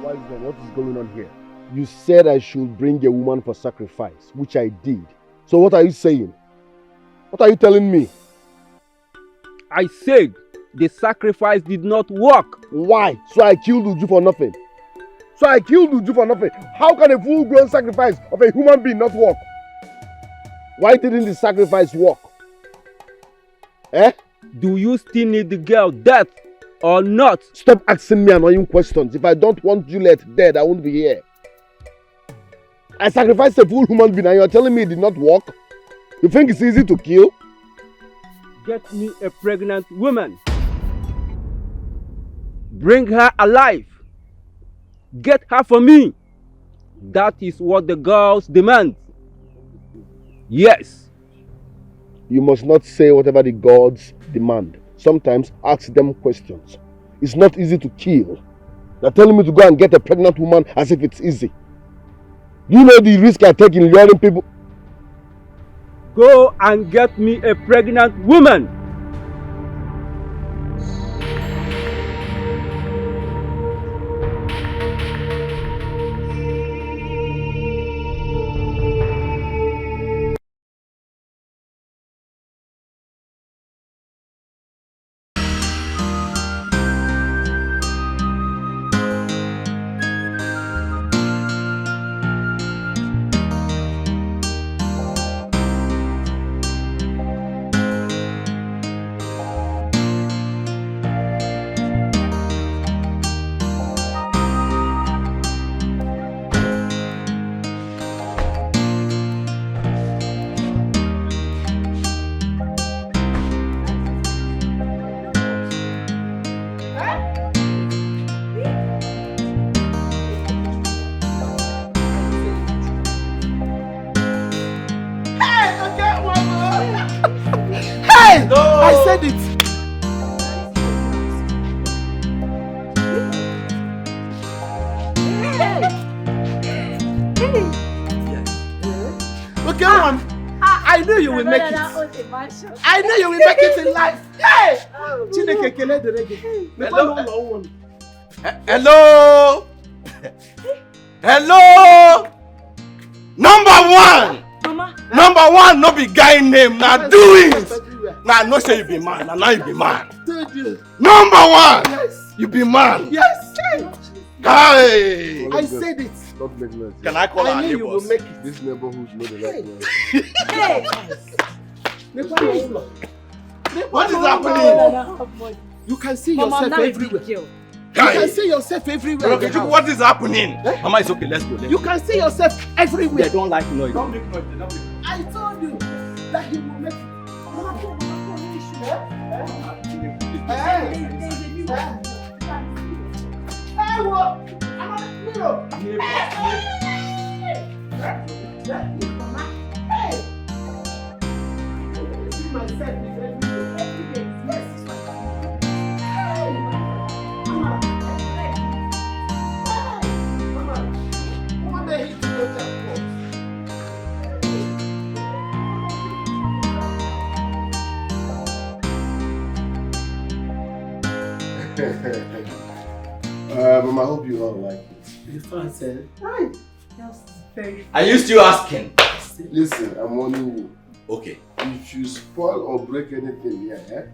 What is going on here? You said I should bring a woman for sacrifice, which I did. So what are you saying? What are you telling me? I said the sacrifice did not work. Why? So I killed Uju for nothing? How can a full-grown sacrifice of a human being not work? Why didn't the sacrifice work? Do you still need the girl dead or not? Stop asking me annoying questions. If I don't want Juliet dead, I won't be here. I sacrificed a full human being and you're telling me it did not work? You think it's easy to kill? Get me a pregnant woman. Bring her alive. Get her for me. That is what the girls demand. Yes. You must not say whatever the gods demand. Sometimes ask them questions. It's not easy to kill. They're telling me to go and get a pregnant woman as if it's easy. Do you know the risk I take in luring people? Go and get me a pregnant woman. I said it. Okay, one. I knew you will make it. I knew you will make it in life. Hey! Hello! Hello! Number one! Mama. Number one, no be guy name, now do it! Now no say you be man, now you be man. Number one! Yes. You be man. Yes. Hey! I said it. Don't make noise. Can I call our knew you will neighbors? make it. This neighborhood know the right noise. Hey. What is happening? You can see Mama, yourself now everywhere. you You can see yourself everywhere. Okay, what is happening? Mama, it's okay, let's go. You can see yourself everywhere. They don't like noise. Don't make noise, don't make noise. I told you that you will make it. Mama, I hope you all like it. Are you still asking? Listen, I'm warning you. Okay. If you spoil or break anything here,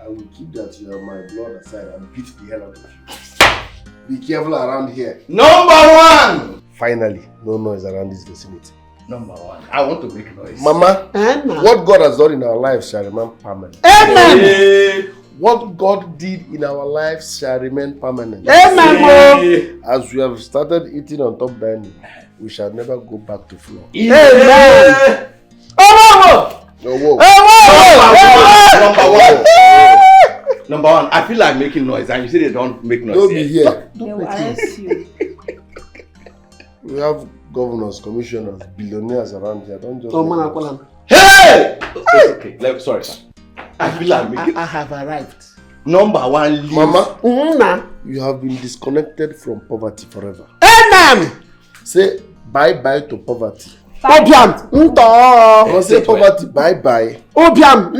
I will keep that you have my blood aside and beat the hell out of you. Be careful around here. Number one! Finally, no noise around this vicinity. Number one. I want to make noise. Mama, what God has done in our lives shall remain permanent. Amen. Hey. What God did in our lives shall remain permanent. Amen. As we have started eating on top dining, we shall never go back to floor. Amen. Oh, No, whoa. Number one. Number one, I feel like making noise and you say they don't make noise. Don't be here. They will arrest you. We have governors, commissioners, billionaires around here. Don't just. Hey! It's okay. Sorry, sir. I feel like making. I have arrived. Number one, leave. Mama, you have been disconnected from poverty forever. Amen. Say bye-bye to poverty. Obiam, I say poverty, bye-bye. Obiam,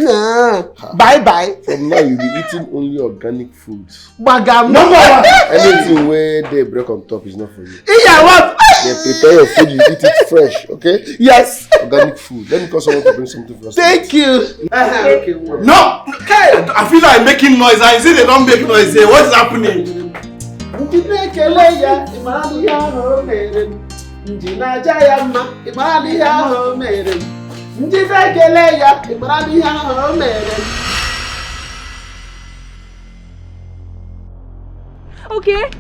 bye-bye. From now, you'll be eating only organic foods. Bagam. Anything where they break on top is not for you. Yeah, what? They prepare your food, you eat it fresh, okay? Yes. Organic food. Let me call someone to bring something for us. Thank you. Okay. No! I feel like making noise. I see they don't make noise here. What is happening? Okay.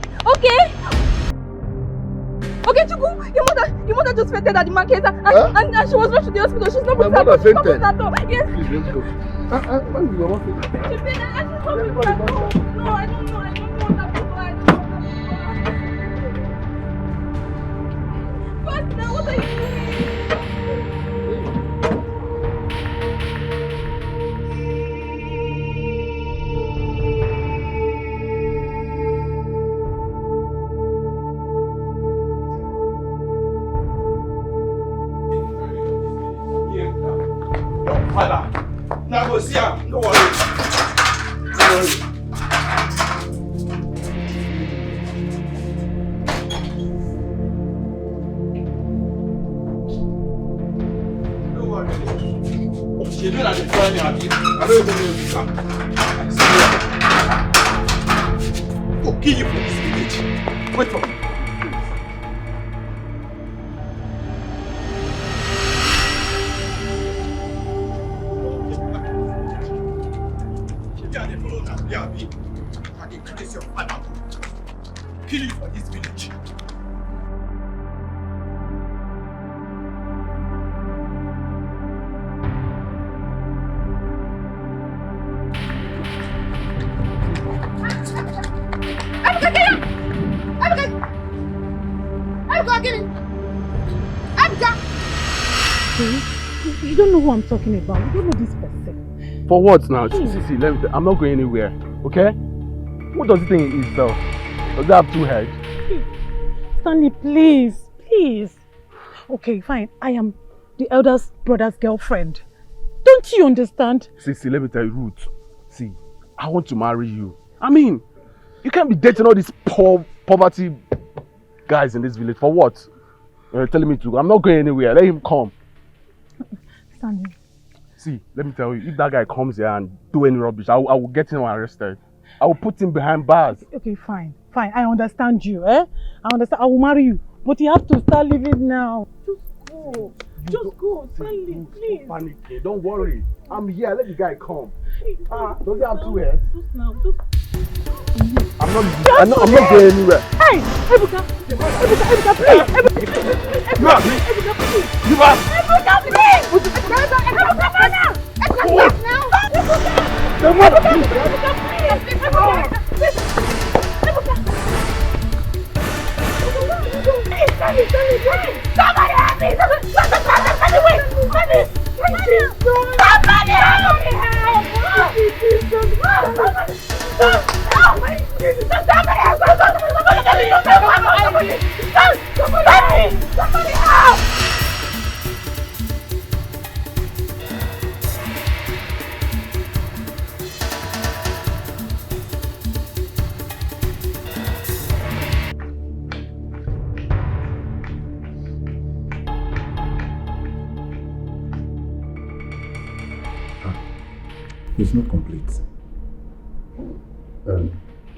Okay, Chuku, your mother just fainted at the market and she was rushed to the hospital. She's not My mother fainted? Yes. Please, let's go. When did your mother faint? She fainted and she's not with that. No, I don't know what happened. First, now what are you doing? Father, now go see him. Don't worry. Don't worry. She knew that they find me at it. I don't even know if you can. I go kill you for this village. Wait for me. Kill you for this village. You don't know who I'm talking about. You don't know this person. For what now? See, I'm not going anywhere, okay? Who does he think he is himself? Does he have two heads? Stanley, please. Okay, fine. I am the eldest brother's girlfriend. Don't you understand? See, let me tell you, Ruth. See, I want to marry you. I mean, you can't be dating all these poverty guys in this village. For what? You're telling me to. I'm not going anywhere. Let him come. Stanley. See, let me tell you, if that guy comes here and do any rubbish, I will get him arrested. I will put him behind bars. Okay, fine. I understand you, I understand. I will marry you. But you have to start living now. Just go. Stanley, please. Don't panic. Don't worry. I'm here. Let the guy come. Does he have two heads? Just now. I'm not going anywhere. Hey, Ebuka, please. Ebuka, please. Ebuka, please. Somebody help me! Somebody help! It's not complete.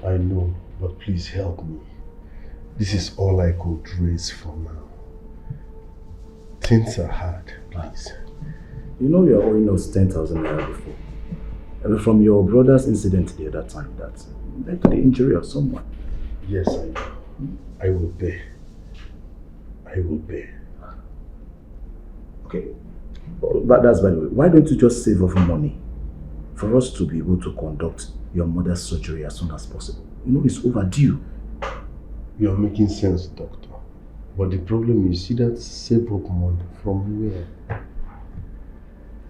I know, but please help me. This is all I could raise for now. Things are hard, please. You know you are owing us 10,000 naira before. From your brother's incident the other time that led to the injury of someone. Yes, I know. I will pay. Okay. But that's by the way. Why don't you just save up money for us to be able to conduct your mother's surgery as soon as possible? You know it's overdue. You are making sense, doctor. But the problem is, you don't save up money from where?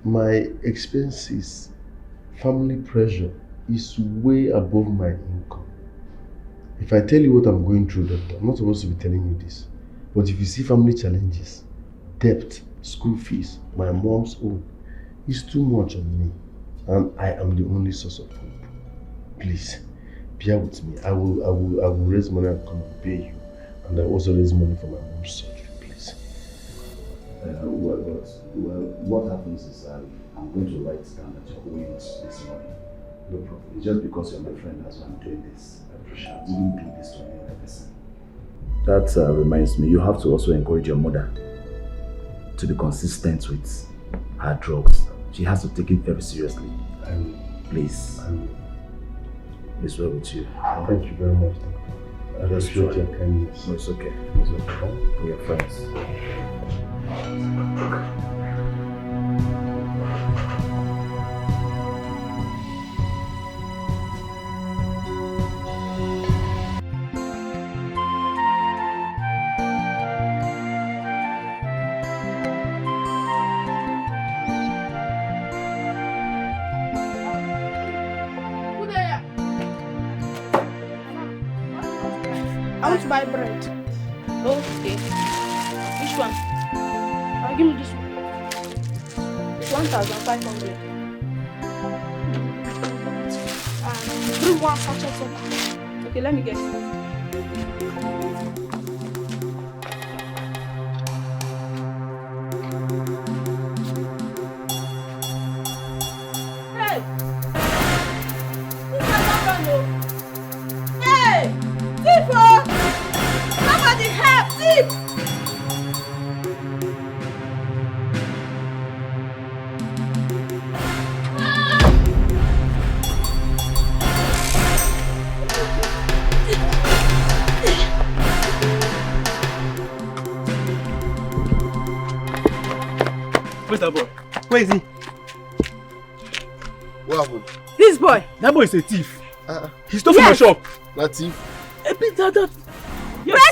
My expenses, family pressure is way above my income. If I tell you what I'm going through, doctor, I'm not supposed to be telling you this. But if you see family challenges, debt, school fees, my mom's own. It's too much on me. And I am the only source of hope. Please, bear with me. I will raise money and come and pay you. And I also raise money for my mom's surgery, please. What happens is I'm going to write down that you're owing us this money. No problem. It's just because you're my friend that's why I'm doing this. I appreciate it. I wouldn't do this to any other person. That reminds me, you have to also encourage your mother to be consistent with her drugs. She has to take it very seriously. I will. Please. I will. It's well with you. Thank you very much, Doctor. I appreciate your kindness. No, it's okay. It's okay. We are friends. I want to buy bread. Okay. Which one? Give me this one. It's 1,500. Bring one sachet of that. Okay, let me get it. Hey! This is not run. Hey! Thief! Somebody help! Thief! Where's that boy? Where is he? What happened? This boy! That boy is a thief. He stole from my shop. That thief? Bread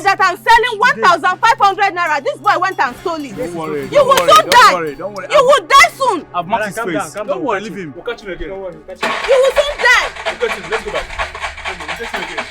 that I'm selling 1,500 naira. This boy went and stole it. Don't worry. You will soon die. Don't worry. You will die soon. I've marked his face. Don't worry, leave him. We'll catch him again. Don't worry, we'll catch him. You will soon die. We'll catch him. Let's go back. We'll catch him again.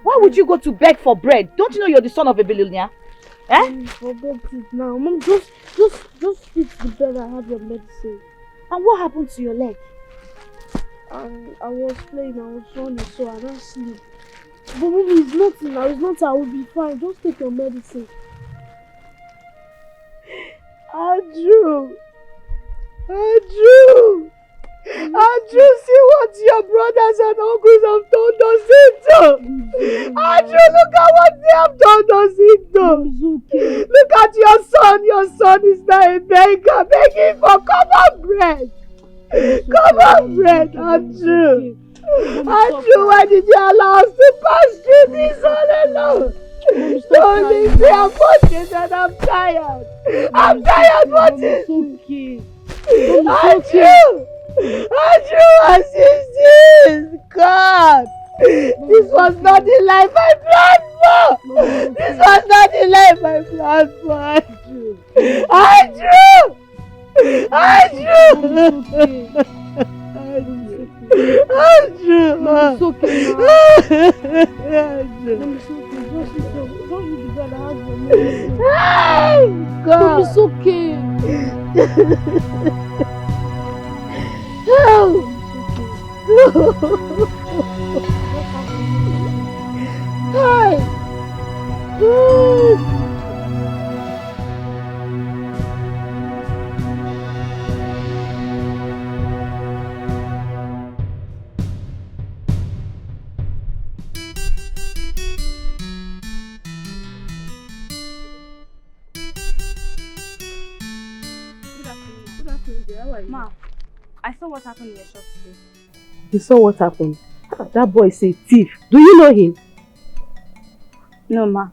Why would you go to beg for bread? Don't you know you're the son of a billionaire? Forget it now. Mom, just eat the bread and have your medicine. And what happened to your leg? I was playing, I was running, so I don't sleep. But Mommy, it's nothing now, it's nothing, I will be fine. Just take your medicine. Andrew, see what your brothers and uncles have done us into. Andrew, look at what they have done us into. Okay. Look at your son is now a beggar, begging for common bread. Common bread, Andrew. Andrew, why did you allow us to pass through this all alone? Don't leave me, I'm watching and I'm tired. I'm tired watching. Andrew, what is this? God, this was not the life I planned for. This was not the life I planned for, Andrew. Andrew. It's okay now. God. It's okay. Hi. Good dear. How are you? Ma, I saw what happened in your shop today. You saw what happened? That boy is a thief. Do you know him? No, Ma.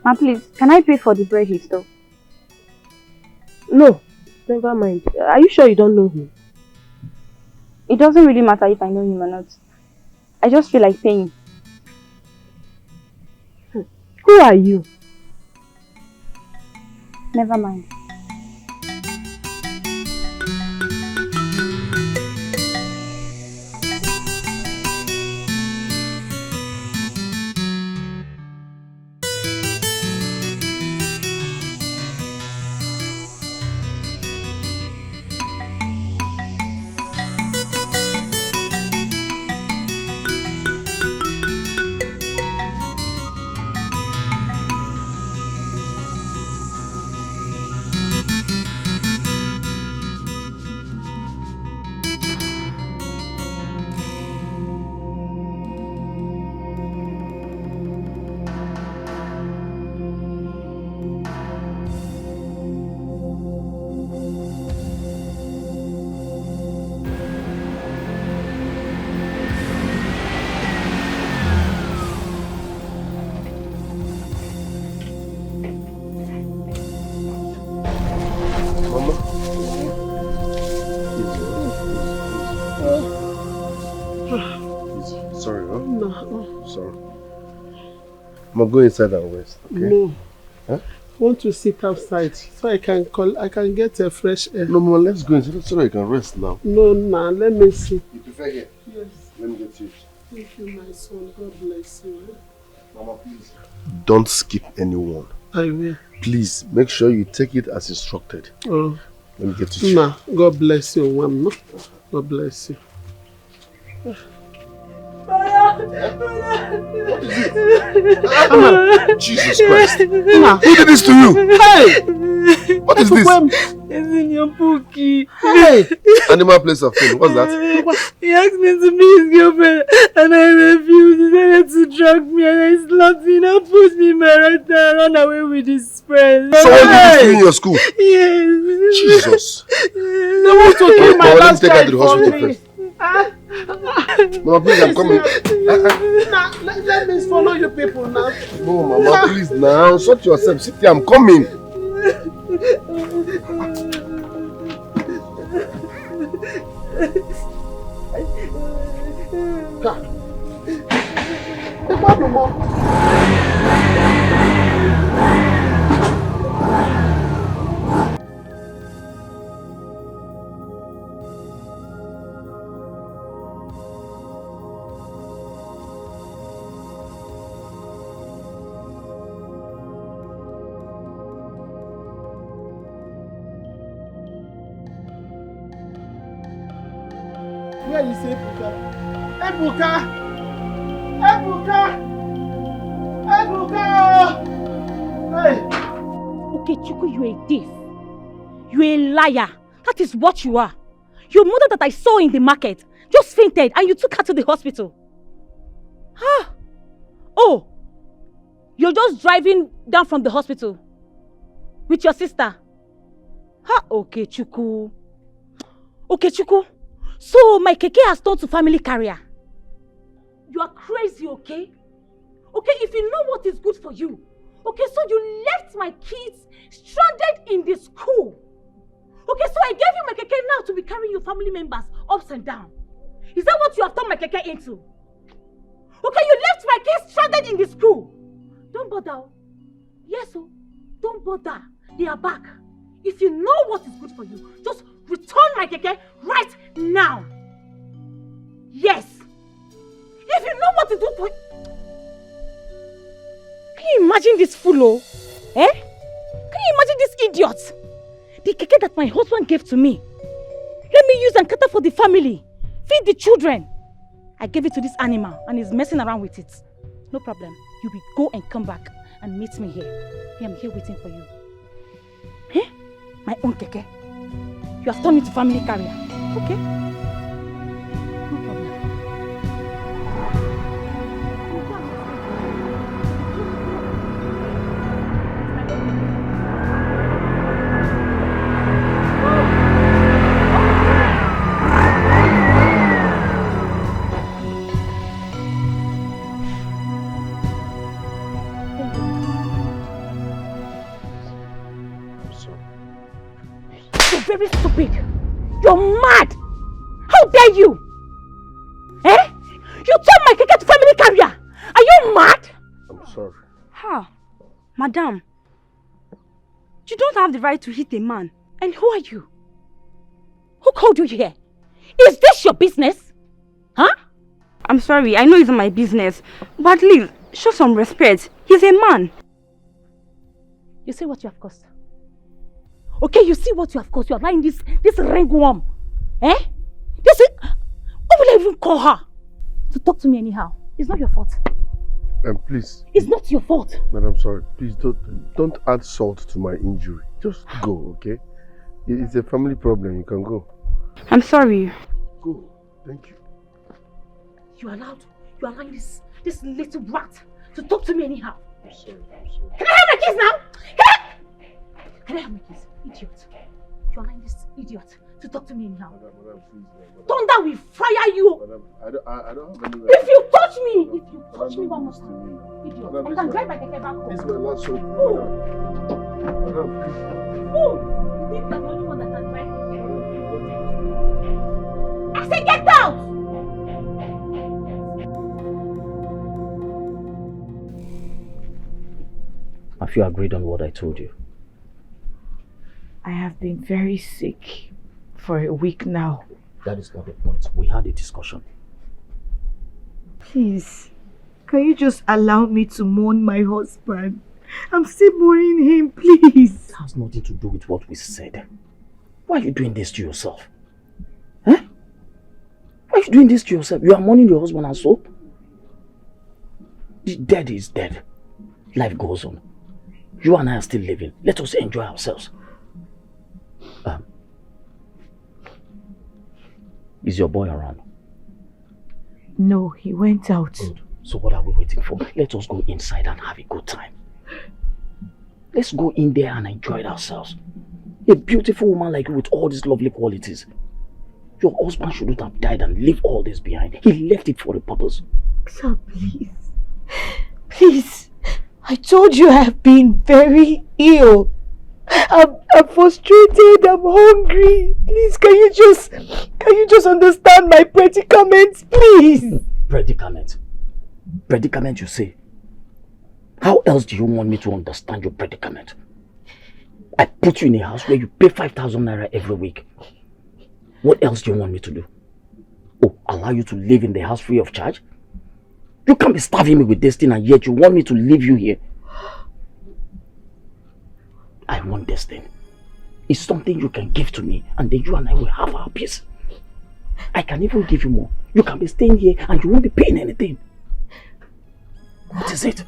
Ma, please, can I pay for the bread he stole? No, never mind. Are you sure you don't know him? It doesn't really matter if I know him or not. I just feel like paying. Who are you? Never mind. I'm going inside and rest, okay? No. Huh? I want to sit outside so I can get a fresh air. No, Mama, let's go inside so I can rest now. No, let me sit. You prefer here? Yes. Let me get you. Thank you, my son. God bless you. Mama, please. Don't skip anyone. I will. Please, make sure you take it as instructed. Oh. Let me get you. Ma, God bless you, Mama. God bless you. Jesus Christ! Who did this to you? Hey! What is this? It's in your bookie. Hey! Animal place of food. What's that? He asked me to be his girlfriend and I refused. He said to drug me and I slapped him and pushed me in my right hand and ran away with his friends. Someone did this to you in your school? Yes. Jesus. They want to kill my last take her to the child hospital for me. first. Mama, please, I'm coming. Let me follow you people now. No, Mama, please now. Sort yourself. Sit here, I'm coming. Where is Ebuka? Ebuka! Ebuka! Ebuka! Hey! Okay, Chuku, you're a thief. You're a liar. That is what you are. Your mother that I saw in the market just fainted and you took her to the hospital. Ah. Oh, you're just driving down from the hospital with your sister. Ha, okay, Chuku. Okay, Chuku. So my keke has turned to family carrier. You are crazy, okay? Okay, if you know what is good for you. Okay, so you left my kids stranded in the school. Okay, so I gave you my keke now to be carrying your family members ups and down. Is that what you have turned my keke into? Okay, you left my kids stranded in the school. Don't bother. Yes, oh, don't bother. They are back. If you know what is good for you, just return my keke right now. Yes. If you know what is good for you. Can you imagine this fool, oh? Eh? Can you imagine this idiot? The keke that my husband gave to me. Let me use and cater for the family. Feed the children. I gave it to this animal and he's messing around with it. No problem. You will go and come back and meet me here. I am here waiting for you. Eh? My own keke. You have turned me to family carrier. Okay? No problem. very stupid. You're mad. How dare you? Eh? You turned my keke to family career. Are you mad? I'm sorry. Ha! Madam, you don't have the right to hit a man. And who are you? Who called you here? Is this your business? Huh? I'm sorry, I know it's not my business. But please, show some respect. He's a man. You see what you have caused? Okay, you see what you have caused. You are lying this ringworm. Eh? This is... What will I even call her? To talk to me anyhow. It's not your fault. Please. It's not your fault. Madam, sorry. Please don't add salt to my injury. Just go, okay? It's a family problem. You can go. I'm sorry. Go. Thank you. You are allowing this little rat to talk to me anyhow. I'm sorry. Can I have my keys now? Can I have my keys? Idiot. You are allowing this idiot to talk to me anyhow. Madam, please. Madam. Thunder will fire you. Madam, I don't have any... If you touch me one more time, idiot. I can drive my keke back home. This is my last hope. Madam, please. Fool! You think you're the only one that can drive keke? I say get out! Have you agreed on what I told you? I have been very sick for a week now. That is not the point. We had a discussion. Please, can you just allow me to mourn my husband? I'm still mourning him, please. It has nothing to do with what we said. Why are you doing this to yourself? Huh? Why are you doing this to yourself? You are mourning your husband and so? The dead is dead. Life goes on. You and I are still living. Let us enjoy ourselves. Is your boy around? No, he went out. Good. So what are we waiting for? Let us go inside and have a good time. Let's go in there and enjoy ourselves. A beautiful woman like you with all these lovely qualities. Your husband shouldn't have died and leave all this behind. He left it for a purpose. Sir, please. Please. I told you I have been very ill. I'm frustrated, I'm hungry. Please, can you just understand my predicament, please? Predicament? Predicament, you say? How else do you want me to understand your predicament? I put you in a house where you pay 5,000 naira every week. What else do you want me to do? Oh, allow you to live in the house free of charge? You can't be starving me with this thing and yet you want me to leave you here. I want this thing. It's something you can give to me and then you and I will have our peace. I can even give you more. You can be staying here and you won't be paying anything. What is it?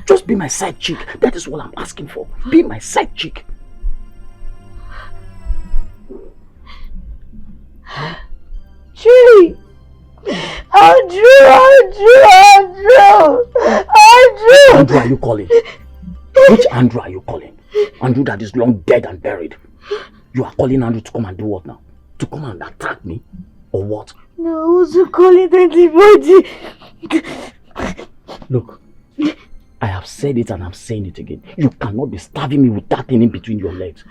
Just be my side chick. That is what I'm asking for. Be my side chick. Tree! Andrew, are you calling? Which Andrew are you calling? Andrew that is long dead and buried. You are calling Andrew to come and do what now? To come and attack me? Or what? No, I wasn't calling anybody. Look, I have said it and I'm saying it again. You cannot be starving me with that thing in between your legs.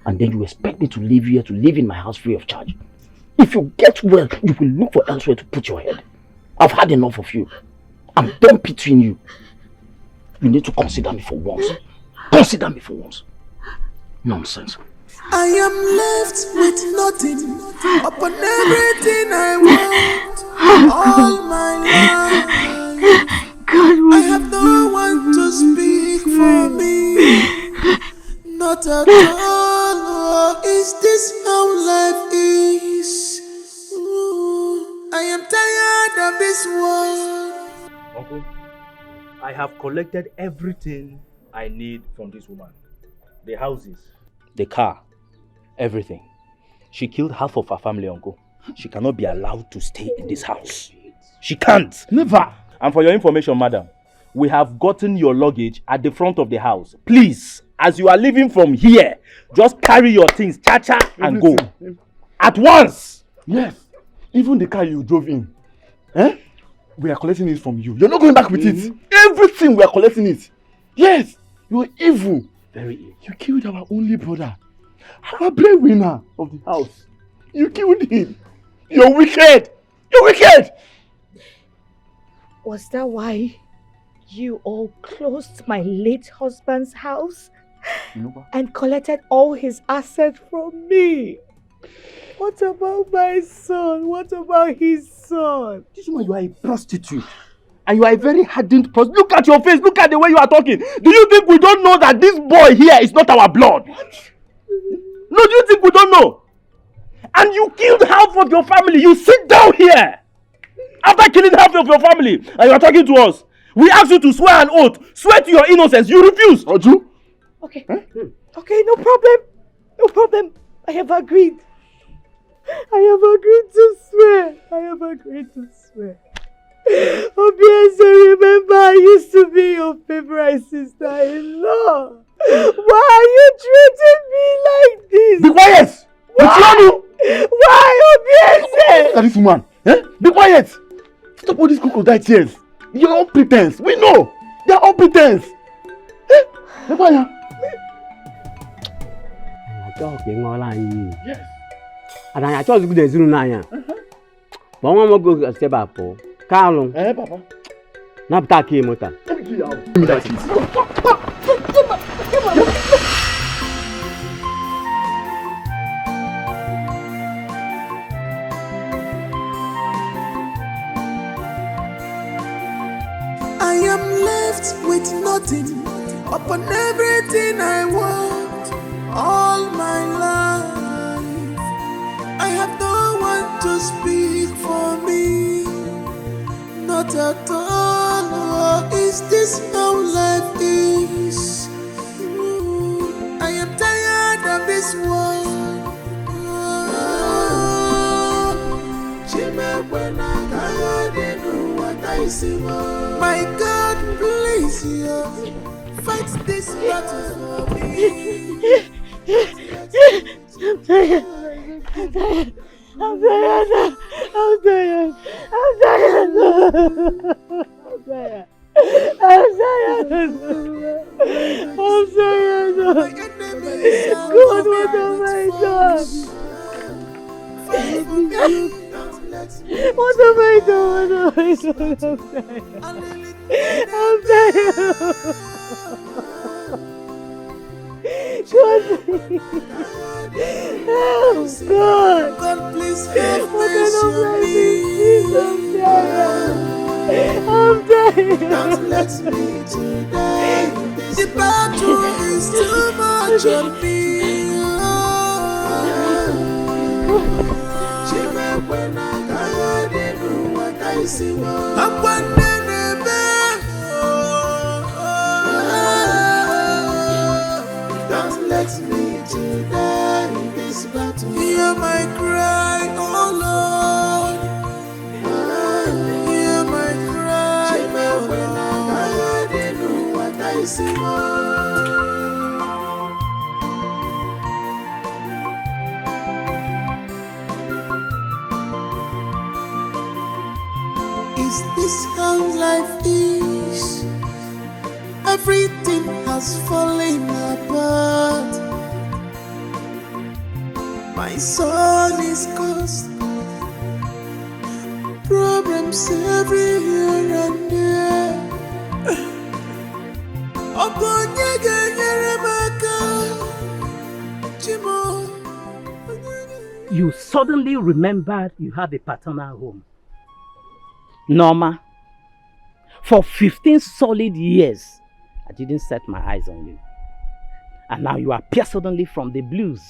And then you expect me to live here, to live in my house free of charge. If you get well, you will look for elsewhere to put your head. I've had enough of you. I'm done pitying you. You need to consider me for once. Consider me for once. Nonsense. I am left with nothing upon everything I want all my life. I have no one to speak for me. Not at all. Is this how life is? I am tired of this world. Uncle, I have collected everything I need from this woman. The houses, the car, everything. She killed half of her family, uncle. She cannot be allowed to stay in this house. She can't. Never. And for your information, madam, we have gotten your luggage at the front of the house. Please, as you are leaving from here, just carry your things, cha-cha, and go. At once. Yes. Even the car you drove in. We are collecting it from you. You're not going back with it. Everything we are collecting it. Yes. You're evil. Very evil. You killed our only brother. Our breadwinner of the house. You killed him. You're wicked. You're wicked. Was that why you all closed my late husband's house and collected all his assets from me? What about my son? What about his son? This woman, you are a prostitute. And you are a very hardened prostitute. Look at your face. Look at the way you are talking. Do you think we don't know that this boy here is not our blood? What? No, do you think we don't know? And you killed half of your family. You sit down here. After killing half of your family, and you are talking to us. We asked you to swear an oath. Swear to your innocence. You refused. Oju? Okay. Okay, no problem. No problem. I have agreed. I have agreed to swear. I have agreed to swear. Obviously, remember I used to be your favorite sister-in-law. Why are you treating me like this? Be quiet! Why? Why, obviously? Look at this woman. Eh? Be quiet! Stop all these crocodile tears. You're all pretense. We know. They're all pretense. Eh? Be quiet. Yes. And I thought good as you know. But one more go step up. Carlo. Eh, Papa. Not taki mota. Give me that keys. I am left with nothing upon everything I want all my life. I have no one to speak for me, not at all. Is this how life is? I am tired of this world. My God, please, fight this battle for me. I'm tired. I'm tired. I'm tired. I'm tired. I'm tired. I'm tired. I'm tired. I'm tired. God, what have I done? What have I done? What have I done? I'm tired. Oh God! God, please have What kind mercy of on life me. is this? I'm tired. Don't let me to die. The battle is too much on me. When I got in what I see, I'm one don't let me to die in this battle. Hear my cry, oh Lord. Hear my cry, oh when I got in what I see. Is this how life is? Everything has fallen apart. My son is cursed. Problems everywhere and there. You suddenly remembered you have a paternal home. Norma, for 15 solid years, I didn't set my eyes on you. And now you appear suddenly from the blues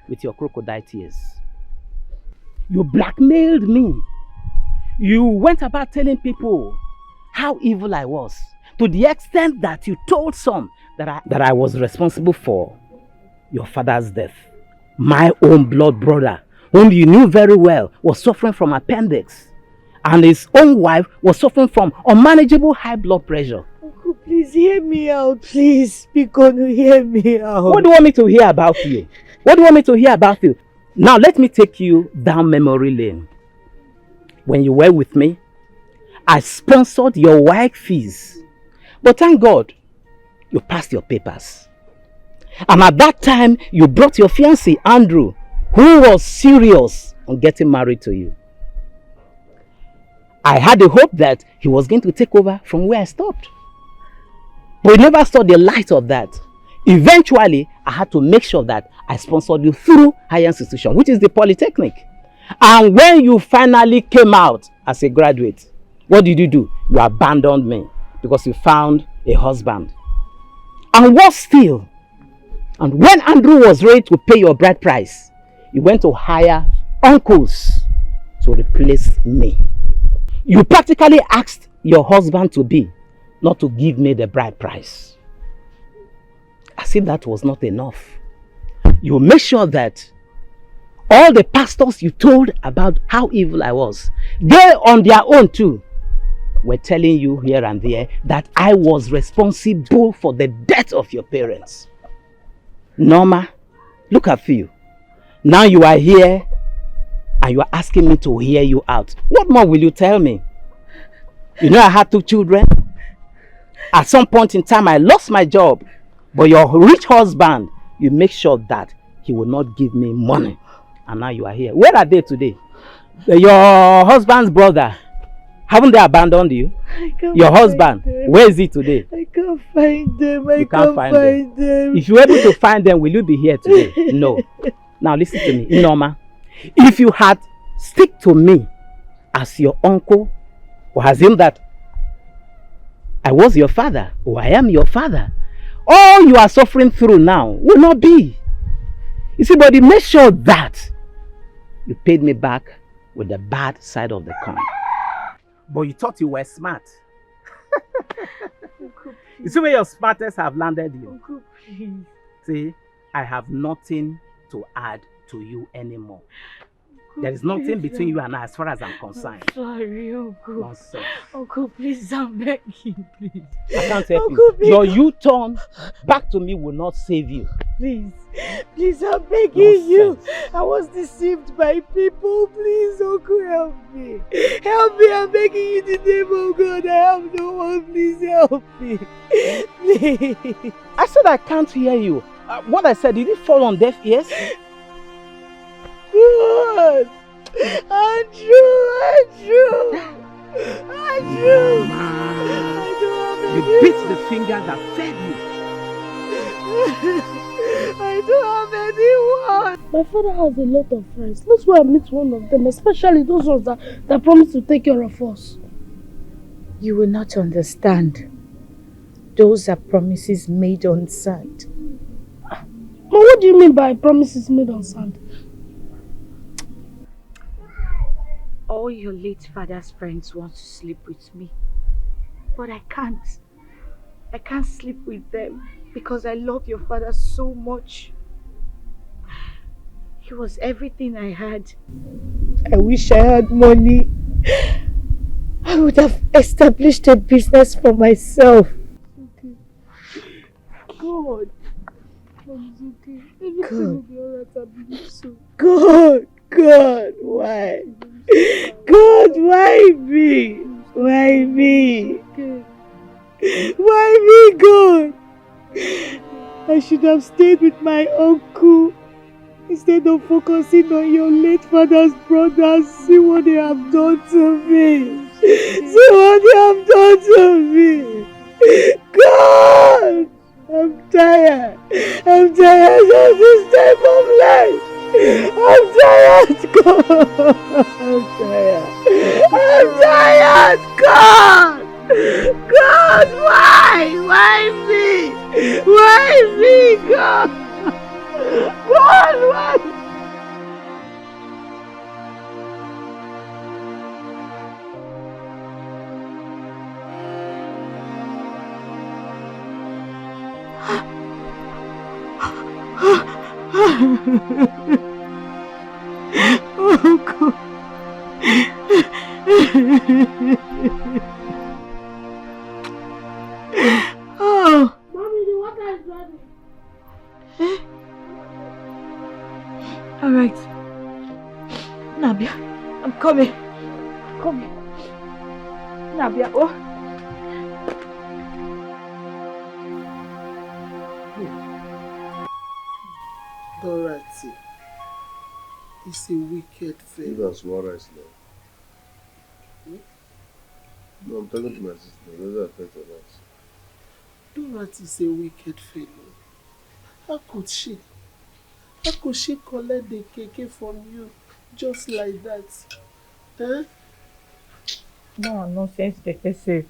with your crocodile tears. You blackmailed me. You went about telling people how evil I was, to the extent that you told some that I was responsible for your father's death. My own blood brother, whom you knew very well, was suffering from appendix. And his own wife was suffering from unmanageable high blood pressure. Uncle, please hear me out, please. Be gonna hear me out. What do you want me to hear about you? What do you want me to hear about you? Now let me take you down memory lane. When you were with me, I sponsored your WAEC fees. But thank God, you passed your papers. And at that time, you brought your fiancé, Andrew, who was serious on getting married to you. I had the hope that he was going to take over from where I stopped. But we never saw the light of that. Eventually, I had to make sure that I sponsored you through higher institution, which is the Polytechnic. And when you finally came out as a graduate, what did you do? You abandoned me because you found a husband. And what still? And when Andrew was ready to pay your bride price, you went to hire uncles to replace me. You practically asked your husband-to-be not to give me the bride price. As if that was not enough. You made sure that all the pastors you told about how evil I was, they on their own too, were telling you here and there that I was responsible for the death of your parents. Norma, look at you. Now you are here and you are asking me to hear you out. What more will you tell me? You know I had 2 children. At some point in time I lost my job. But your rich husband, you make sure that he will not give me money. And now you are here. Where are they today? Your husband's brother, haven't they abandoned you? Your husband, where is he today? I can't find them. You can't find them. If you're able to find them, will you be here today? No. Now listen to me, Norma. If you had stick to me as your uncle, or assume that I was your father, or I am your father, all you are suffering through now will not be. You see, buddy, make sure that you paid me back with the bad side of the coin. But you thought you were smart. You see where your smartest have landed you? Uncle, please. See, I have nothing to add to you anymore. There is nothing between you and I as far as I'm concerned. I'm sorry, Uncle. Nonsense. Uncle, please, I'm begging, please. I can't help Uncle, you. please. Your U-turn back to me will not save you. Please, please, I'm begging you. I was deceived by people. Please, Uncle, help me. Help me, I'm begging you in the name of God. I have no one. Please help me. Please. I said I can't hear you. What I said, did it fall on deaf ears? God! Andrew! You bit the finger that fed you. I don't have anyone. My father has a lot of friends. That's why I meet one of them, especially those ones that promise to take care of us. You will not understand. Those are promises made on sand. But what do you mean by promises made on sand? All your late father's friends want to sleep with me. But I can't. I can't sleep with them because I love your father so much. He was everything I had. I wish I had money. I would have established a business for myself. Okay. God. It's okay. Everything will be alright, I believe so. God, why? God, why me? Why me? Why me, God? I should have stayed with my uncle instead of focusing on your late father's brothers. See what they have done to me. See what they have done to me. God! I'm tired. I'm tired of this type of life. I'm tired, God. I'm tired, God. God, why? Why me? Why me, God? God, why? Oh, God. Oh. Mommy, the water is ready. Eh? All right. Nabia, I'm coming. Come here. Nabia, oh. Dorothy is a wicked fellow. You guys what rice now? No, I'm talking to my sister. Does that affect your rice? Dorothy is a wicked fellow. How could she? How could she collect the cake from you just like that? Huh? No, nonsense, they say.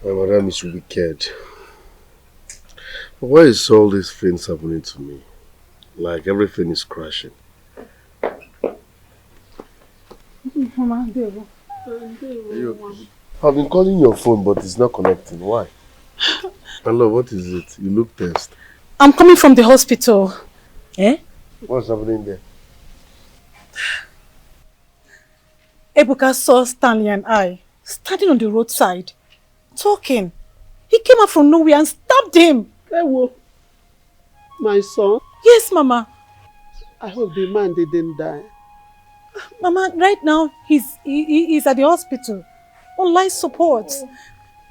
My madam is wicked. But why is all these things happening to me? Like everything is crashing. Mama, I've been calling your phone, but it's not connecting. Why? Hello, what is it? You look tense. I'm coming from the hospital. Eh? What's happening there? Ebuka saw Stanley and I standing on the roadside, talking. He came out from nowhere and stabbed him. Ewo, my son? Yes, Mama. I hope the man didn't die. Mama, right now he's at the hospital on life support.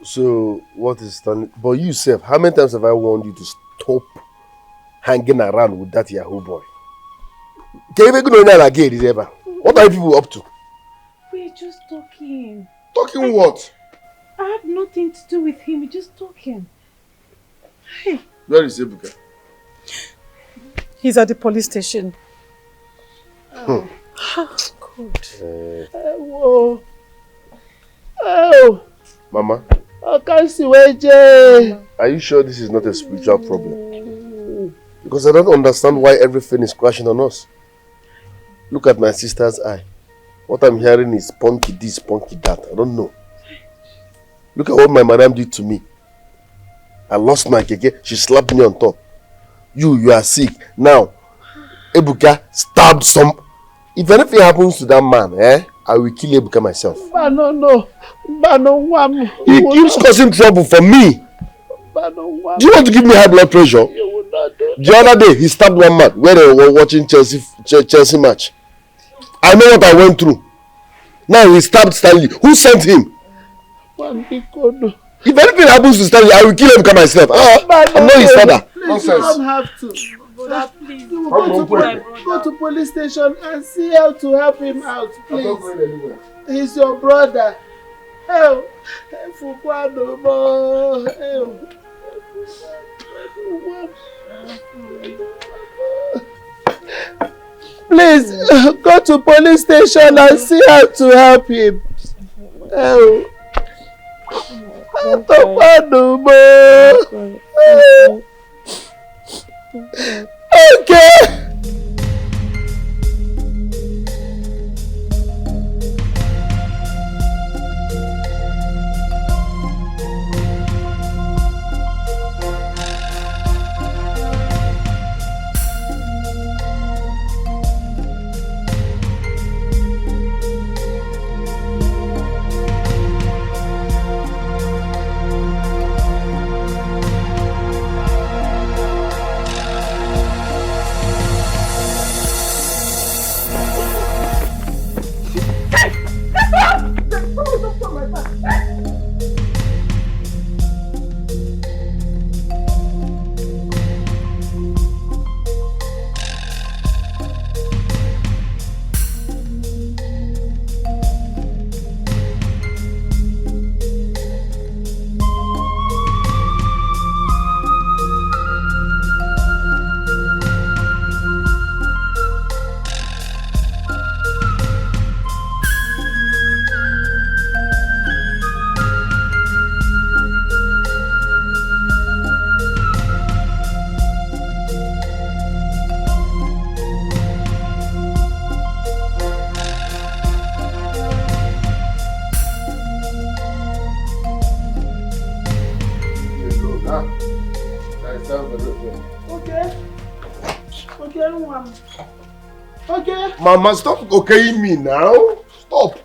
So, what is Stanley? But you, Seth, how many times have I warned you to stop hanging around with that Yahoo boy? Can you even know that again, is ever? What are you people up to? We're just talking. Talking what? I have nothing to do with him. We're just talking. Hey. Where is Ebuka? He's at the police station. Oh, God. Oh. Oh. Mama? I can't see where. Are you sure this is not a spiritual problem? Because I don't understand why everything is crashing on us. Look at my sister's eye. What I'm hearing is punky this, punky that. I don't know. Look at what my madam did to me. I lost my keke. She slapped me on top. You are sick. Now, Ebuka stabbed some... If anything happens to that man, I will kill Ebuka myself. No. He keeps causing trouble for me. Do you want to give me high blood pressure? The other day, he stabbed one man when they were watching Chelsea match. I know what I went through. Now he stabbed Stanley. Who sent him? If anything happens to Stanley, I will kill Ebuka myself. I'm not his father. Please, you don't have to. Brother, please. Go to police station and see how to help him out, please. He's your brother. Help. Please, go to police station and see how to help him. Help. Okay. Mama, stop okaying me now. Stop.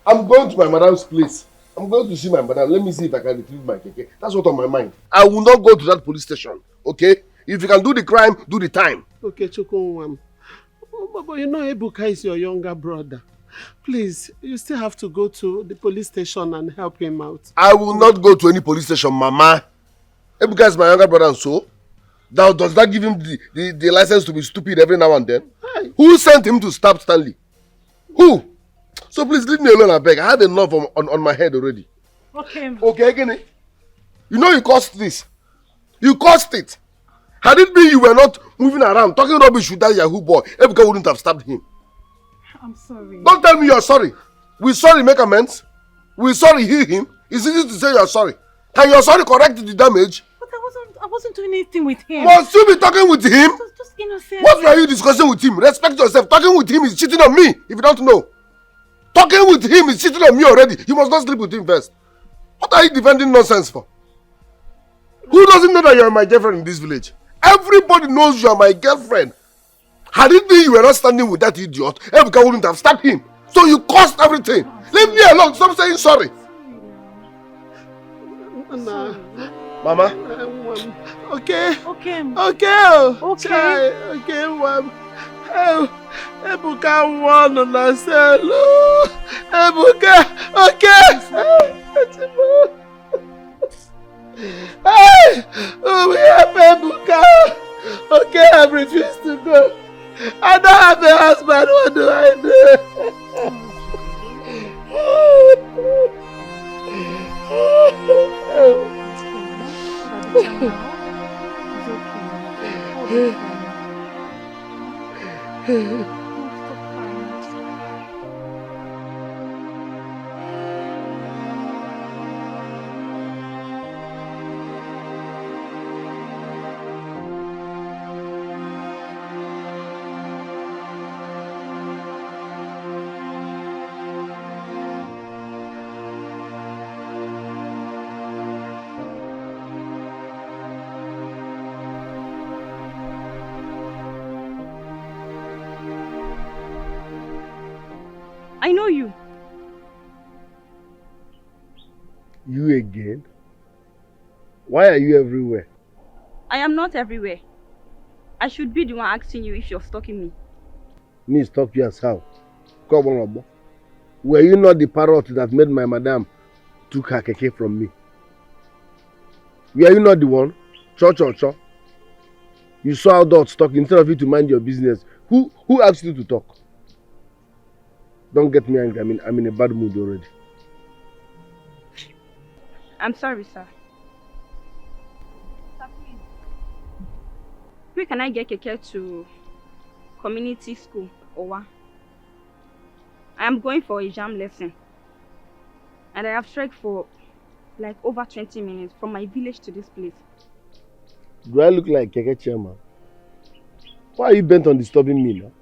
I'm going to my madam's place. I'm going to see my madam. Let me see if I can retrieve my keke. That's what's on my mind. I will not go to that police station. Okay? If you can do the crime, do the time. Okay, Chukwunwam. But you know Ebuka is your younger brother. Please, you still have to go to the police station and help him out. I will not go to any police station, Mama. Ebuka is my younger brother, and so now does that give him the license to be stupid every now and then? Hi. Who sent him to stab Stanley? Who? So please leave me alone, I beg. I had enough on my head already. Okay. Okay, again. You know you caused this. You caused it. Had it been you were not moving around talking rubbish with that Yahoo boy, Ebuka wouldn't have stabbed him. I'm sorry. Don't tell me you're sorry. Will sorry make amends? Will sorry heal him? It's easy to say you're sorry. Can your sorry correct the damage? But I wasn't doing anything with him. Must you be talking with him? Just innocent. What were you discussing with him? Respect yourself. Talking with him is cheating on me, if you don't know. Talking with him is cheating on me already. You must not sleep with him first. What are you defending nonsense for? Who doesn't know that you are my girlfriend in this village? Everybody knows you are my girlfriend. Had it been you were not standing with that idiot, Ebuka wouldn't have stabbed him. So you caused everything. Leave me alone. Stop saying sorry. Mama. Okay. Okay. Okay. Okay. Okay, Mom. Ebuka won on a cell. Ebuka. Okay. Hey! Oh, we have Ebuka. Okay, I refuse to go. I don't have a husband. What do I do? I know you. You again? Why are you everywhere? I am not everywhere. I should be the one asking you if you're stalking me. Me stalk you as how? Come on, Obo. Were you not the parrot that made my madam took her keke from me? Were you not the one? Cho. You saw adults talking instead of you to mind your business. Who asked you to talk? Don't get me angry. I'm in a bad mood already. I'm sorry, sir. Sir, please. Where can I get keke to community school or what? I am going for a jam lesson. And I have trekked for like over 20 minutes from my village to this place. Do I look like keke chairman? Why are you bent on disturbing me now?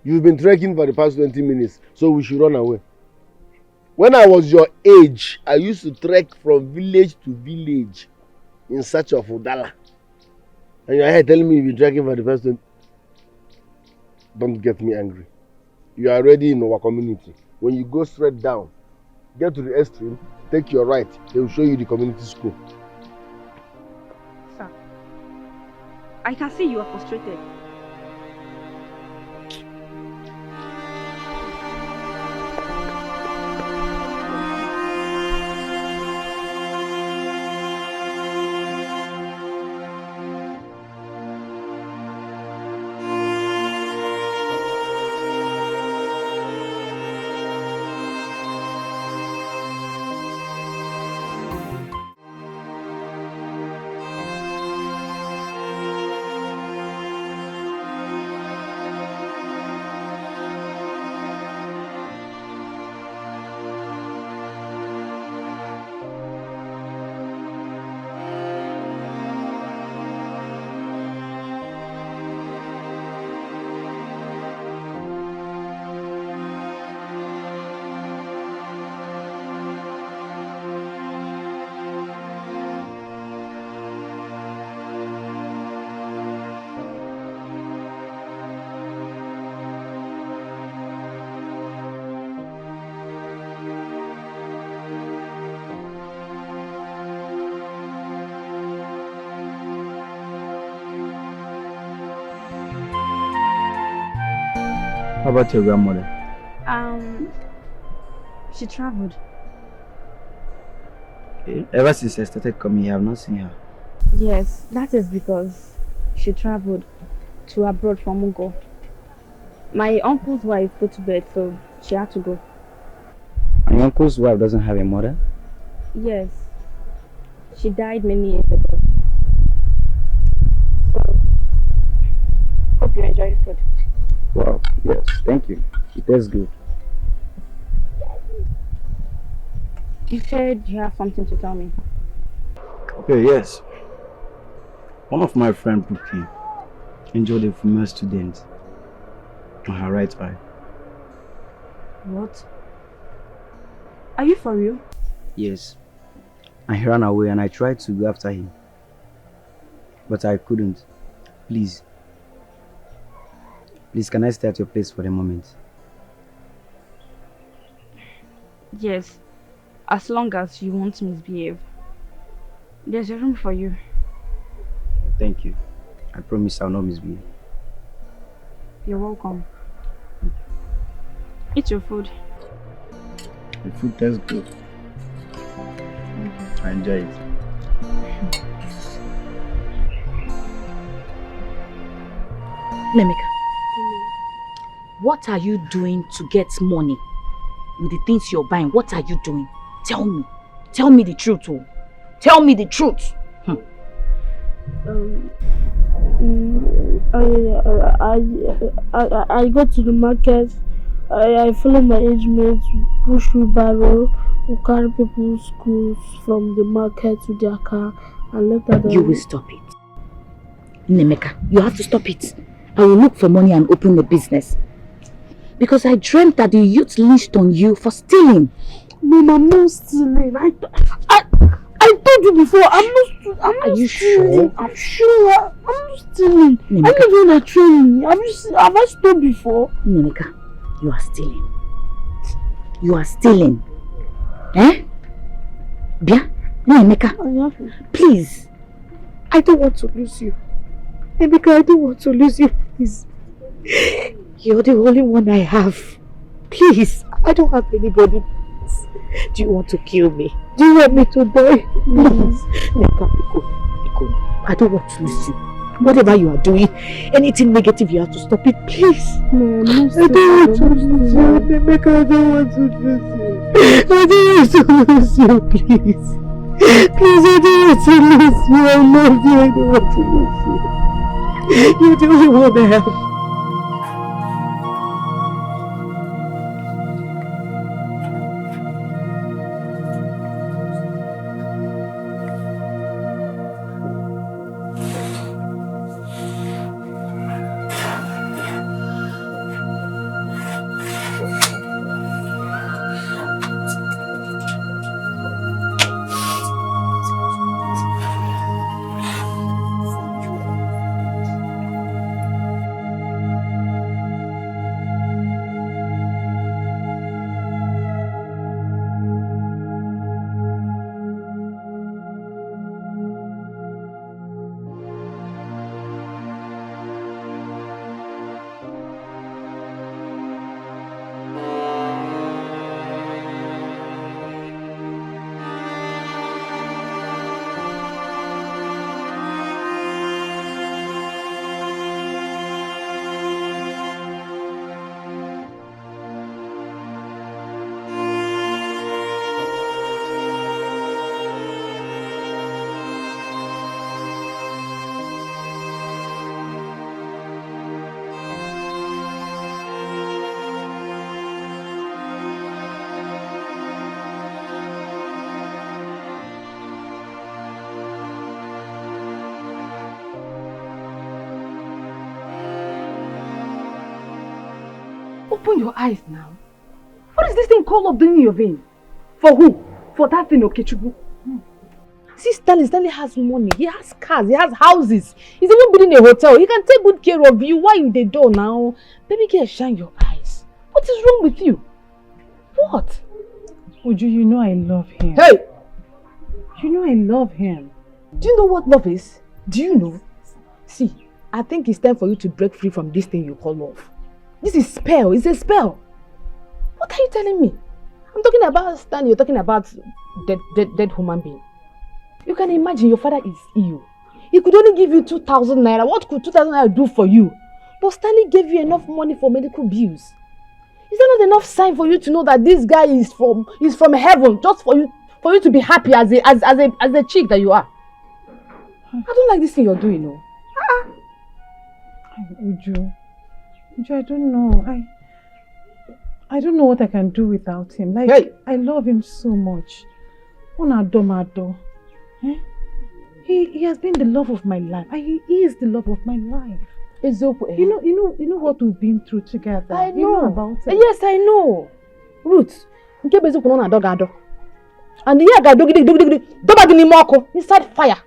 You've been trekking for the past 20 minutes, so we should run away. When I was your age, I used to trek from village to village in search of Udala. And you're here telling me you've been trekking for the past 20... Don't get me angry. You are already in our community. When you go straight down, get to the extreme, take your right, they will show you the community school. Sir, I can see you are frustrated. How about your grandmother? She traveled. Okay. Ever since I started coming here, I've not seen her. Yes, that is because she traveled to abroad from Ugo. My uncle's wife put to bed, so she had to go. And your uncle's wife doesn't have a mother? Yes, she died many years ago. So, hope you enjoy the food. Wow, yes, thank you. It tastes good. You said you have something to tell me. Okay, yes. One of my friends, Buki, injured a female student on her right eye. What? Are you for real? Yes. And he ran away and I tried to go after him. But I couldn't. Please. Please, can I stay at your place for a moment? Yes, as long as you won't misbehave. There's a room for you. Thank you. I promise I'll not misbehave. You're welcome. Eat your food. The food tastes good. I enjoy it. Nemeka, what are you doing to get money with the things you're buying? What are you doing? Tell me. Tell me the truth. Oh. Tell me the truth. I go to the market. I follow my age mates, push wheelbarrow, who carry people's schools from the market to their car, and later You will stop it. Nemeka, you have to stop it. I will look for money and open a business. Because I dreamt that the youth lynched on you for stealing. Mom, I'm not stealing. I told you before, I'm not Are you stealing. sure? I'm sure. I'm not stealing. Nemeka. I'm not doing a training. Have I stolen before? Nemeka, you are stealing. You are stealing. Eh? Bia? Nemeka, please. I don't want to lose you. Nemeka, I don't want to lose you. Please. You're the only one I have. Please. I don't have anybody. Do you want to kill me? Do you want me to die? Please. Nemeka, Iko, I don't want to lose you. Whatever you are doing, anything negative, you have to stop it, please. No, I don't want to lose you. Nemeka, I don't want to lose you. I don't want to lose you, please. Please, I don't want to lose you. I love you. I don't want to lose you. You're the only one I have. Open your eyes now. What is this thing called up doing in your vein? For who? For that thing, Okechukwu? See, Stanley has money. He has cars. He has houses. He's even building a hotel. He can take good care of you. Why you the door now? Baby girl, shine your eyes. What is wrong with you? What? Uju, you know I love him. Hey! You know I love him. Do you know what love is? Do you know? See, I think it's time for you to break free from this thing you call love. This is spell. It's a spell. What are you telling me? I'm talking about Stan. You're talking about dead human being. You can imagine your father is ill He could only give you 2,000 naira. What could 2,000 naira do for you? But Stanley gave you enough money for medical bills. Is that not enough sign for you to know that this guy is from heaven, just for you to be happy as a chick that you are? I don't like this thing you're doing, no. Uju, I don't know. I don't know what I can do without him. Like, hey. I love him so much. He has been the love of my life. He is the love of my life. You know what we've been through together. I know. You know about it. Yes, I know. Ruth, and the inside fire.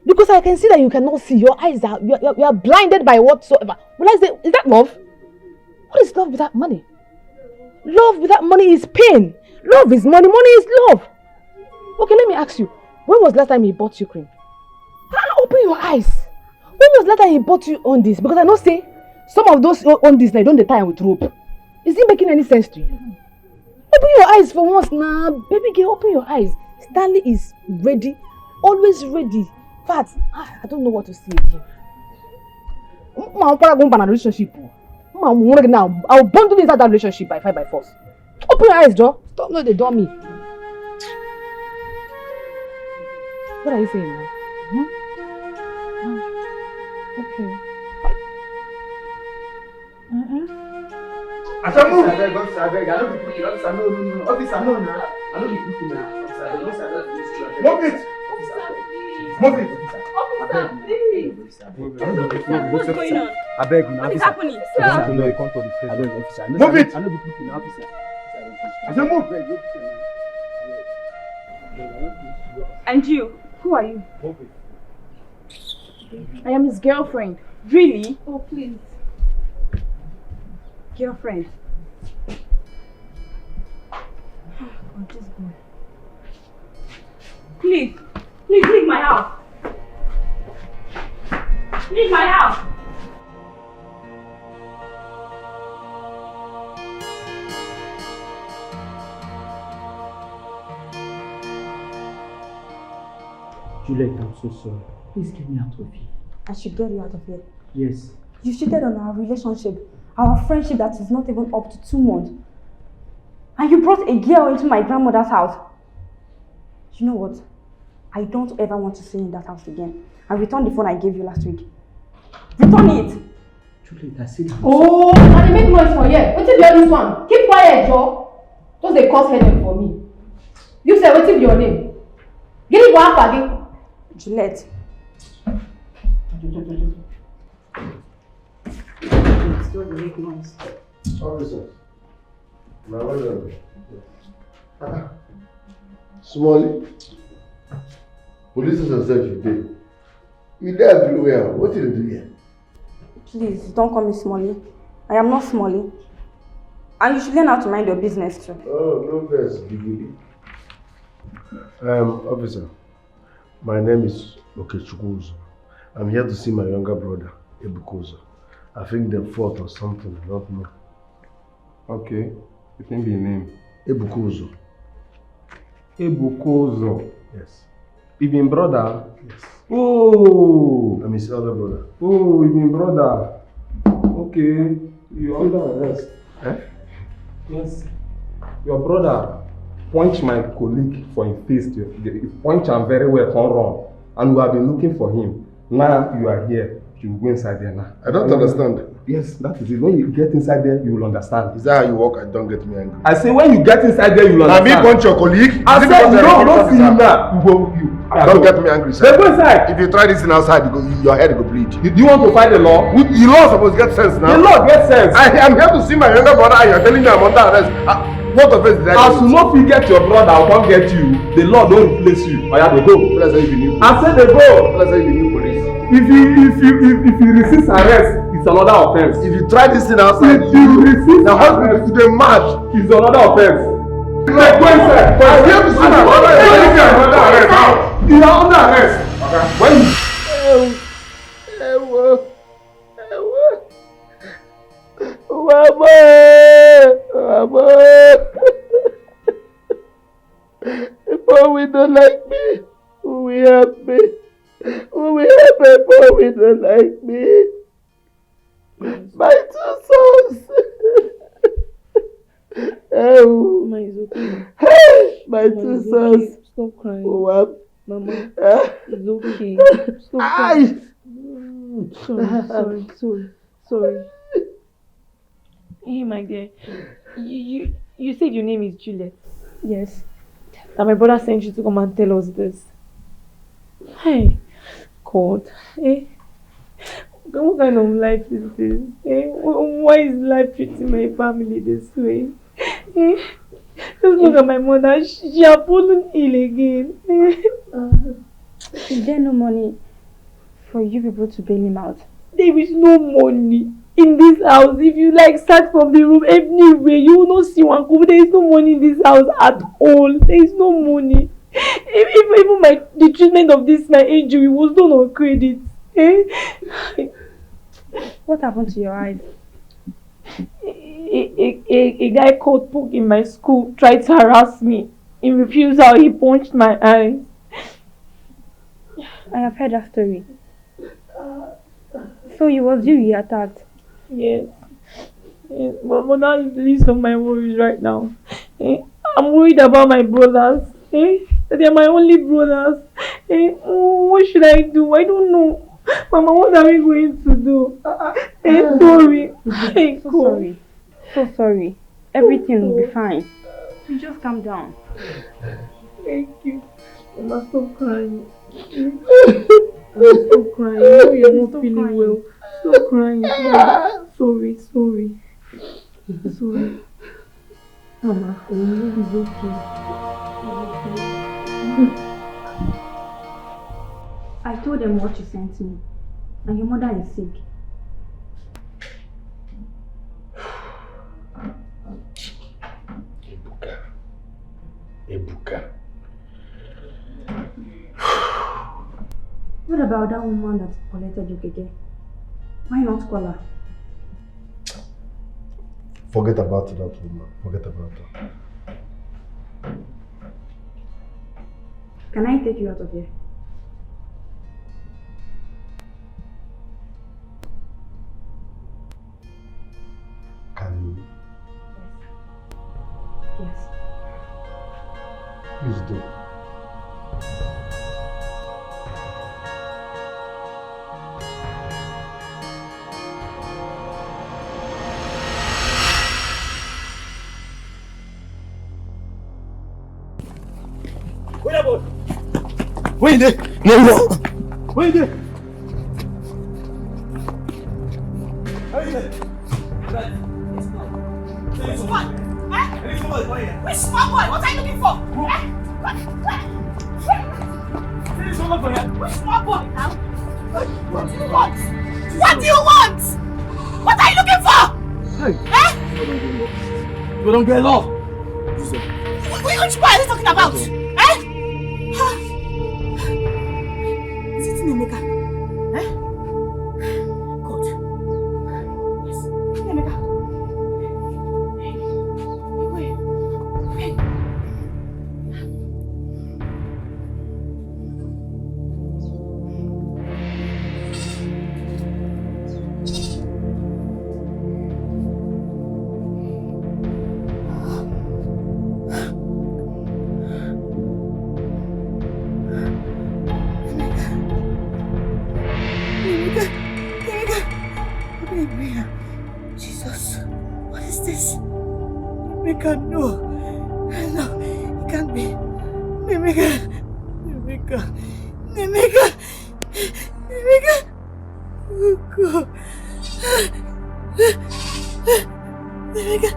Because I can see that you cannot see. Your eyes are you are blinded by whatsoever. Will I say, is that love? What is love without money? Love without money is pain. Love is money. Money is love. Okay, let me ask you. When was the last time he bought you cream? Open your eyes. When was the last time he bought you on this? Because I know say some of those on this they don't tie with rope. Is it making any sense to you? Open your eyes for once now. Baby girl, open your eyes. Stanley is ready. Always ready. In fact, I don't know what to say again. I'm relationship. I'll bundle inside that relationship by force. Open your eyes, Joe. Stop not the dummy. What are you saying now? Okay. I don't be cooking. Officer, no. Officer, no. I don't be cooking now. Officer, move it. Move it. Officer, please. What's going on? I beg you, what is happening? Officer. Move it. I don't be cooking, officer. I said move. And you? Who are you? I am his girlfriend. Really? Oh, please. Girlfriend. Please leave my house. Leave my house. Juliet, I'm so sorry. Please get me out of here. I should get you out of here. Yes. You cheated on our relationship, our friendship that is not even up to 2 months. And you brought a girl into my grandmother's house. You know what? I don't ever want to see you in that house again. And return the phone I gave you last week. Return it! Juliet, I said oh, and they make noise for you. What is your this one? Keep quiet, Joe. Just they cause headache for me. You say, what is your name? Get it back again. Juliet. Still make noise. Officer. Smally. Police are said you did. You there everywhere. What did you do here? Please, don't call me Smally. I am not Smally. And you should learn how to mind your business too. Oh, no verse, Biggie. Officer, my name is Okechukwu. I'm here to see my younger brother, Ebukozo. I think they fought or something, I don't know. Okay, you think the name? Ebukozo. Ebukozo? Yes. Even brother? Yes. Oh! I'm his elder brother. Oh, even brother. Okay, you're under arrest. Eh? Yes. Your brother punched my colleague for his face. You punch him very well, come wrong. And we have been looking for him. Now you are here. You go inside there now. I don't understand. Yes, that is it. When you get inside there, you will understand. Is that how you walk? I don't get me angry. I say when you get inside there, you will understand. Now me punch your colleague? I said no, don't see him now. Don't get me angry, sir. Then go inside. If you try this thing outside, your head will bleed. Do you want to fight the law? The law is supposed to get sense now. The law gets sense. I am here to see my younger brother and you're telling me I'm under arrest. What offense did I do? As you not forget your brother, I'll come get you. The law don't replace you. I have to go. Let's say if you need police. I said they go. Let's say if you need police. If you resist arrest, it's another offense. If you try this thing outside, if you resist the hospital to the match, it's another offense. Like go inside. I'm here to see my brother. You're under arrest. You are under arrest. Okay. When you If we don't like me, we help me. Who will help a poor widow like me? My 2 sons. Oh, Mama is okay. My Mama 2 is sons. okay. Stop crying. Oh, what? Mama, Eh? it's okay. Stop Aye. crying. Sorry. Hey, my dear. You said your name is Juliet. Yes. And my brother sent you to come and tell us this. Hey, God. Eh? What kind of life is this? Eh? Why is life treating my family this way? Eh? Just look at my mother. She has fallen ill again. Is there no money for you people to bail him out? There is no money in this house. If you start from the room anywhere, you will not see one cup. There is no money in this house at all. There is no money. Even the treatment of my injury was done on credit. Eh? What happened to your eyes? A guy called Pook in my school tried to harass me. In refusal, he punched my eyes. I have heard that story. So it was you he attacked? Yes. But that is the least of my worries right now. I'm worried about my brothers. They are my only brothers. What should I do? I don't know. Mama, what are we going to do? Sorry. So sorry. Everything will be fine. You just calm down. Thank you. Mama, stop crying. Stop crying. You know you're not feeling well. Stop crying. Sorry. Mama, it's okay. I told them what you sent me. And your mother is sick. Ebuka. What about that woman that collected your keke? Why not call her? Forget about that woman. Forget about her. Can I take you out of here? Can you? Yes. Please do. Wait up, boy. Wait there. No. Wait there. Which one? Which small boy? What are you looking for? Which small boy now? What do you want? What do you want? What are you looking for? Hey. You don't get lost. Which boy are you talking about? Is it Nemeka? God. Yes. Nemeka. Jesus, what is this? Nemeka, no, it can't be. Nemeka. Oh God. Nemeka.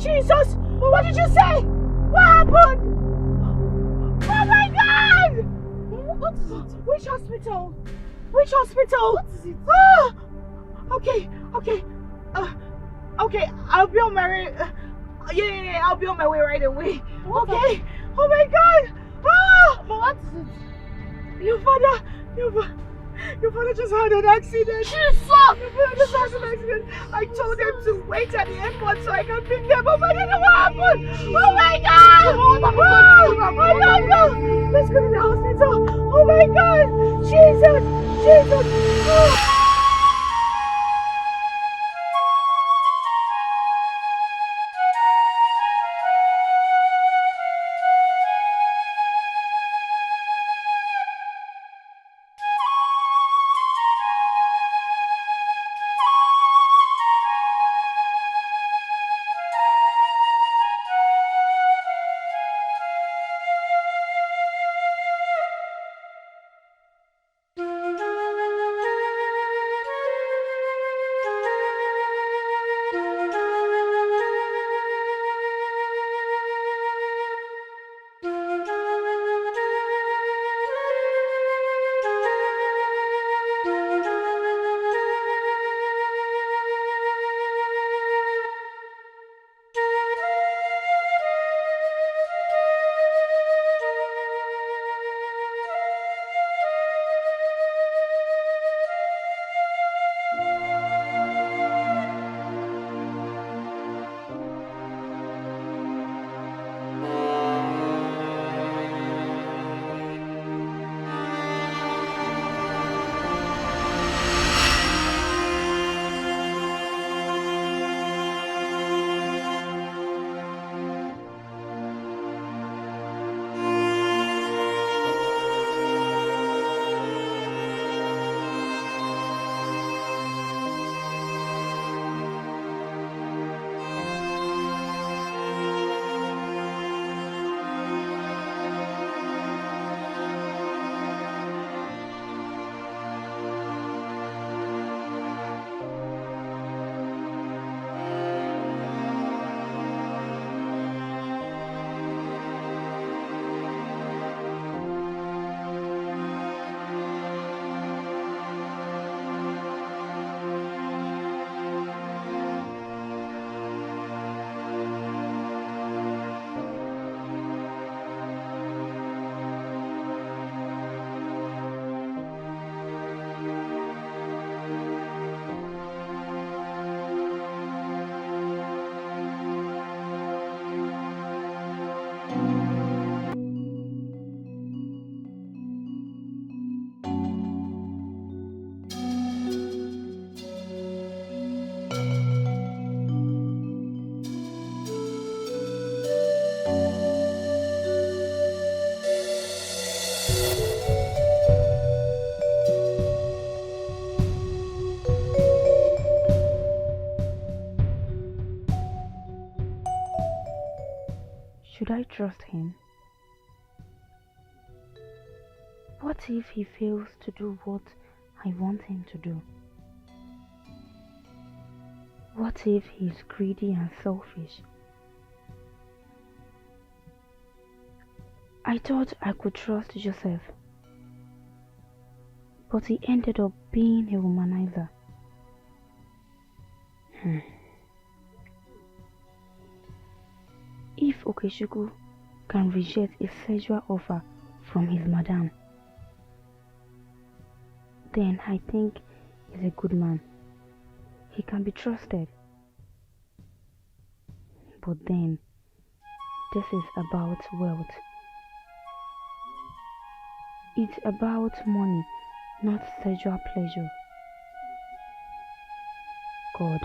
Jesus! What did you say? What happened? Oh my God! What is it? Which hospital? Which hospital? What is it? Ah! Okay. Okay, I'll be on my way. Yeah, I'll be on my way right away. Okay. Oh my God! Ah! But what is it? Your father just had an accident. Jesus! Your father just had an accident. I told them to wait at the airport so I can pick them up. I don't know what happened. Oh my God! I don't know. Let's go to the hospital. Oh my God! Jesus! Oh. Should I trust him? What if he fails to do what I want him to do? What if he's greedy and selfish? I thought I could trust Joseph, but he ended up being a womanizer. If Okechukwu can reject a sexual offer from his madam, then I think he's a good man. He can be trusted. But then, this is about wealth. It's about money, not sexual pleasure. God.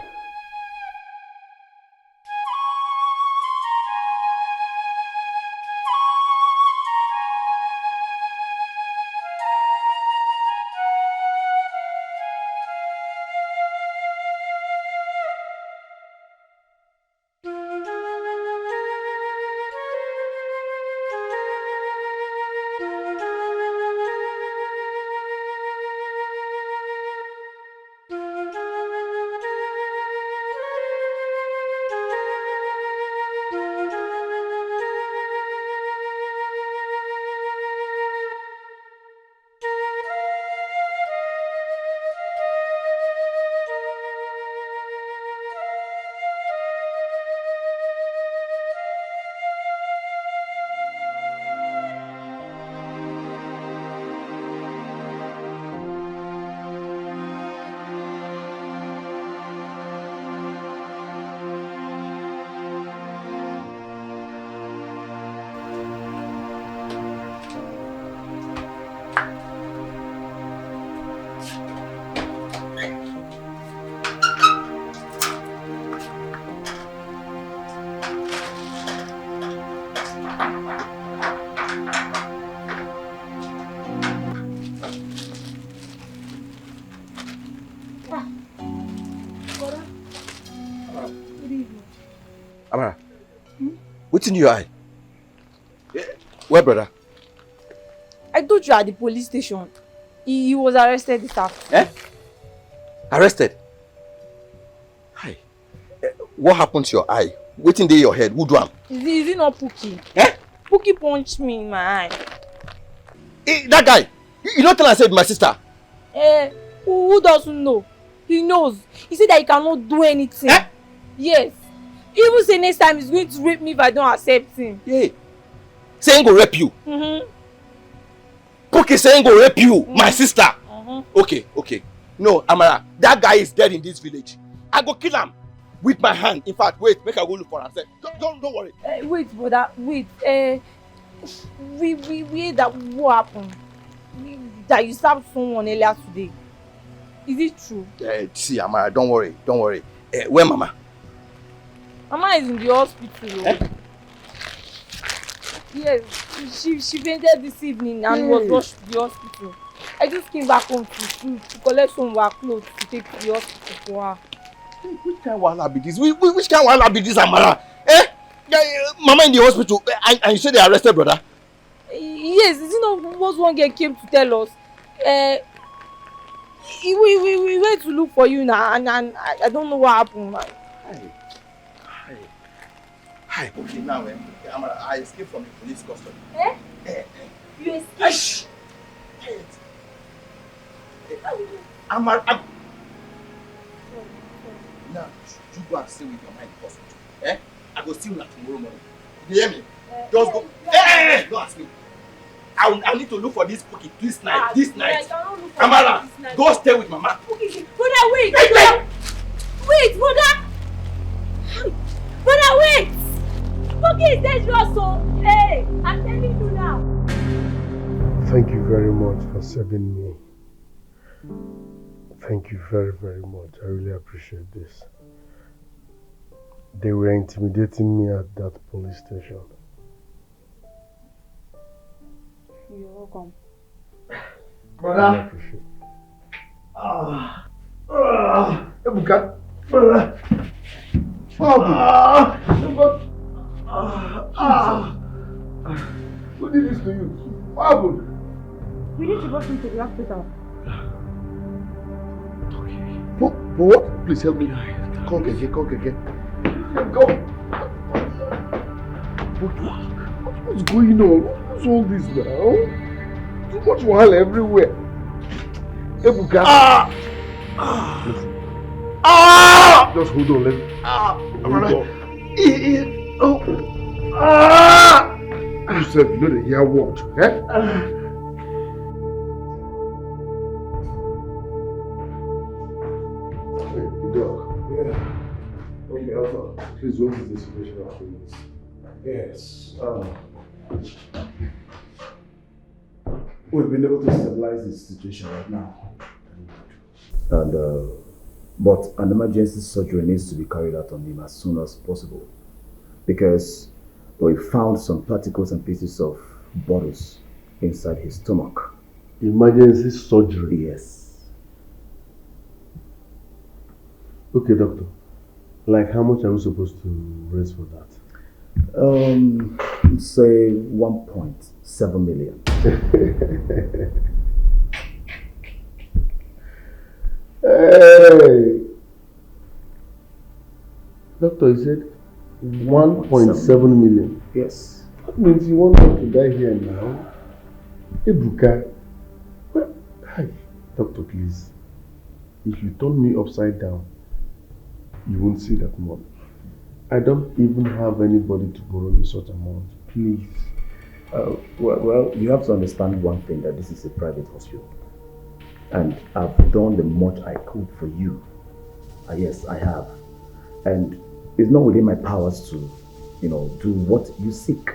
Good evening. Amara, what's in your eye? Where, brother? I told you at the police station. He was arrested this afternoon. Eh? Arrested? Hi. What happened to your eye? Waiting there your head. Who do am? Is it not Pookie? Eh? Pookie punched me in my eye. That guy! You don't tell I said my sister. Who doesn't know? He knows. He said that he cannot do anything. Eh? Yes. He even say next time he's going to rape me if I don't accept him. Yeah. Saying go rape you. Mm-hmm. Pookie saying go rape you, my sister. Okay. No, Amara, that guy is dead in this village. I go kill him with my hand. In fact, wait, make I go look for him. Don't worry. Wait, brother, wait. We heard that what happened? That you stabbed someone earlier today. Is it true? See, Amara, don't worry. Where Mama? Mama is in the hospital. Yes, she fainted this evening and was rushed to the hospital. I just came back home to collect some of her clothes to take to the hospital for her. Which kind of wahala be this? Which kind of wahala be this, Amara? Mama in the hospital and you say they arrested brother? Yes, is it not what one girl came to tell us? We went to look for you now and I don't know what happened. Hi, okay, now Amara, I escaped from the police custody. You escaped? Amara, now you go and stay with your mind hospital. I go see you tomorrow morning. You hear me? Just go. Don't ask me. I need to look for this Pookie this night. Amara, go stay with Mama. Brother, wait! Wait, brother! Brother, wait! Pookie is dangerous, so hey, I'm telling you now. Thank you very much for saving me. Thank you very, very much. I really appreciate this. They were intimidating me at that police station. You're welcome. Brother. I appreciate it. Ebuka. Brother. Who did this to you? What happened? We need to rush him to the hospital. For what? Please help me. Call Keke. Go. What's going on? What's all this now? Too much wahala everywhere. Ebuka. Listen. Just hold on. Let me. You said you know the hear what? Okay, Alpha, please, what is the situation of things? Yes. We've been able to stabilize the situation right now. And but an emergency surgery needs to be carried out on him as soon as possible, because we found some particles and pieces of bottles inside his stomach. Emergency surgery? Yes. Okay, doctor. Like, how much are we supposed to raise for that? Say 1.7 million. Hey! Doctor, you said 1.7 million? Yes. That means you want him to die here now? Ebuka. Well, hi. Doctor, please. If you turn me upside down, you won't see that money. I don't even have anybody to borrow me such amount. Please. Well, you have to understand one thing, that this is a private hospital. And I've done the much I could for you. Yes, I have. And it's not within my powers to, do what you seek.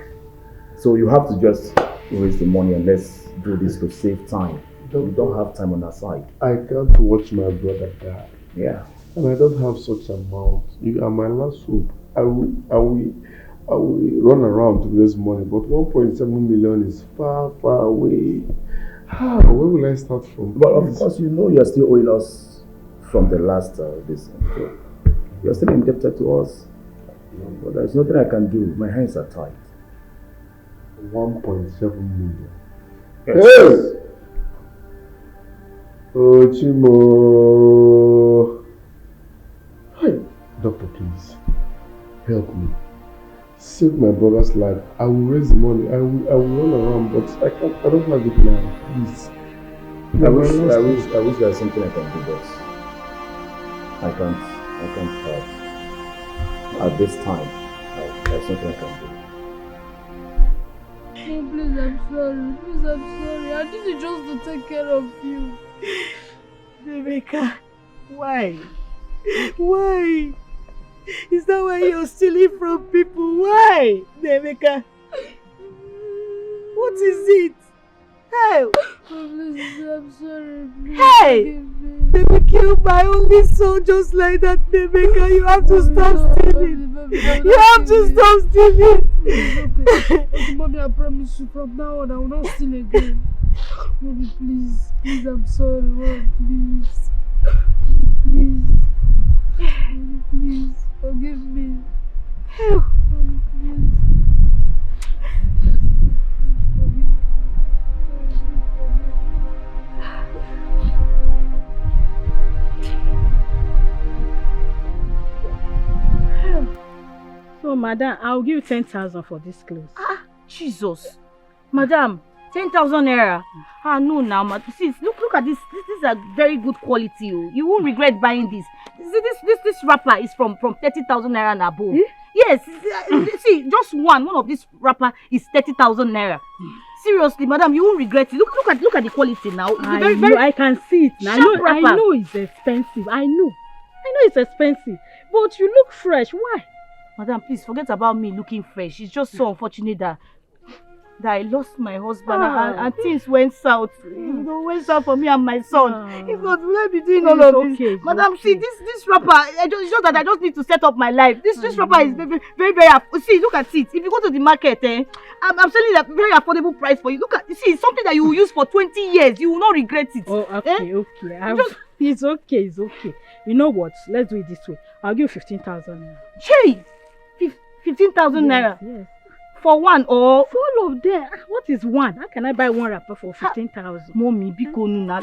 So you have to just raise the money and let's do this to save time. We don't have time on our side. I can't watch my brother die. Yeah. And I don't have such amount. You are my last hope. I will run around to raise money, but 1.7 million is far, far away. Where will I start from? But of course, you are still owing us from the last this. You're still indebted to us. But there's nothing I can do. My hands are tied. 1.7 million. Yes. Hey! Oh, Chimo. Hey, doctor, please help me. Save my brother's life. I will raise the money. I will run around, but I don't have it now. Please. I wish there's something I can do, but I can't help. At this time, there's something I can do. Oh, please, I'm sorry. Please, I'm sorry. I did it just to take care of you. Rebecca, why? Why? Is that why you're stealing from people? Why, Rebecca? What is it? Hey! Oh, please, I'm sorry. Please, Hey! forgive me. They will kill my only son just like that, Rebecca. You have to stop stealing. You have to stop stealing. Okay, Mommy, I promise you from now on I will not steal again. Mommy, please. Please, I'm sorry. Mommy, please. Please. Mommy, please. Forgive me. Mommy, please. So, madam, I'll give you 10,000 for this clothes. Ah, Jesus. Madam, 10,000 naira. Ah, no, now, see, look at this. This is a very good quality. Oh. You won't regret buying this. This wrapper is from 30,000 naira and above. Yes, see, just one of this wrapper is 30,000 naira. Seriously, madam, you won't regret it. Look at the quality now. It's I can see it now. I know it's expensive. I know it's expensive. But you look fresh. Why? Madam, please forget about me looking fresh. It's just so unfortunate that I lost my husband and things went south. Went south for me and my son. If not, will I be doing all of this? Madam, see, this wrapper, it's just that I just need to set up my life. This wrapper is very, very, very, see, look at it. If you go to the market, I'm selling it at a very affordable price for you. Look at, see, it's something that you will use for 20 years. You will not regret it. Oh, okay. It's okay. You know what? Let's do it this way. I'll give you 15,000 naira. Hey! 15,000 naira? Yes. For one or? For all of them. What is one? How can I buy one wrapper for 15,000? Mommy, biko nuna.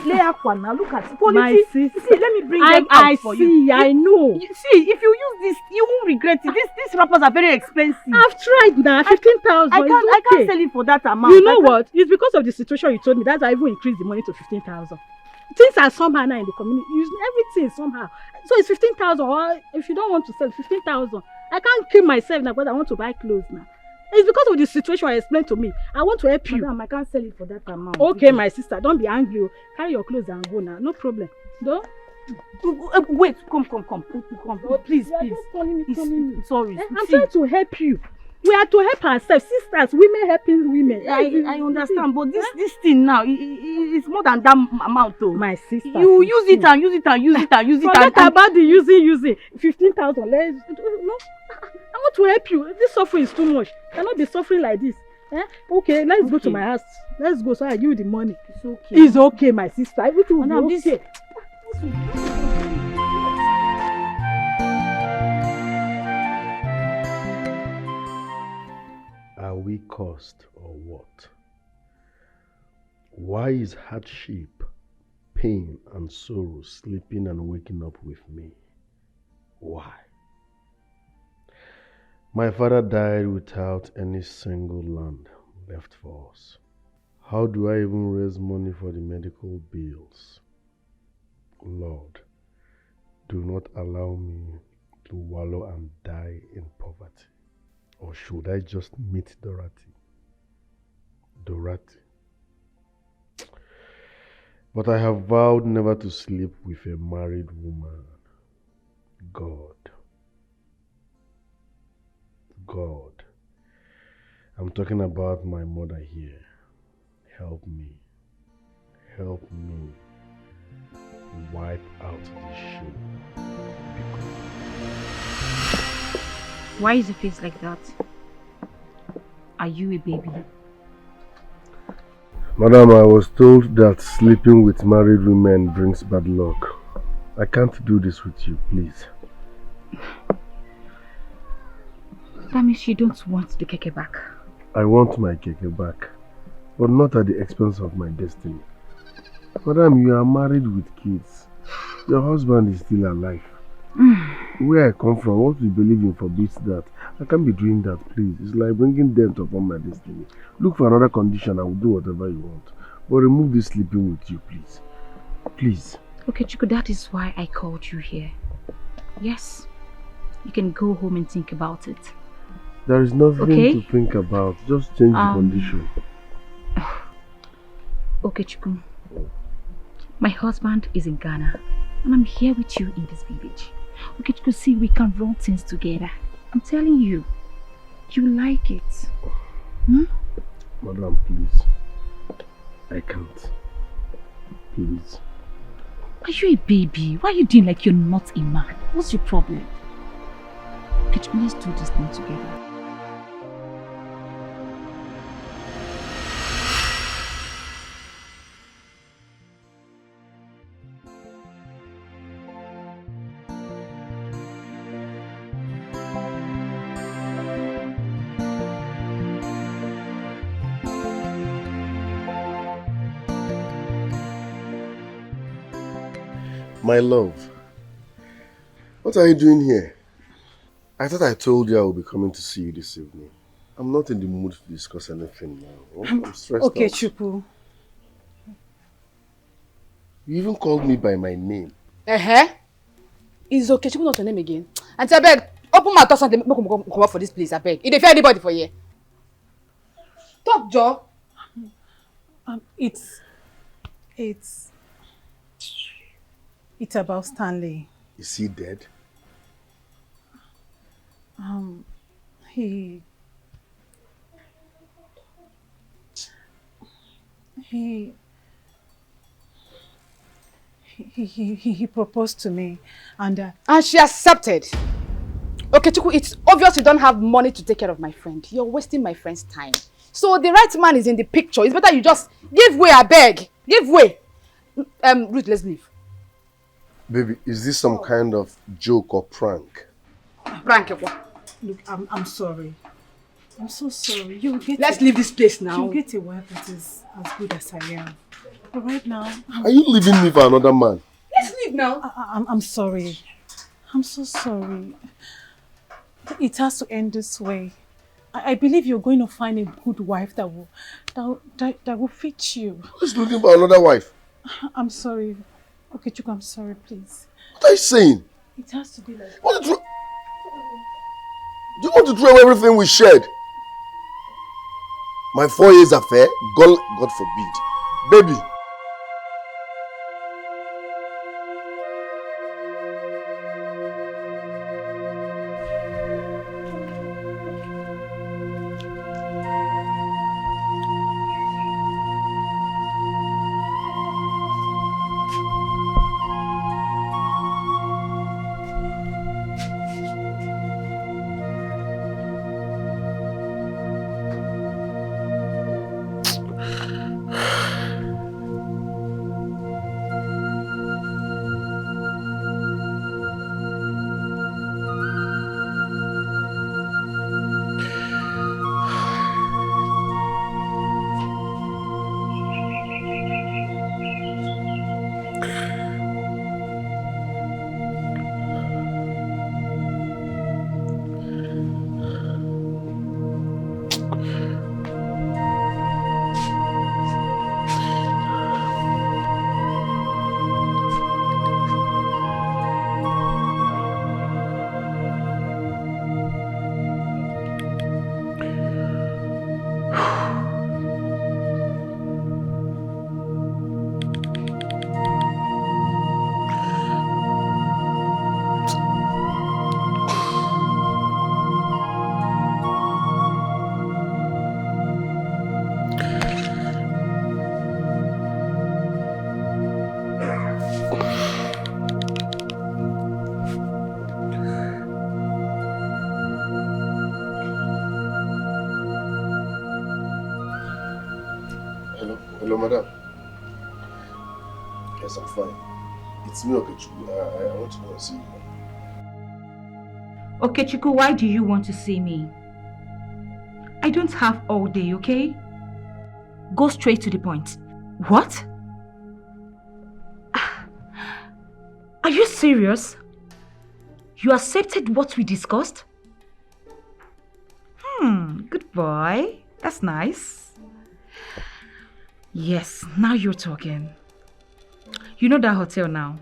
Look at quality. My sister. See, let me bring them out for you. I know. See, if you use this, you won't regret it. These wrappers are very expensive. I've tried now. 15,000. I can't sell it for that amount. You know what? It's because of the situation you told me. That's why I even increased the money to 15,000. Things are somehow now in the community. Everything is somehow. So it's 15,000. Or if you don't want to sell 15,000, I can't kill myself now because I want to buy clothes now. It's because of the situation I explained to me. I want to help you. Madam, I can't sell it for that amount. Okay, my sister, don't be angry. Carry your clothes and go now. No problem. Don't. Wait, come. Oh, please. Sorry. I'm trying to help you. We are to help ourselves, sisters, women helping women. I understand, but this thing now, it's more than that amount though. My sister. You use it and use it. Forget about the using. 15,000. No. I want to help you. This suffering is too much. You cannot be suffering like this. Okay, let's go to my house. Let's go so I give you the money. It's okay. It's okay, my sister. Everything will be okay. Are we cursed or what? Why is hardship, pain and sorrow sleeping and waking up with me? Why? My father died without any single land left for us. How do I even raise money for the medical bills? Lord, do not allow me to wallow and die in poverty. Or should I just meet Dorothy? But I have vowed never to sleep with a married woman. God, I'm talking about my mother here. Help me wipe out this shame. Why is your face like that? Are you a baby? Madam, I was told that sleeping with married women brings bad luck. I can't do this with you, please. That means you don't want the keke back. I want my keke back, but not at the expense of my destiny. Madam, you are married with kids. Your husband is still alive. Where I come from, what we believe in forbids that. I can't be doing that, please. It's like bringing death upon my destiny. Look for another condition, I will do whatever you want. But remove this sleeping with you, please. Please. Okay, Chiku, that is why I called you here. Yes. You can go home and think about it. There is nothing to think about. Just change the condition. Okay, Chiku. My husband is in Ghana. And I'm here with you in this village. Okay, Chiku, see, we can run things together. I'm telling you. You like it. Madam, please. I can't. Please. Are you a baby? Why are you doing like you're not a man? What's your problem? Okay, Chiku, let's do this thing together. My love, what are you doing here? I thought I told you I will be coming to see you this evening. I'm not in the mood to discuss anything now. I'm stressed out. Chupu. You even called me by my name. Is okay, Chupu not your name again? And I beg, open my doors and make me come up for this place, I beg. If they fear anybody for you. Talk, Joe. It's about Stanley. Is he dead? He proposed to me and she accepted. Okay, Chuku, it's obvious you don't have money to take care of my friend. You're wasting my friend's time. So the right man is in the picture. It's better you just give way, I beg. Give way. Ruth, let's leave. Baby, is this some kind of joke or prank? Prank, look, I'm sorry. I'm so sorry. Let's leave this place now. You'll get a wife that is as good as I am. But right now... Are you leaving me for another man? Let's leave now. I'm sorry. I'm so sorry. It has to end this way. I believe you're going to find a good wife that will fit you. Who's looking for another wife? I'm sorry. Okay, Chuku, I'm sorry, please. What are you saying? It has to be like... Do you want to throw away everything we shared? My 4 years affair? God forbid. Baby. Hello, madam. Yes, I'm fine. It's me, Okechukwu. I want to go and see you. Okay, Chiku, why do you want to see me? don't have all day, okay? Go straight to the point. What? Are you serious? You accepted what we discussed? Good boy. That's nice. Yes, now you're talking. You know that hotel now?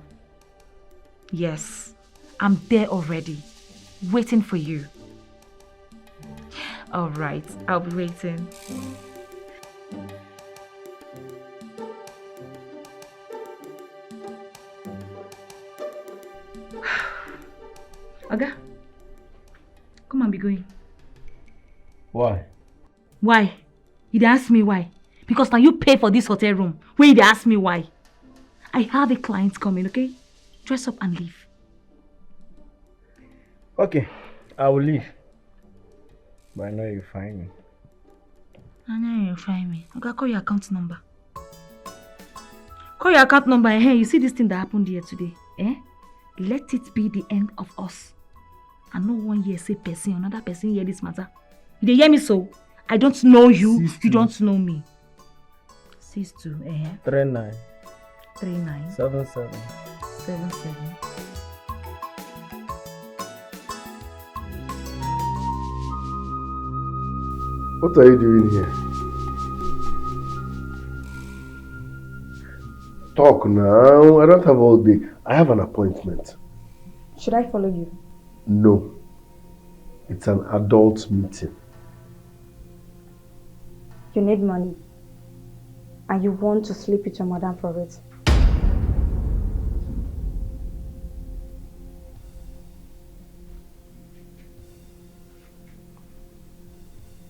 Yes, I'm there already, waiting for you. All right, I'll be waiting. Aga, come and be going. Why? Why? You didn't ask me why. Because now you pay for this hotel room. When you ask me why. I have a client coming, okay? Dress up and leave. Okay, I will leave. But I know you'll find me. I know you'll find me. Okay, call your account number. Call your account number. Hey, you see this thing that happened here today? Let it be the end of us. I know 1 year say person, another person hear this matter. You hear me so? I don't know you. You don't know me. 62, 39 39 77 77. What are you doing here? Talk now. I don't have all day. I have an appointment. Should I follow you? No. It's an adult meeting. You need money. And you want to sleep with your madam for it.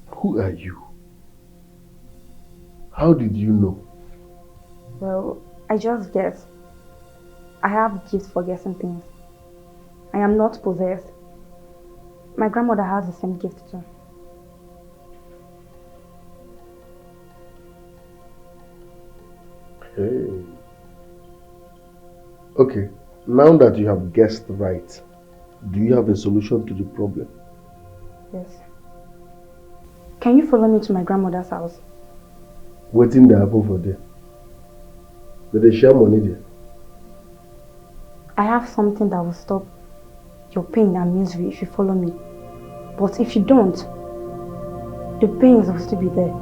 Who are you? How did you know? Well, I just guess. I have gifts for guessing things. I am not possessed. My grandmother has the same gift too. Hey. Okay, now that you have guessed right, do you have a solution to the problem? Yes. Can you follow me to my grandmother's house? Waiting there happen for there. But they share money there. I have something that will stop your pain and misery if you follow me. But if you don't, the pains will still be there.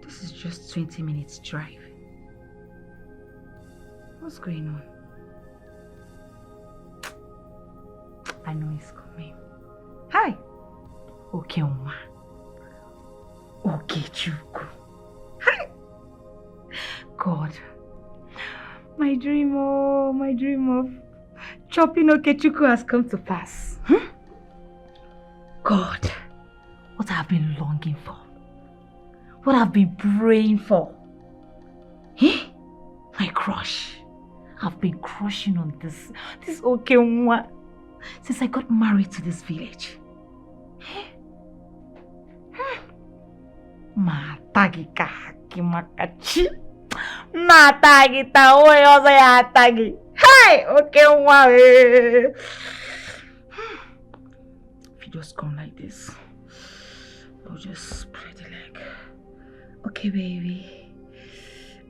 This is just 20 minutes drive. What's going on? I know he's coming. Hi! Okay, Oma. Okay, Chuku. Hi! God. My dream of chopping Okechuku has come to pass. God, what I've been longing for. What I've been praying for. My crush. I've been crushing on this Okenwa since I got married to this village. Matagika hakimakachi. Matagita oyoza ya tagi. Hey, Okenwa. If you just come like this, I'll just spread the leg. Okay, baby.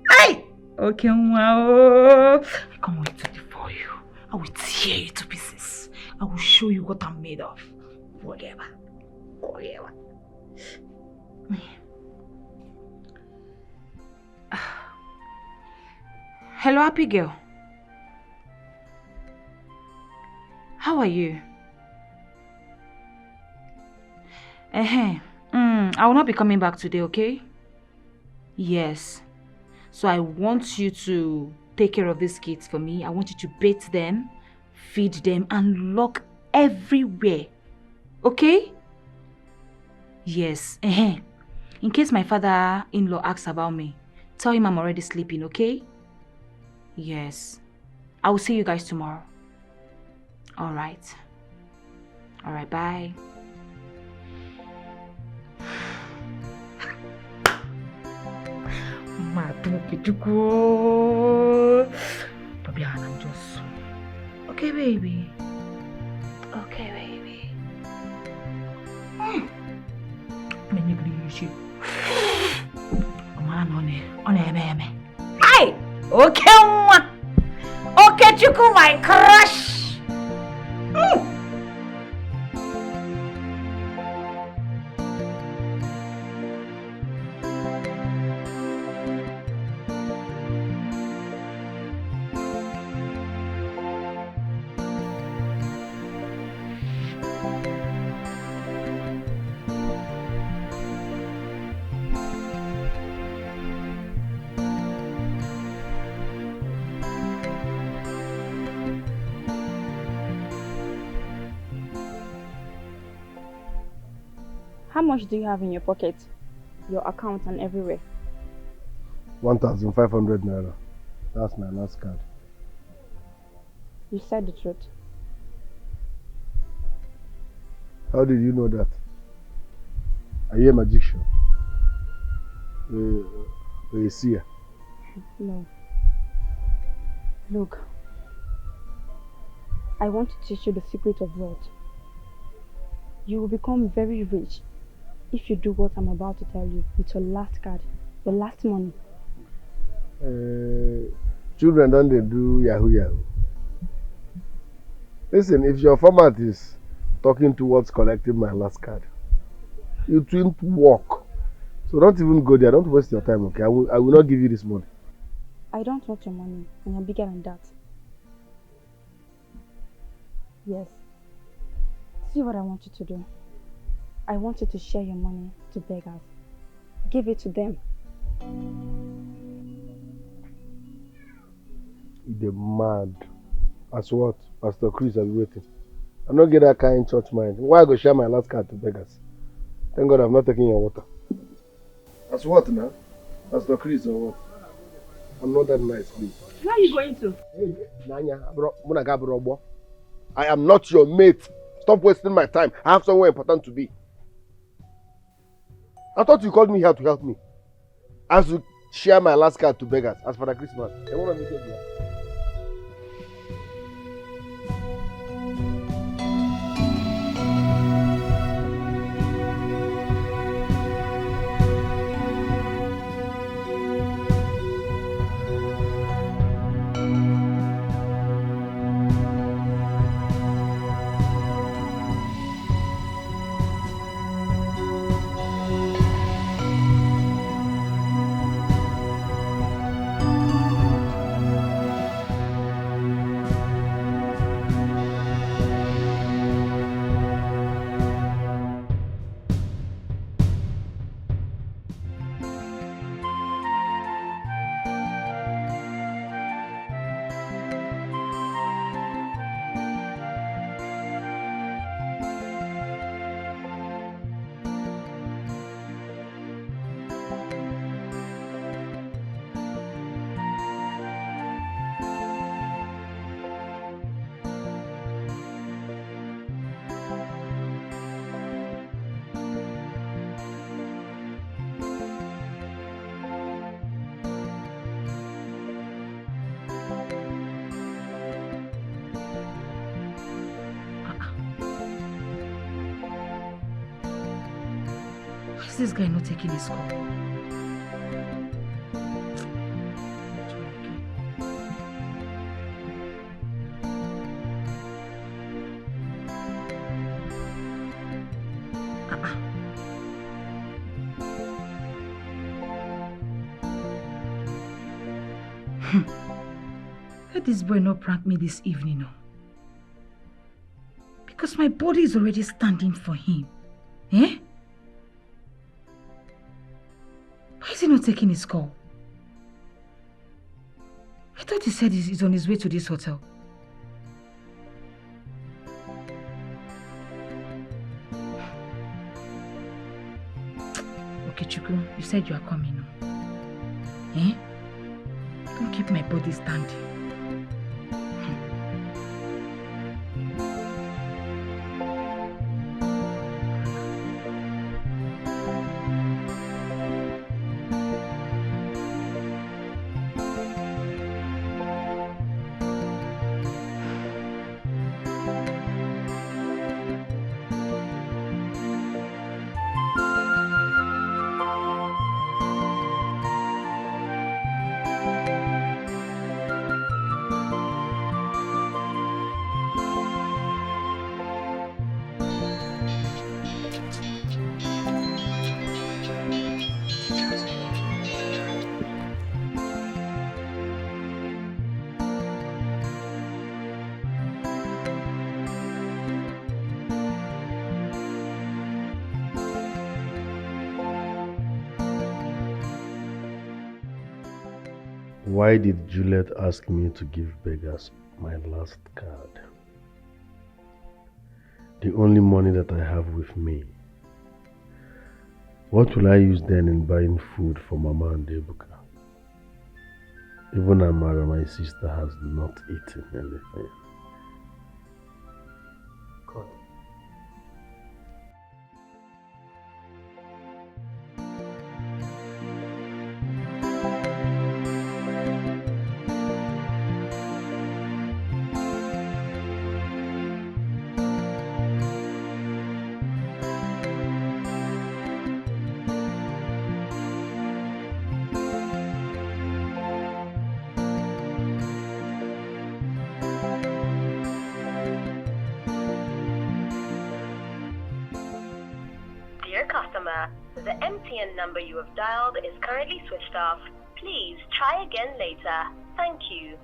Hey! Okay, wow. I can't wait to devour you. I will tear you to pieces. I will show you what I'm made of. Whatever. Hello, happy girl. How are you? I will not be coming back today, okay? Yes. So I want you to take care of these kids for me. I want you to bathe them, feed them, and lock everywhere. Okay? Yes. In case my father-in-law asks about me, tell him I'm already sleeping, okay? Yes. I will see you guys tomorrow. Alright. Alright, bye. Okay, baby. Okay, baby. Hey! Okay, okay, Chuku, my crush. How much do you have in your pocket? Your account and everywhere? 1,500 naira. That's my last card. You said the truth. How did you know that? Are you a magician? A seer? No. Look, I want to teach you the secret of wealth. You will become very rich if you do what I'm about to tell you with your last card, your last money. Children don't they do yahoo yahoo? Listen, if your format is talking towards collecting my last card, it won't work. So don't even go there. Don't waste your time, okay? I will not give you this money. I don't want your money, and I'm bigger than that. Yes. See what I want you to do. I want you to share your money to beggars. Give it to them. You're mad. As what? Pastor Chris, I'll be waiting. I don't get that kind of church mind. Why I go share my last card to beggars? Thank God I'm not taking your water. As what now? Pastor Chris or what? I'm not that nice, please. Where are you going to? Hey, Nanya, bro. I am not your mate. Stop wasting my time. I have somewhere important to be. I thought you called me here to help me. As to share my last card to beggars as for the Christmas. I want to meet you. Why is this guy not taking his call? Let this boy not prank me this evening, no? Because my body is already standing for him. Eh? Why is he not taking his call? I thought he said he's on his way to this hotel. Okay, Chuku, you said you are coming, no? Eh? Don't keep my body standing. Why did Juliet ask me to give beggars my last card? The only money that I have with me. What will I use then in buying food for Mama and Ebuka? Even Amara, my sister, has not eaten anything. God. Dear customer, the MTN number you have dialed is currently switched off. Please try again later. Thank you.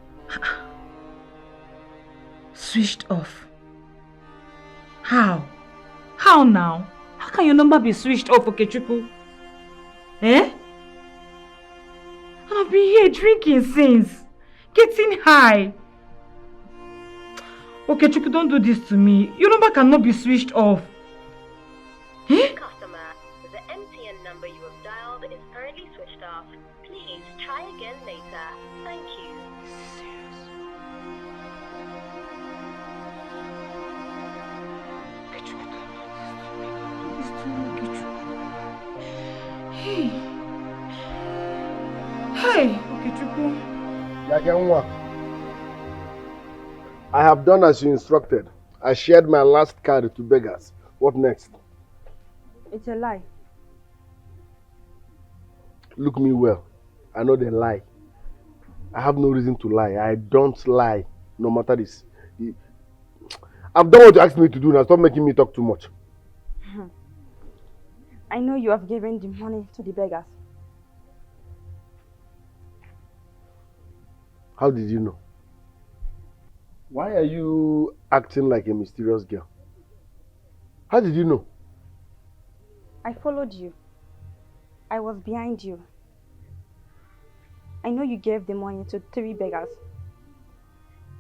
Switched off? How? How now? How can your number be switched off, Okechukwu? Eh? I've been here drinking since. Getting high. Okechukwu, don't do this to me. Your number cannot be switched off. Eh? Customer, the MTN number you have dialed is currently switched off. Please try again later. Thank you. Hey. Hey, Okechukwu. Yagenwa, I have done as you instructed. I shared my last card to beggars. What next? It's a lie. Look me well. I know they lie. I have no reason to lie. I don't lie, no matter this. I've done what you asked me to do now. Stop making me talk too much. I know you have given the money to the beggars. How did you know? Why are you acting like a mysterious girl? How did you know? I followed you. I was behind you. I know you gave the money to 3 beggars.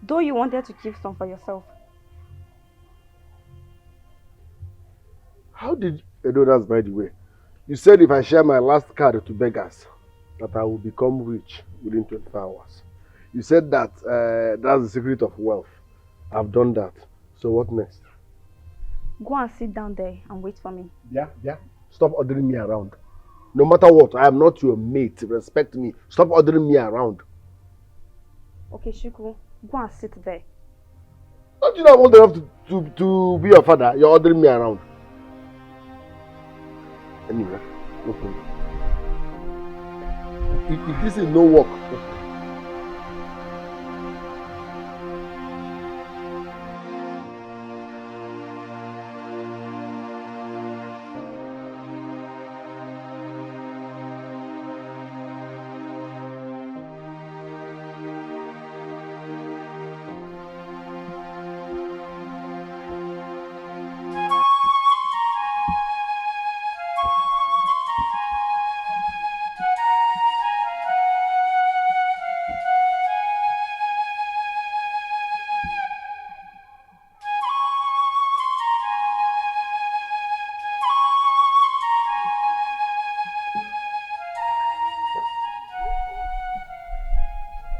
Though you wanted to keep some for yourself. How did you know that, by the way? You said if I share my last card to beggars, that I will become rich within 24 hours. You said that that's the secret of wealth. I've done that. So what next? Go and sit down there and wait for me. Yeah. Stop ordering me around. No matter what, I am not your mate. Respect me. Stop ordering me around. Okay, Shuku, go and sit there. Don't you know I'm old enough to be your father? You're ordering me around. Anyway, no problem. If this is no work, okay.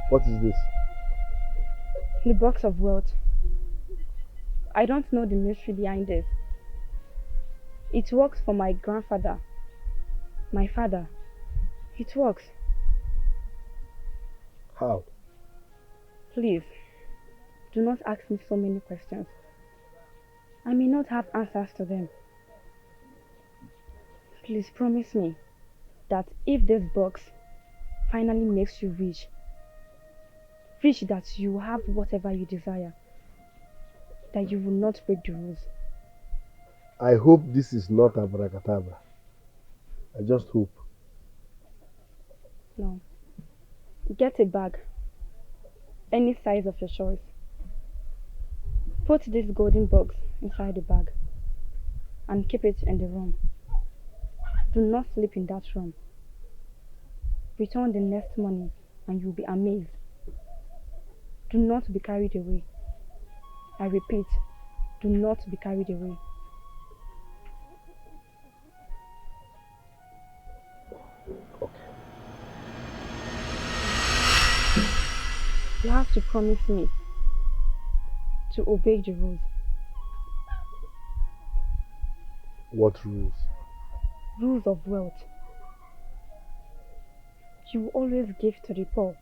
What is this? The box of wealth. I don't know the mystery behind this. It works for my grandfather, my father. It works. How? Please, do not ask me so many questions. I may not have answers to them. Please promise me that if this box finally makes you rich that you have whatever you desire, that you will not break the rules. I hope this is not abracadabra. I just hope. No. Get a bag, any size of your choice. Put this golden box inside the bag and keep it in the room. Do not sleep in that room. Return the next morning and you'll be amazed. Do not be carried away. I repeat, do not be carried away. You have to promise me to obey the rules. What rules? Rules of wealth. You will always give to the poor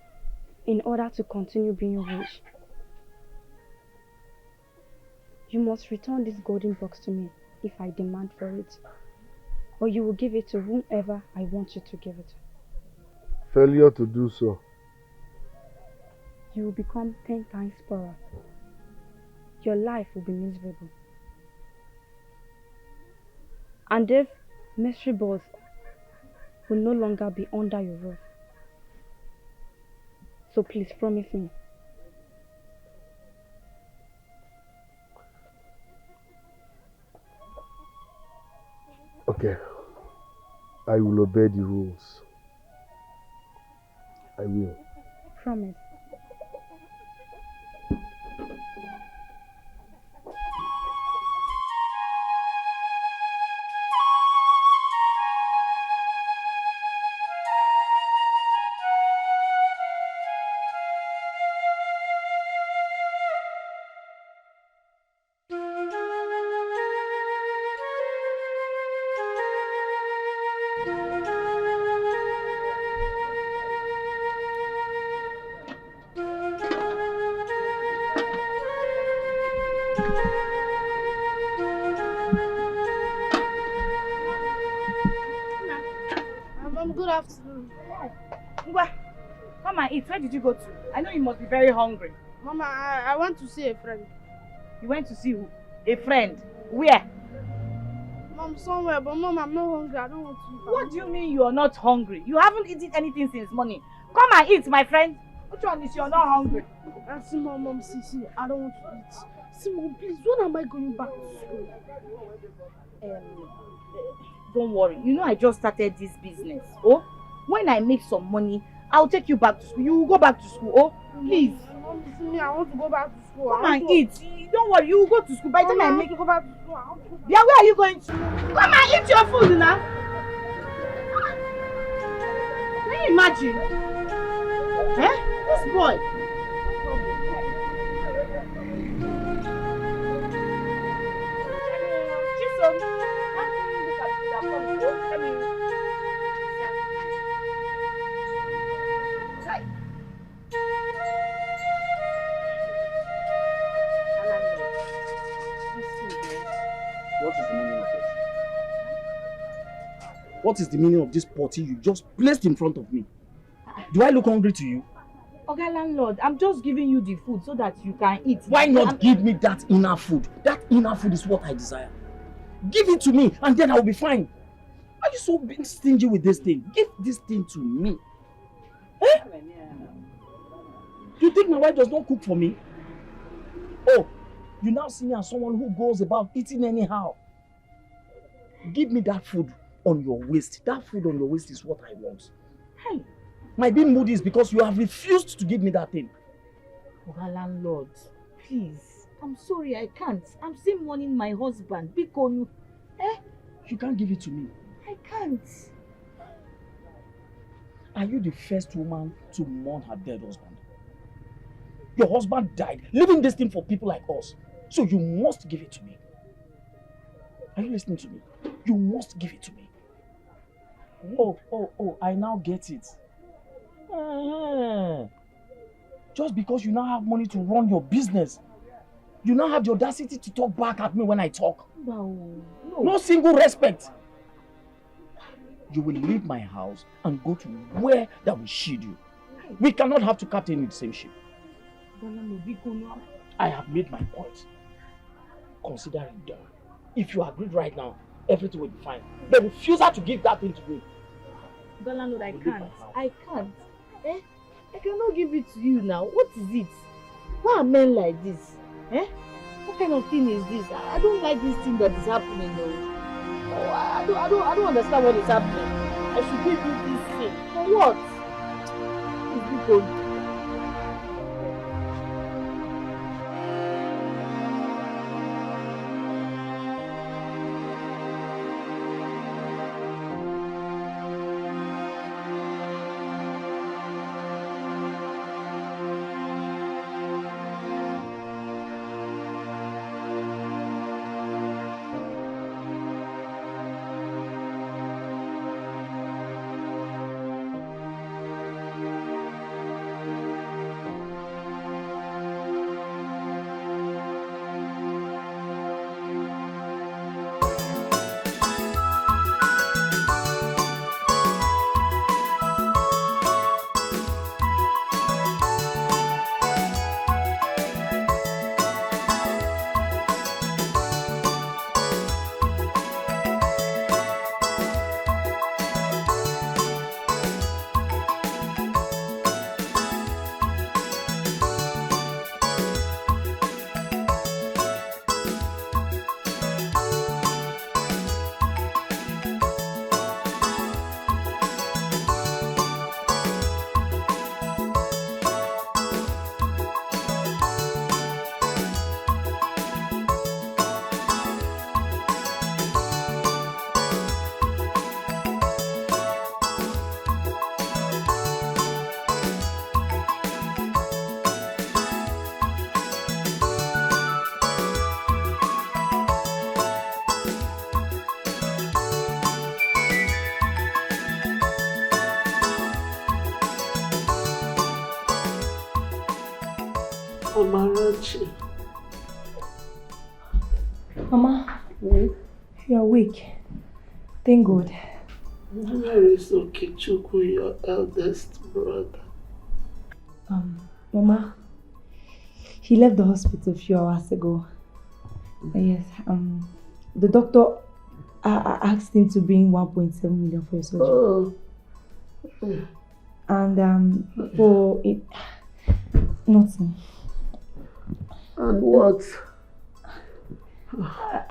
in order to continue being rich. You must return this golden box to me if I demand for it, or you will give it to whomever I want you to give it to. Failure to do so. You will become 10 times poorer. Your life will be miserable. And this mystery boss will no longer be under your roof. So please promise me. Okay. I will obey the rules. I will. Promise. Good afternoon. Ngwa, come and eat. Where did you go to? I know you must be very hungry. Mama, I went to see a friend. You went to see who? A friend? Where? Mom, somewhere, but Mom, I'm not hungry. I don't want to eat. What do you mean you are not hungry? You haven't eaten anything since morning. Come and eat, my friend. Which one is you're not hungry? See, Mom, see, I don't want to eat. See, Mom, please, when am I going back to school? Don't worry. You know I just started this business. Oh, when I make some money, I'll take you back to school. You will go back to school. Oh, please. Mom, see me, I want to go back to school. Come and eat. Don't worry. You will go to school. By the time I make you go back to school. Yeah, where are you going to? Come and eat your food now. Can you imagine? Eh? This boy. What is the meaning of this potty you just placed in front of me? Do I look hungry to you? Okay, landlord, I'm just giving you the food so that you can eat. Why not give me that inner food? That inner food is what I desire. Give it to me and then I'll be fine. Why are you so being stingy with this thing? Give this thing to me. Eh? You think my wife does not cook for me? Oh, you now see me as someone who goes about eating anyhow. Give me that food on your waist. That food on your waist is what I want. Hey. My being moody is because you have refused to give me that thing. Oh, landlord, please. I'm sorry, I can't. I'm still mourning my husband. Because you can't give it to me. I can't. Are you the first woman to mourn her dead husband? Your husband died, leaving this thing for people like us. So you must give it to me. Are you listening to me? You must give it to me. Oh, I now get it. Just because you now have money to run your business, you now have the audacity to talk back at me when I talk. No single respect. You will leave my house and go to where that will shield you. We cannot have two captains in the same ship. I have made my point. Consider it done. If you agreed right now, everything will be fine. The refusal to give that thing to me. Landlord, I can't. I can't. I cannot give it to you now. What is it? Why are men like this? What kind of thing is this? I don't like this thing that is happening. Oh, I don't understand what is happening. I should give you this thing. For what? happened? Amarachi. Mama, you're awake. Thank God. Where is Okechukwu, your eldest brother? Mama, he left the hospital a few hours ago. Yes, the doctor asked him to bring 1.7 million for his surgery. Oh. And for it, nothing. And what?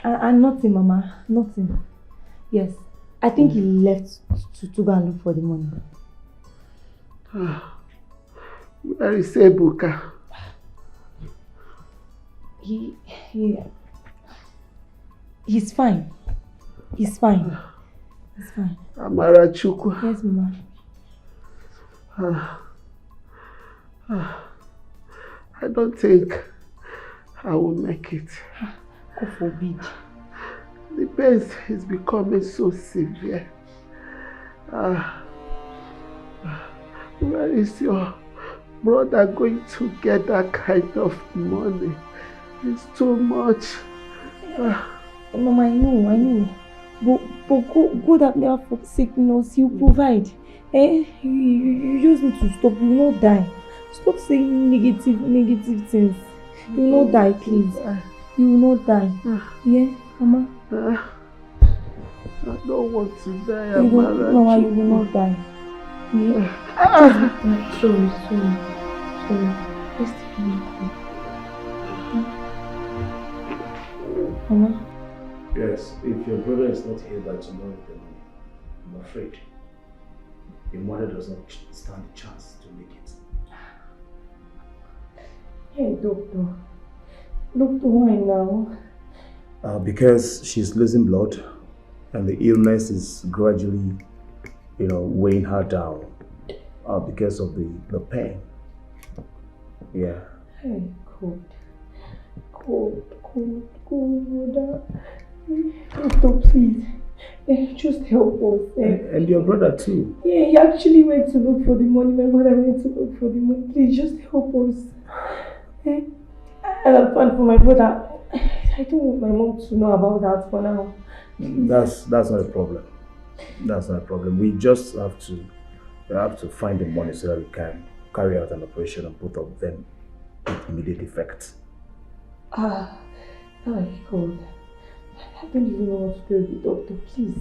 And nothing, Mama, nothing. Yes, I think he left to go and look for the money. Where is Ebuka? He's fine. He's fine. He's fine. Amarachukwu. Yes, Mama. I don't think I will make it. God forbid. The pain is becoming so severe. Where is your brother going to get that kind of money? It's too much. Mama, I know. But God have never forsaken us. He'll provide. You just need to stop. You will not die. Stop saying negative things. You will not die, please. You will not die. Yeah, Mama? I don't want to die, Amarachi. Mama, you will not die. Yeah? Sorry. Let's take Mama? Yes, if your brother is not here by tomorrow afternoon, I'm afraid your mother does not stand a chance to make it. Hey, Doctor. Doctor, why now? Because she's losing blood and the illness is gradually, weighing her down because of the pain. Yeah. Hey, God. Doctor, please. Just help us. And your brother too. Yeah, he actually went to look for the money. My mother went to look for the money. Please, just help us. And I'm fine for my brother. I don't want my mom to know about that for now. That's not a problem. That's not a problem. We just have to find the money so that we can carry out an operation on both of them with immediate effect. Oh my God. I don't even know what to do with the doctor. Please.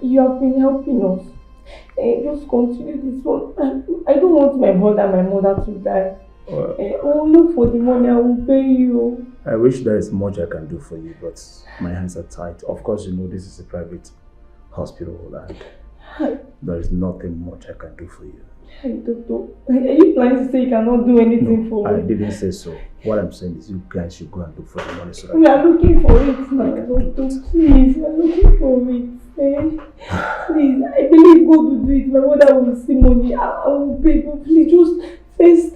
You have been helping us. Just continue this one. I don't want my brother and my mother to die. Look for the money, I will pay you. I wish there is much I can do for you, but my hands are tied. Of course, this is a private hospital and there is nothing much I can do for you. Hey, doctor, are you planning to say you cannot do anything for I me? didn't say so. What I'm saying is you guys should go and look for the money so that We are looking for it now, doctor. Please, we are looking for it. Eh? Please, I believe God will do it. My mother will see money. I will pay. But please, just first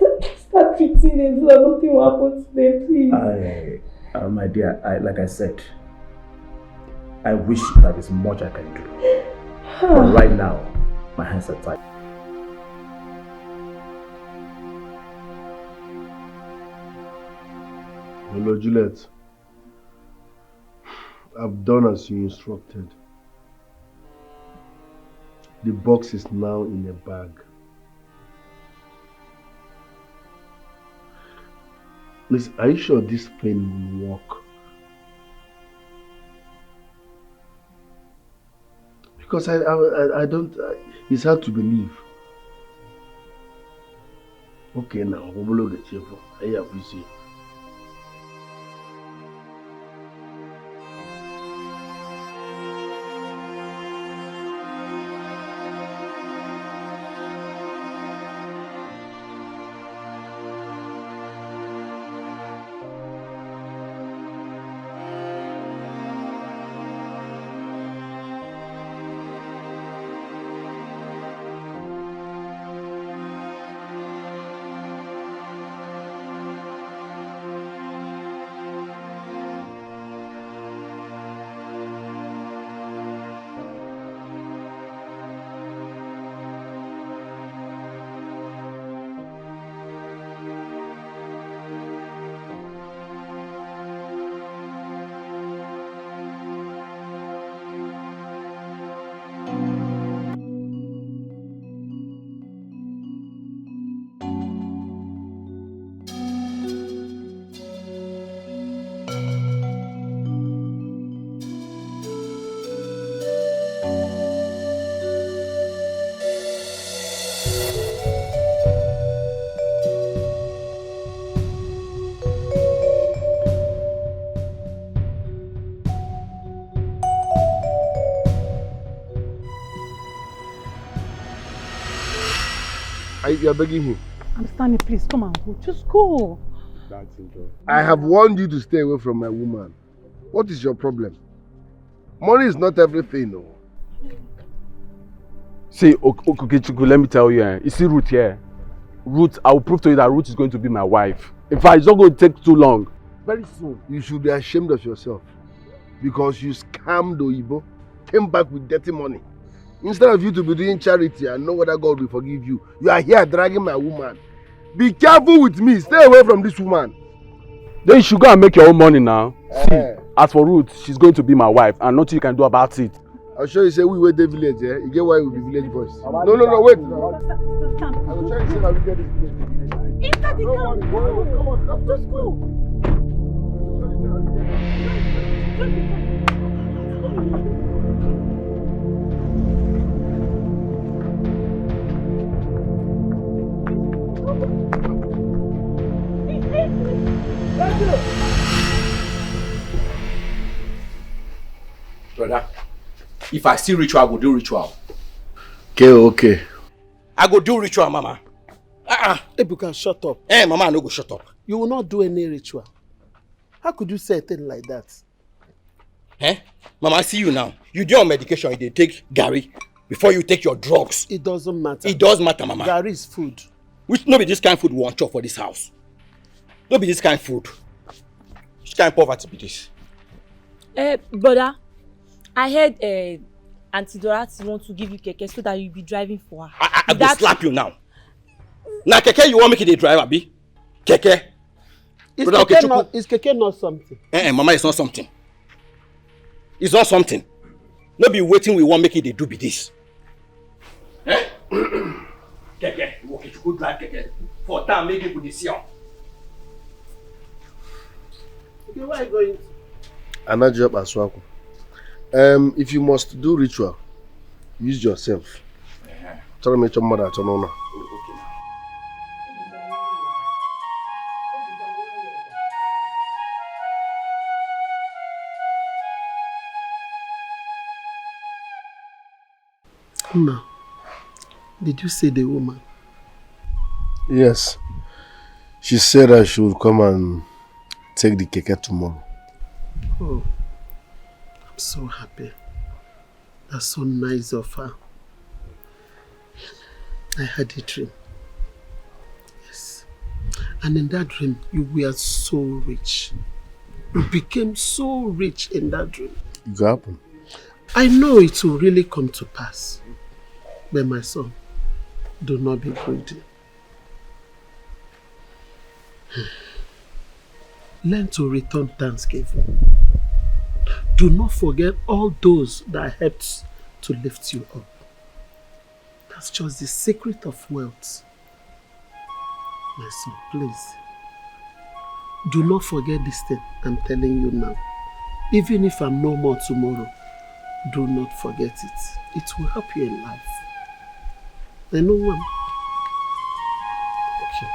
start treating them so that nothing will happen to them, please. my dear, like I said, I wish that is much I can do. But right now, my hands are tied. Hello, Juliet. I've done as you instructed. The box is now in a bag. Listen, are you sure this thing will work? Because I don't, it's hard to believe. Okay, now, we'll look at you. I appreciate. You are begging him. I'm standing, please come and go. Just go. That's interesting. I have warned you to stay away from my woman. What is your problem? Money is not everything, no. See, Okokechukwu, let me tell you, you see Ruth here? Ruth, I will prove to you that Ruth is going to be my wife. In fact, it's not going to take too long. Very soon. You should be ashamed of yourself. Because you scammed Oyibo, came back with dirty money. Instead of you to be doing charity and know whether God will forgive you, you are here dragging my woman. Be careful with me. Stay away from this woman. Then you should go and make your own money now. See, as for Ruth, she's going to be my wife and nothing you can do about it. I'll show you say we were the village, eh? You get why we be village boys. No, wait. I will show you say we get this village. Inside the car. Come on, just go. Brother, if I see ritual, I will do ritual. Okay. I go do ritual, Mama. Ebuka, shut up. Mama, I no go shut up. You will not do any ritual. How could you say a thing like that? Mama, I see you now. You do your medication, you take Gary before you take your drugs. It doesn't matter. It does matter, Mama. Gary is food. Which no be this kind of food we want chop for this house. No be this kind of food. Which kind of poverty be this? Brother, I heard Auntie Dorothy want to give you keke so that you'll be driving for her. I go slap you now. Now keke you want make it a driver, abi? Keke. Is keke not something? Mama, it's not something. It's not something. No be waiting we want make it a do be this. Keke, you walk it, you go drive keke. For time make people dey see you. Okay, where are you going? Anajob Aswaku. If you must do ritual, use yourself. Tell me your mother, Tonona. Ma, did you see the woman? Yes. She said I should come and take the keke tomorrow. Oh, I'm so happy. That's so nice of her. I had a dream. Yes. And in that dream, you were so rich. You became so rich in that dream. It happened. I know it will really come to pass. But my son, do not be greedy. Learn to return thanksgiving. Do not forget all those that helped to lift you up. That's just the secret of wealth. My son, please. Do not forget this thing I'm telling you now. Even if I'm no more tomorrow, do not forget it. It will help you in life. I know one. Okay.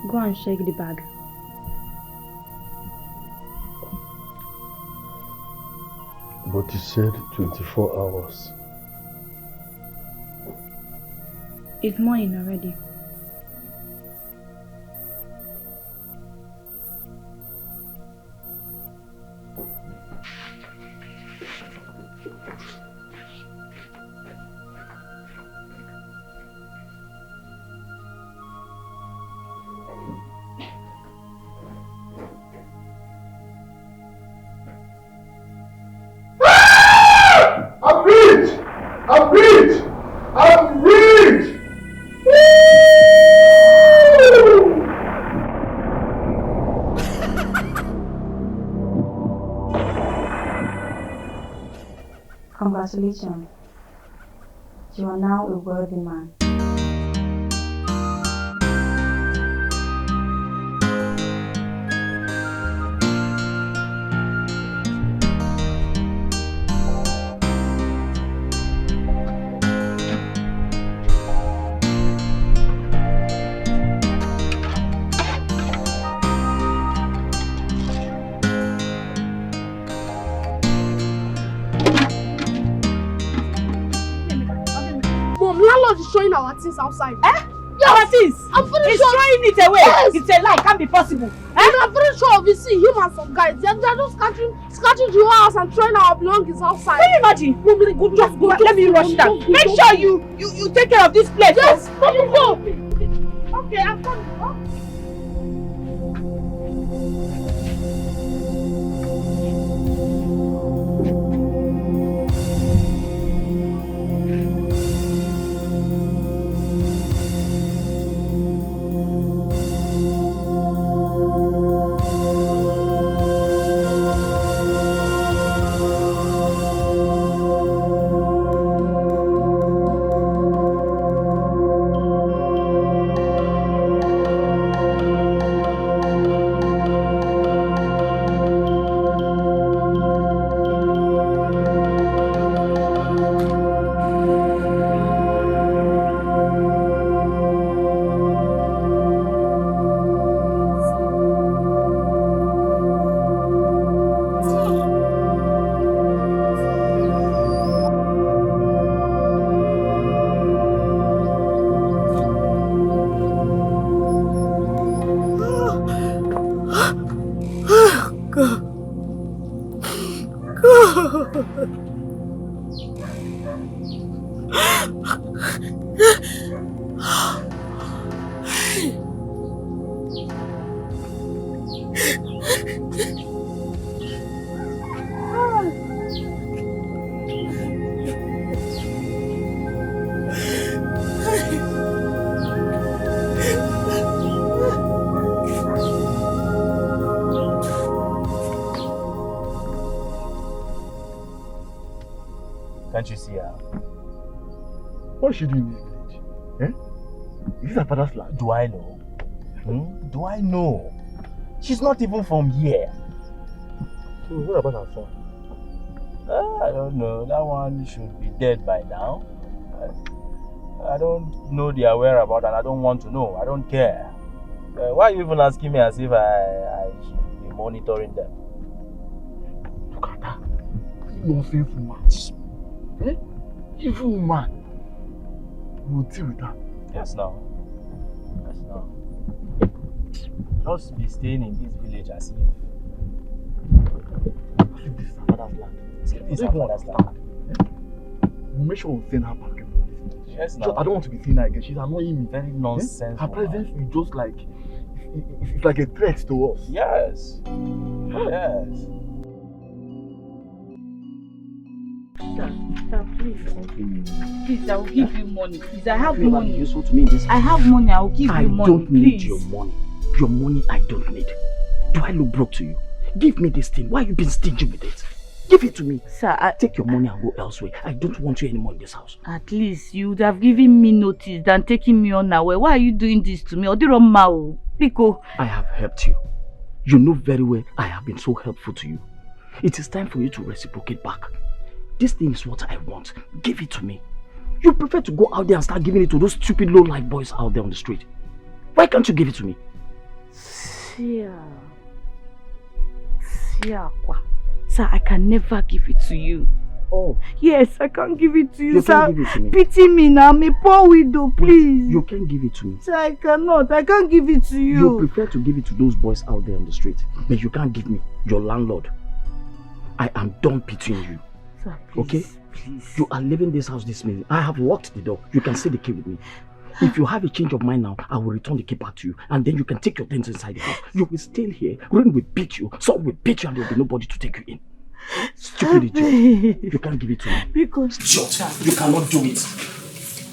Go and shake the bag. But you said 24 hours. It's morning already. Congratulations. You are now a wealthy man. Landlord is showing our things outside. Yes. Our things? I'm pretty He's sure. throwing it away. Yes. It's a lie. Can't be possible. I'm pretty sure we see him and some guys. They're just scratching the house and throwing our belongings outside. Can you imagine? Go, just go. Let me rush down. Make sure you take care of this place. Yes. Let me go. Okay, I'm coming. Huh? Can't you see her? What is she doing in this village? Eh? Is this her father's land? Do I know? Do I know? She's not even from here. So what about her son? I don't know. That one should be dead by now. I don't know their whereabouts and I don't want to know. I don't care. Why are you even asking me as if I should be monitoring them? Look at that. Nonsense woman. Eh? Evil woman. We'll deal with that. Yes, now. Yes, now. Just be staying in this village as if this is her father's land. This is her father's land. We'll make sure we'll send her back. Yes, now. I don't want to be seeing her again. She's annoying me. Very nonsense. Her presence is just like it's like a threat to us. Yes. Yes. Sir, please. Please, I will give you money. Please, I have money. Useful to me in this I have money. I will give you money. I don't need please. your money. Your money I don't need. Do I look broke to you? Give me this thing. Why have you been stingy with it? Give it to me. Sir, take your money and go elsewhere. I don't want you anymore in this house. At least you would have given me notice than taking me unaware. Why are you doing this to me? Pico. I have helped you. You know very well I have been so helpful to you. It is time for you to reciprocate back. This thing is what I want. Give it to me. You prefer to go out there and start giving it to those stupid low-life boys out there on the street. Why can't you give it to me? Sir, I can never give it to you. Oh. Yes, I can't give it to you, You sir. can't give it to me. Pity me now. I'm a poor widow, please. You can't give it to me. Sir, I cannot. I can't give it to you. You prefer to give it to those boys out there on the street. But you can't give me, your landlord. I am done pitying you. Sir, please, okay? Please. You are leaving this house this minute. I have locked the door. You can see the key with me. If you have a change of mind now, I will return the key back to you. And then you can take your things inside the house. You will stay here. Rain will beat you. Sun will beat you and there will be nobody to take you in. Stupid idiot. You can't give it to me. Because idiot. You cannot do it.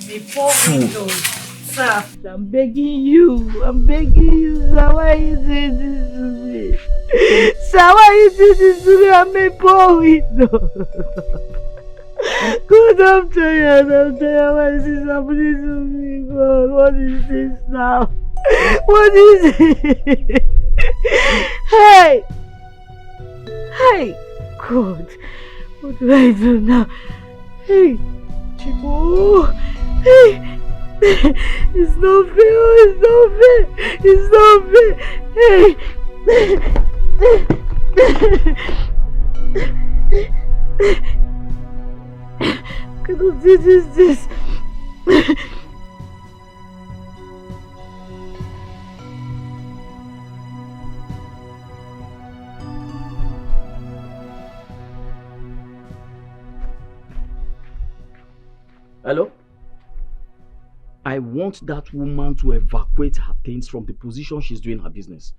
Before we go, sir, I'm begging you. I'm begging you, sir. Why are you doing this to me? Sir, why are you doing this to me? I'm a poor widow. God, I'm tired. Why is this happening to me? God, what is this now? What is it? Hey! Hey! God, what do I do now? Hey! Chico! Hey! It's not fair! It's not fair! Hey! What kind of this is this? Hello? I want that woman to evacuate her things from the position she's doing her business.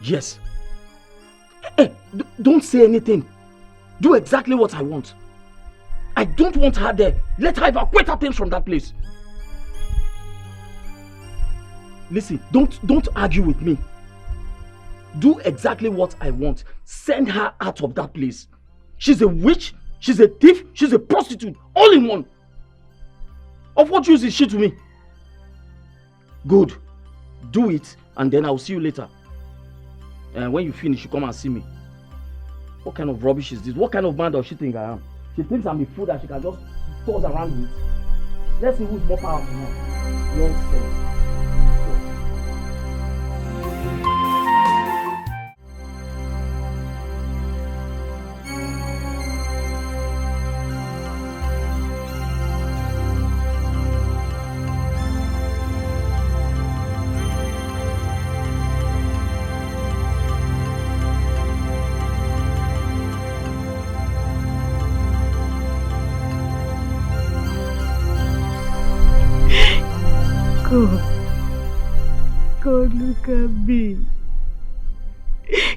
Yes. Hey, don't say anything. Do exactly what I want. I don't want her there. Let her evacuate her things from that place. Listen, don't argue with me. Do exactly what I want. Send her out of that place. She's a witch, she's a thief, she's a prostitute, all in one. Of what use is she to me? Good. Do it, and then I'll see you later. And when you finish, you come and see me. What kind of rubbish is this? What kind of man does she think I am? She thinks I'm a fool that she can just toss around with. Let's see who's more powerful now. Nonsense. God, look at me.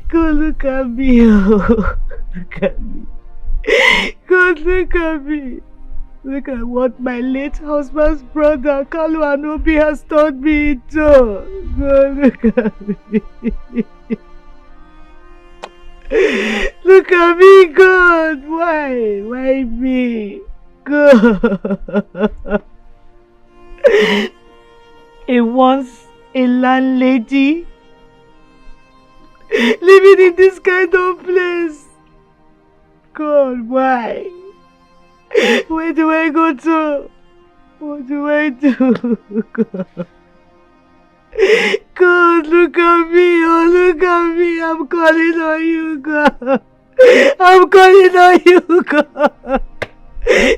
God, look at me. Oh, look at me. God, look at me. Look at what my late husband's brother, Kalu Anobi, has taught me into. God, look at me. Look at me, God. Why? Why me? God. Once a landlady living in this kind of place. God, why? Where do I go to? What do I do? God. God, look at me. Oh, look at me. I'm calling on you, God. I'm calling on you, God.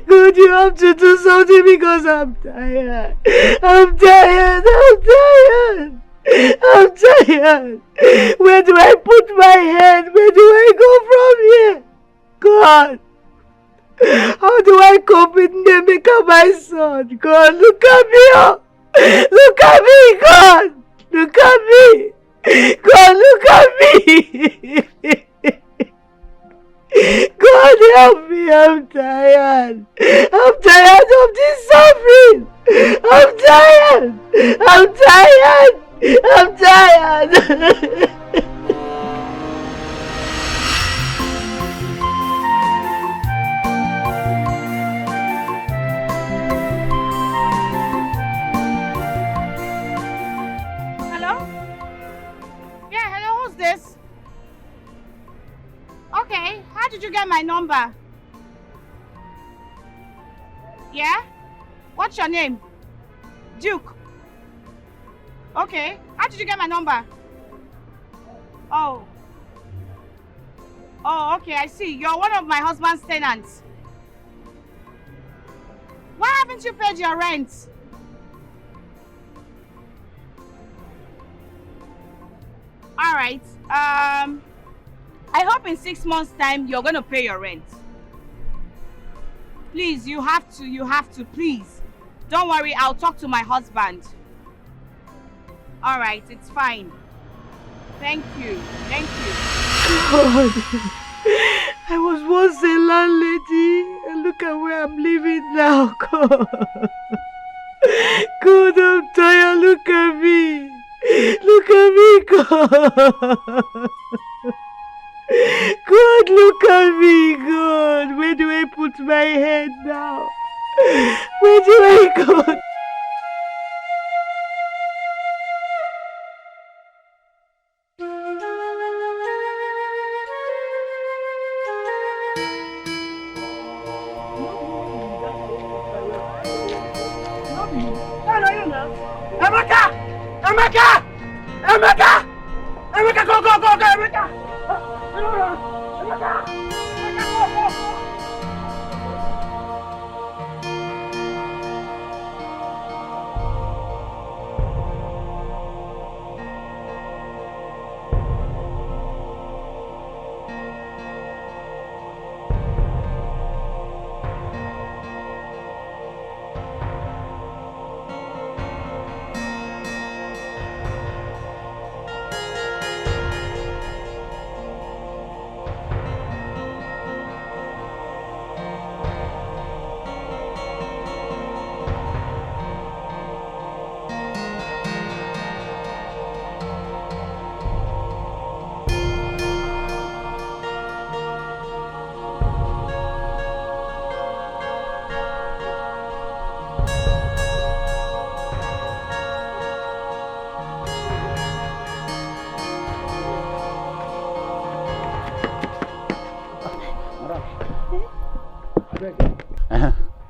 God, you have to do something because I'm tired. I'm tired. Where do I put my head? Where do I go from here? God, how do I cope with Nemeka, my son? God, look at me. Oh. Look at me, God. Look at me. God, look at me. God, help me. I'm tired. I'm tired of this suffering. I'm tired. I'm tired. I'm tired. Okay, how did you get my number? Yeah? What's your name? Duke. Okay, how did you get my number? Oh. Oh, okay, I see. You're one of my husband's tenants. Why haven't you paid your rent? Alright, I hope in 6 months' time you're gonna pay your rent. Please, you have to, please. Don't worry, I'll talk to my husband. Alright, it's fine. Thank you. God, I was once a landlady, and look at where I'm living now, God. God, I'm tired, look at me. Look at me, God. God, look at me, God. Where do I put my head now? Where do I go? Emeka! Emeka! Emeka! Emeka, go, go, go, go, Emeka! Emeka!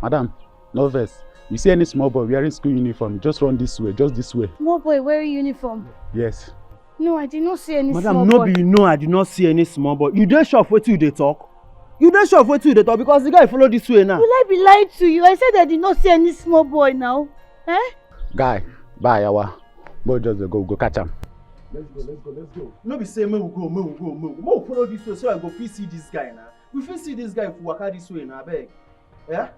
Madam, no verse. You see any small boy wearing school uniform, just run this way, just this way. Small boy wearing uniform? Yes. No, I did not see any Madam, small no boy. be no, I did not see any small boy. You dey sure of wetin you dey talk? You dey sure of wetin you dey talk because the guy follow this way now. Will I be lying to you? I said I did not see any small boy now. Eh? Guy, bye, yawa. Boy, just go catch him. Let's go. No be say may we go. May we follow this way so I go fit see this guy now. We fit see this guy if we waka this way now, abeg. Yeah?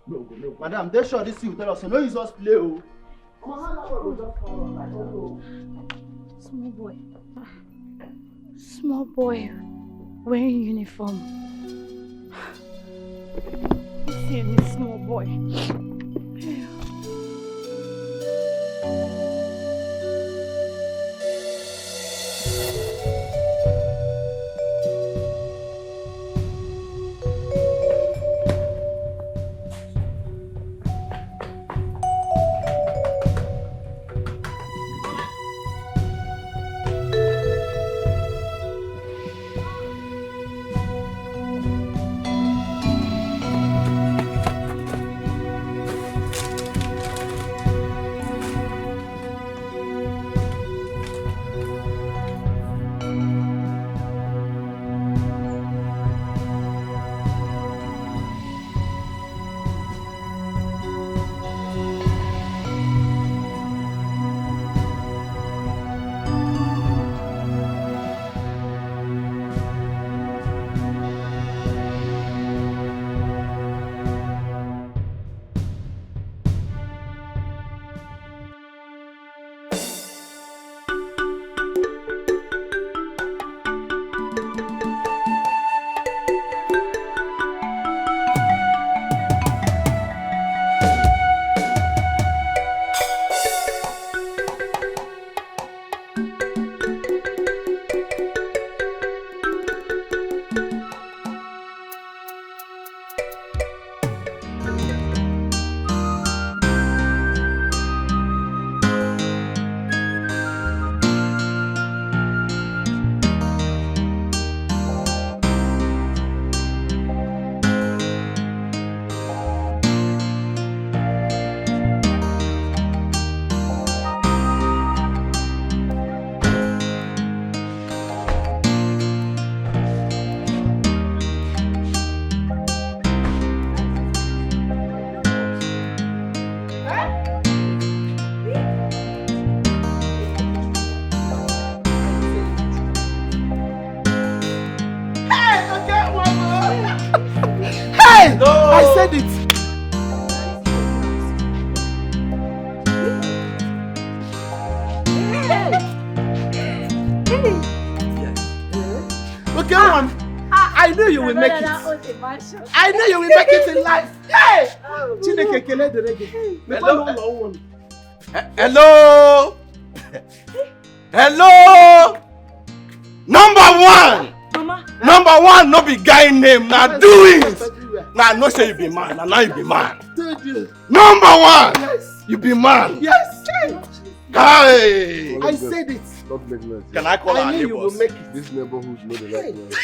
No. Madam, dey sure this you tell us, so no use us play, oh. Small boy. Small boy wearing uniform. I see any small boy. No! I said it! Okay, one. I knew you will make it. I knew you will make it in life. Hey! Chineke kele the reggae. Hello? Hello? Number one! Mama, Number one, no be guy name, now doings. Now no say you be man, now you be man. Number one, yes. You be man. Yes. Hey. I said it. Don't make noise. Can I call our knew you neighbors? will make it. This neighborhood know the right noise.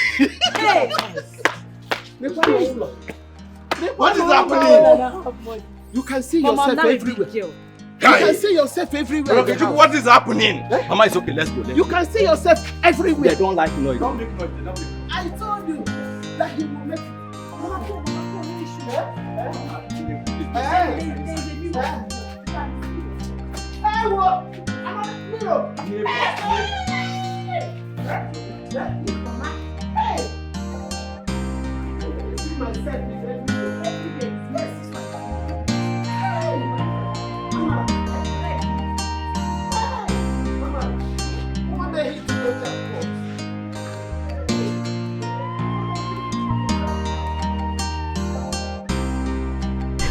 What is happening? You can see yourself everywhere. You can see yourself everywhere. Okay, what is happening? Eh? Mama, it's okay. Let's go. You can see yourself everywhere. They don't like noise. Don't make noise. I told you that you will make it.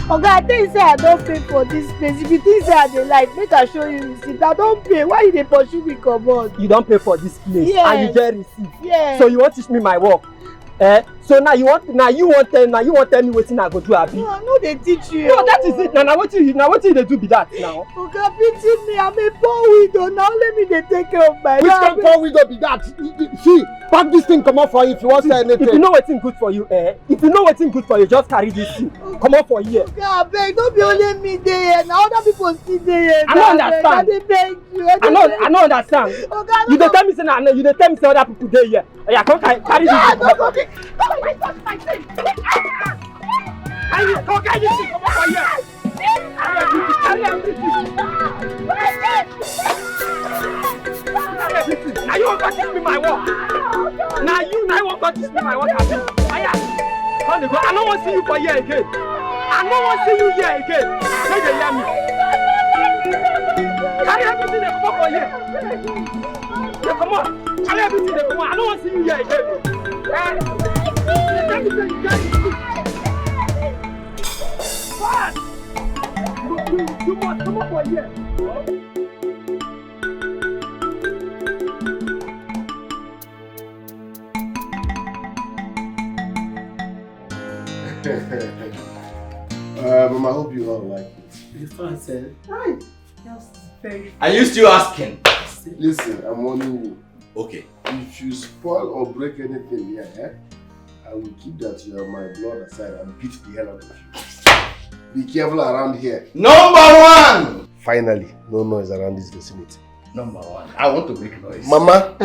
Oga, I think say I don't pay for this place. If you think say I dey like, make I show you receipt. I don't pay. Why you dey pursue me comot? You don't pay for this place. Yes. And you get receipt. Yes. So you want teach me my work. So now you want tell me wetin I go do, abi? No, I no dey teach you. No, that is it. Now wetin you dey do be that now? Oga, pity me. I'm a poor widow. Now let me dey take care of my Which kind of poor widow be that? See, pack this thing come out for you if you want to say anything. If you know wetin good for you, if you know wetin good for you, just carry this thing. Come out for here. Oga, abeg, no be only me dey here. Na other people still dey here. I no understand. I dey beg you. I no understand. Oga, you dey tell me say other people dey here. Oya, come carry this thing. Don't my thing. And you come carry this thing come out for here. Carry everything. Now you want to teach me my work. Now you want to teach me my work. Come go. I don't want to see you for here again. I don't want to see you here again. Make they hear me. Carry everything they come for here. They come on. Carry everything they come on. I don't want to see you here again. What? You must come up for here. Mama, I hope you all like it. You fine, sir? Hi. That's very. Are you still asking? Listen, I'm warning you. Okay. If you spoil or break anything here, I will keep that you have my blood aside and beat the hell out of you. Be careful around here. Number one! Finally, no noise around this vicinity. Number one. I want to make noise. Mama,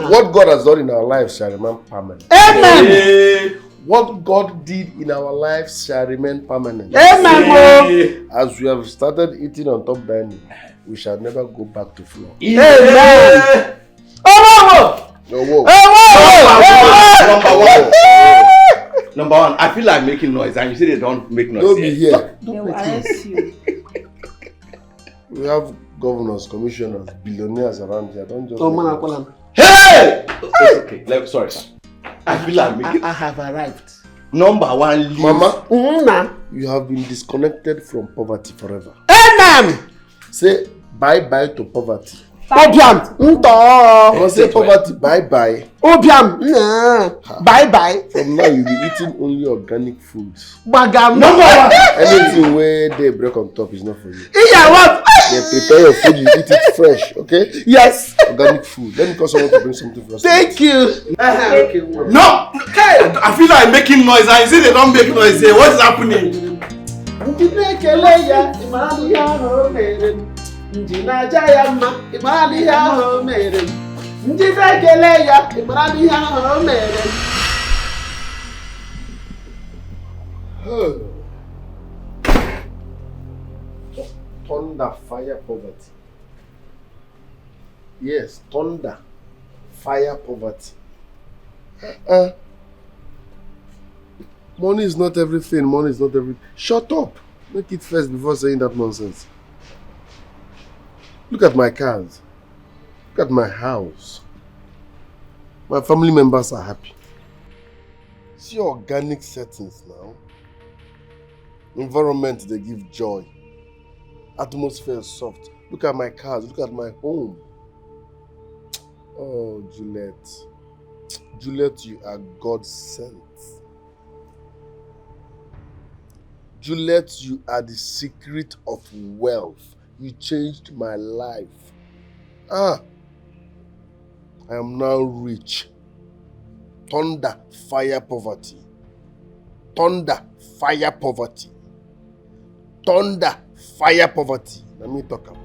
what God has done in our lives shall remain permanent. Amen! Hey. What God did in our lives shall remain permanent. Amen! Hey. As we have started eating on top dining, we shall never go back to floor. Amen! Oh! Whoa. Number one, I feel like making noise and you say they don't make noise. Don't be here. They will arrest you. We have governors, commissioners, billionaires around here. Don't just. Hey! Okay, sorry, sir. I feel like making. I have arrived. Number one, leave. Mama, you have been disconnected from poverty forever. Amen! Say bye-bye to poverty. Obiam, don't say poverty, bye-bye. Obiam, bye-bye. From now you'll be eating only organic foods. Bagam. Anything where they break on top is not for you. Yeah, what? They prepare your food, you eat it fresh, okay? Yes. Organic food. Let me call someone to bring something for us. Thank you. No! I feel like making noise and you say they don't make noise here. What is happening? Thunder, fire, poverty. Yes, thunder, fire, poverty. Money is not everything. Money is not everything. Shut up. Make it first before saying that nonsense. Look at my cars. Look at my house. My family members are happy. See organic settings now. Environment, they give joy. Atmosphere is soft. Look at my cars. Look at my home. Oh, Juliet. Juliet, you are God sent. Juliet, you are the secret of wealth. You changed my life. I am now rich. Thunder, fire, poverty. Thunder, fire, poverty. Thunder, fire, poverty. Let me talk about.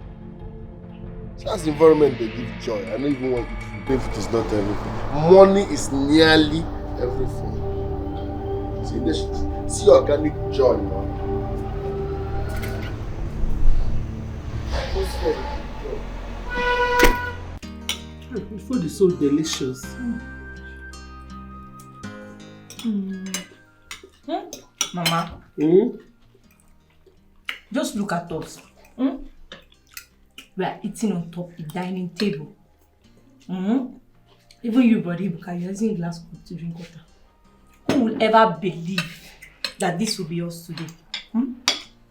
So that's the environment they give joy. I don't even want it. If it is not everything. Money is nearly everything. See organic joy, man. The food is so delicious. Mama, just look at us. We are eating on top of the dining table. Even you, buddy, because you're using glass cup to drink water. Who will ever believe that this will be us today?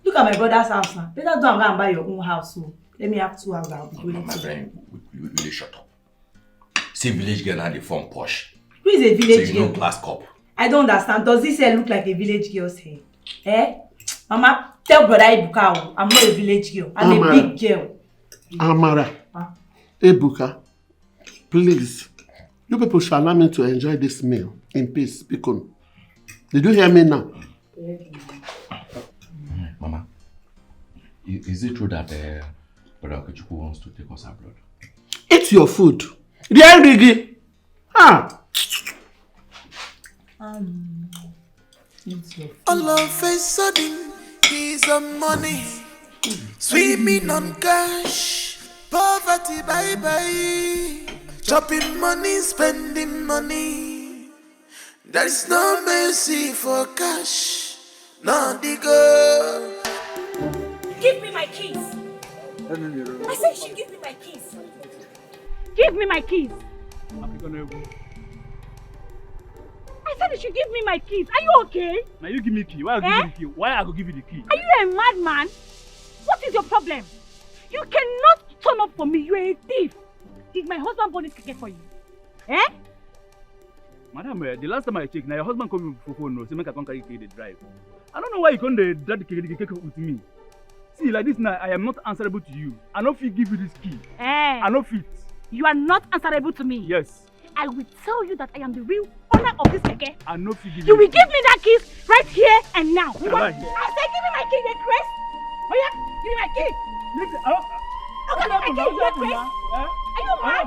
Look at my brother's house now. Better don't go and buy your own house. So let me have 2 houses. I'll be going My to. friend, will you shut up? See, village girl and the form posh. Who is a village so you girl? know glass cup. I don't understand. Does this hair look like a village girl's hair? Mama, tell brother Ibuka, I'm not a village girl. I'm a big girl. Amara, Ebuka, please, you people shall allow me to enjoy this meal in peace. Because, did you hear me now? Mama, is it true that Brother Okechukwu wants to take us abroad? Eat your food. Real Rigi. All of a sudden, he's on money, swimming on cash, poverty bye-bye, chopping money, spending money. There's no mercy for cash, no digger. Give me my keys. I said you should give me my keys. Give me my keys. I said you should give me my keys. Are you okay? Now you give me the key. Why I give you the key? Why I go give you the key? Are you a madman? What is your problem? You cannot turn up for me. You are a thief. Did my husband born this keke for you? Madam, the last time I checked, now your husband called me for phone, no, so make I can't carry the drive. I don't know why you can't drive the keke with me. See, like this now, I am not answerable to you. I don't fit give you this key. I don't fit. You are not answerable to me. Yes. I will tell you that I am the real owner of this keke. I know if you will give me that keys right here and now. I said, give me my key, you Chris. Oh yeah, give me my key. Listen, give me my key, you Chris. Are you mad?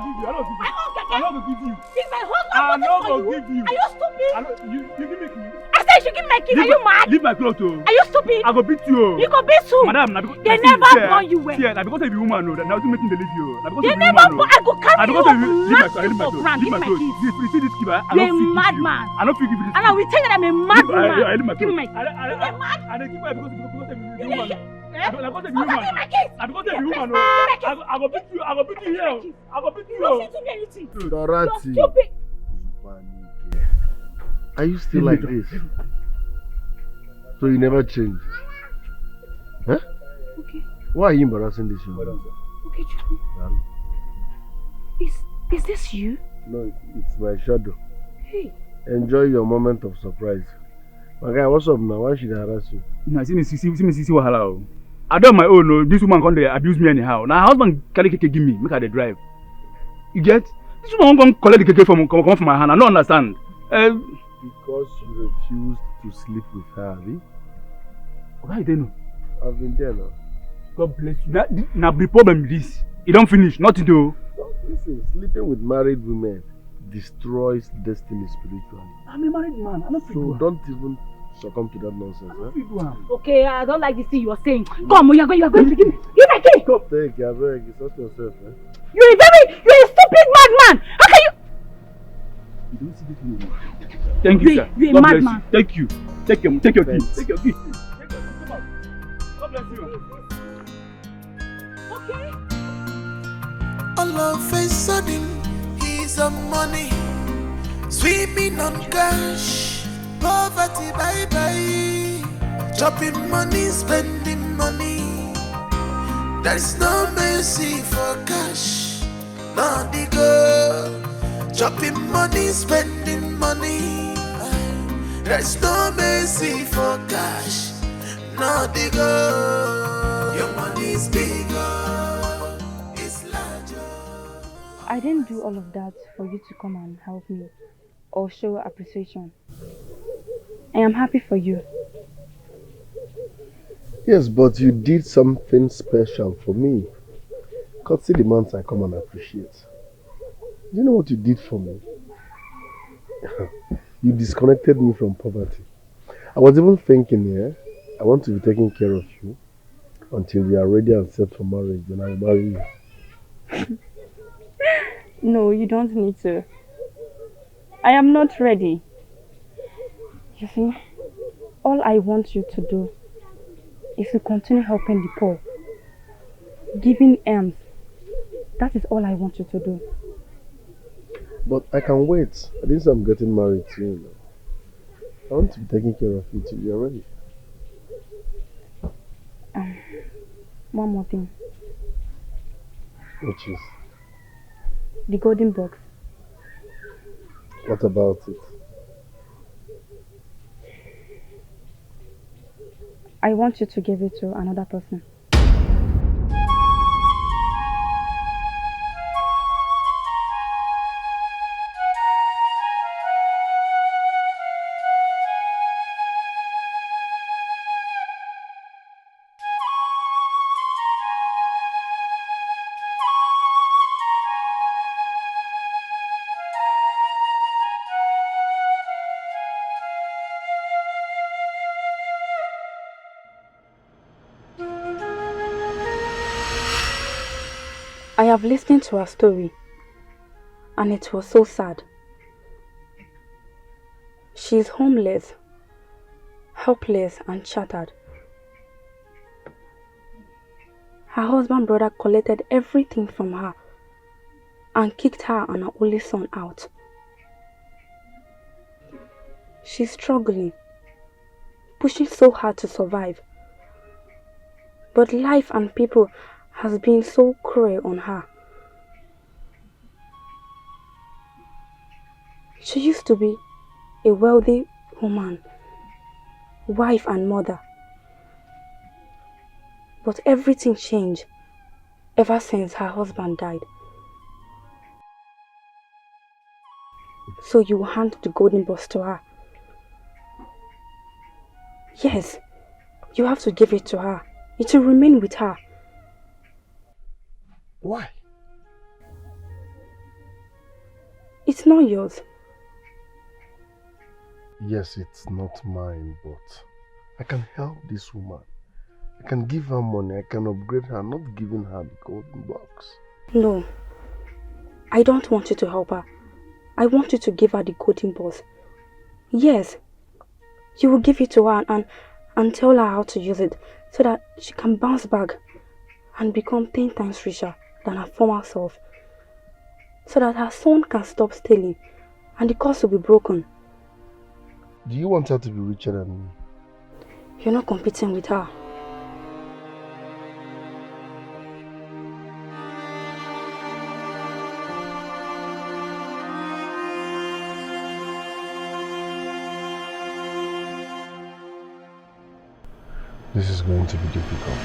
I don't give you. This my husband. I don't give you. Are you stupid? You give me key. I said you should give me my key. Are you mad? Leave my clothes. Are you stupid? I go beat you. You go beat who? Madam, now because they never born you well. Yeah, now because of the woman, no, now you making the leave you. They never born. I go carry you off. Leave my clothes. Give me my clothes. You see this key, I don't feel you. Madman. I don't feel give you this. And I will tell you that I'm a madman. I leave my clothes. Give me my key. I don't give my because of the woman. I go beat you. I go beat you here. I go beat you. You don't fit me anything. Dorati. You're stupid. Are you still like this? So you never change? Huh? Okay. Why are you embarrassing this young man? Okay, is this you? No, it's my shadow. Hey. Enjoy your moment of surprise. My guy, what's up now? Why should I harass you? Nah, see me wahala. I do my own. No, this woman can't abuse me anyhow. Now, husband carry keke give me, make her the drive. You get? This woman won't collect the keke from my hand. I don't understand. Because you refused to sleep with her, Abi? Why you know? I've been there now. God bless you. Now the problem is this. It don't finish. Nothing to. Listen, sleeping with married women destroys destiny spiritually. I'm a married man. I'm not so don't even succumb to that nonsense. Okay, I don't like this thing you are saying. Come, you are going to give me my key. Take care, beg. Sort yourself, You're a stupid madman. How can you? You don't see this woman. Thank you, sir. You're a madman. Thank you. Take your key. Take your key. God bless you. Okay. All of a sudden, he's on money, swimming on cash, poverty bye-bye, chopping money, spending money. There's no mercy for cash, no digger, Chopping money, spending money. There's no mercy for cash. No digger. Your money's bigger. It's larger. I didn't do all of that for you to come and help me or show appreciation. I am happy for you. Yes, but you did something special for me. Courtesy demands I come and appreciate. Do you know what you did for me? You disconnected me from poverty. I was even thinking, I want to be taking care of you until we are ready and set for marriage, then I will marry you. No, you don't need to. I am not ready. You see, all I want you to do is to continue helping the poor, giving alms. That is all I want you to do. But I can wait. I didn't say I'm getting married to you. I want to be taking care of you till you're ready. One more thing. Which is? The golden box. What about it? I want you to give it to another person. I have listened to her story, and it was so sad. She is homeless, helpless, and shattered. Her husband brother collected everything from her and kicked her and her only son out. She's struggling, pushing so hard to survive. But life and people has been so cruel on her. She used to be a wealthy woman, wife and mother. But everything changed ever since her husband died. So you hand the golden box to her. Yes, you have to give it to her. It will remain with her. Why? It's not yours. Yes, it's not mine, but I can help this woman. I can give her money, I can upgrade her, not giving her the golden box. No, I don't want you to help her. I want you to give her the golden box. Yes, you will give it to her and tell her how to use it so that she can bounce back and become 10 times richer than her former self. So that her son can stop stealing and the curse will be broken. Do you want her to be richer than me? You're not competing with her. This is going to be difficult.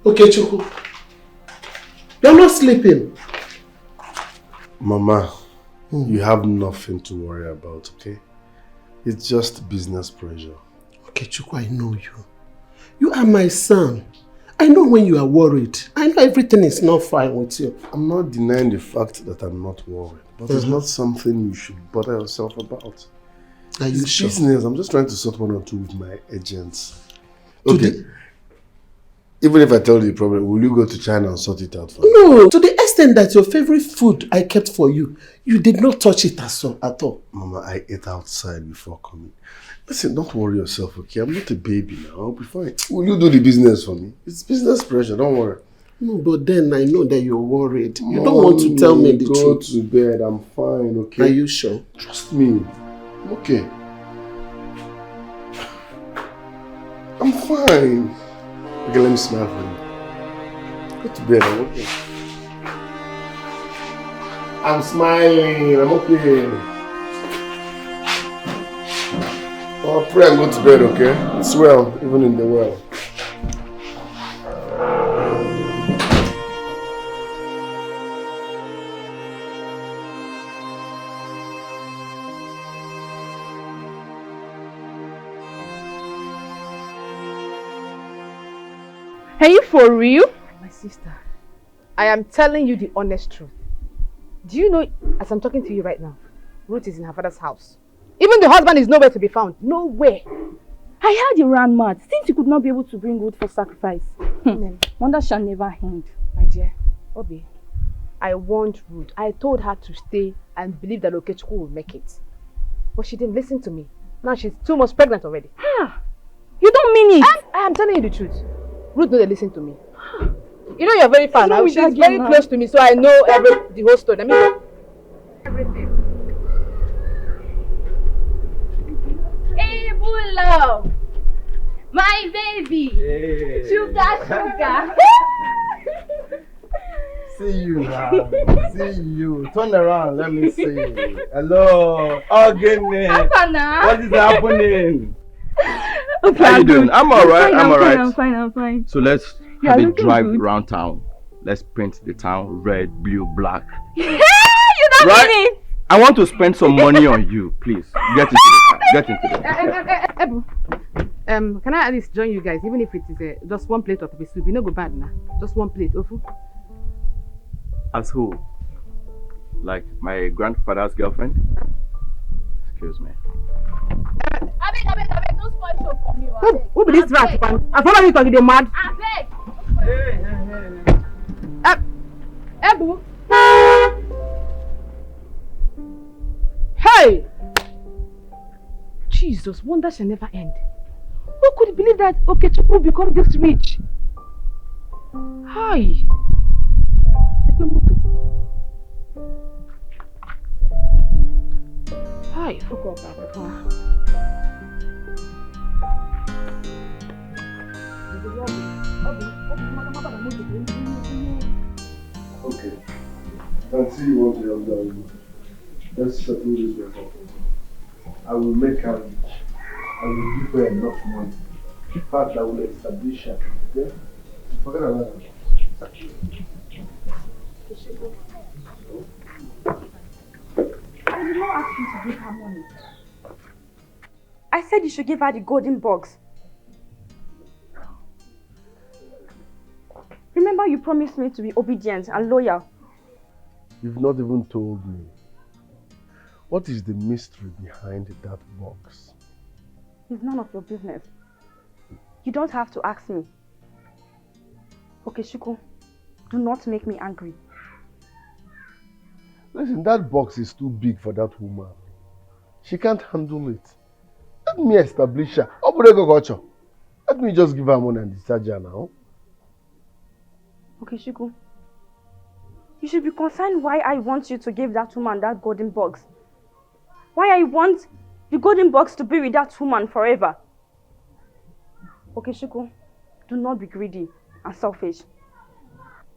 Okay, Chuku. You're not sleeping. Mama, you have nothing to worry about, okay? It's just business pressure. Okay, Chuku, I know you. You are my son. I know when you are worried. I know everything is not fine with you. I'm not denying the fact that I'm not worried, but it's not something you should bother yourself about. Are you it's sure? Business. I'm just trying to sort one or two with my agents. Okay. Even if I tell you the problem, will you go to China and sort it out for me? No, to the extent that your favorite food I kept for you, you did not touch it at all. Mama, I ate outside before coming. Listen, don't worry yourself, okay? I'm not a baby now. I'll be fine. Will you do the business for me? It's business pressure, don't worry. No, but then I know that you're worried. You don't want to tell me the truth. Go to bed. I'm fine, okay? Are you sure? Trust me. I'm okay. I'm fine. Okay, let me smile for you. Go to bed, I'm okay. I'm smiling, I'm okay. Oh, pray and go to bed, okay? It's well, even in the well. Are you for real? My sister, I am telling you the honest truth. Do you know, as I'm talking to you right now, Ruth is in her father's house. Even the husband is nowhere to be found. Nowhere. I heard you ran mad since you could not be able to bring wood for sacrifice. Wonder shall never end. My dear, Obi, I warned Ruth. I told her to stay and believe that Okechukwu will make it. But she didn't listen to me. Now she's 2 months pregnant already. You don't mean it? I am telling you the truth. Ruth knows they listen to me. You know you're very far now. She's very close to me, so I know the whole story. I mean, everything. Hey, love, my baby, hey. Sugar. See you now. See you. Turn around. Let me see. Hello. Again. What is happening? Okay, how you doing? I'm alright. I'm alright. I'm fine. So let's have a drive around town. Let's paint the town red, blue, black. You don't mean it. I want to spend some money on you, please. Get into the car. Get into the car. Ebu, can I at least join you guys, even if it is just 1 plate of pepper soup? You know, go bad now. Just 1 plate, Ofu. As who? Like my grandfather's girlfriend? Excuse me. I beg, don't spoil show for me. Who be this rat, man? I follow you talking, they mad. I beg. Ebu. Hey! Jesus, wonder shall never end. Who could believe that Okechukwu will become this rich? Hi. Hi, fuck up, Okay. Can see you want to have done. Let's settle this record. I will make her rich. I will give her enough money. In fact, I will establish her. Okay? Forget about it. I did not ask you to give her money. I said you should give her the golden box. Remember you promised me to be obedient and loyal. You've not even told me. What is the mystery behind that box? It's none of your business. You don't have to ask me. Okechukwu, do not make me angry. Listen, that box is too big for that woman. She can't handle it. Let me establish her. Let me just give her money and discharge her now. Okechukwu, you should be concerned why I want you to give that woman that golden box. Why I want the golden box to be with that woman forever. Okechukwu, do not be greedy and selfish.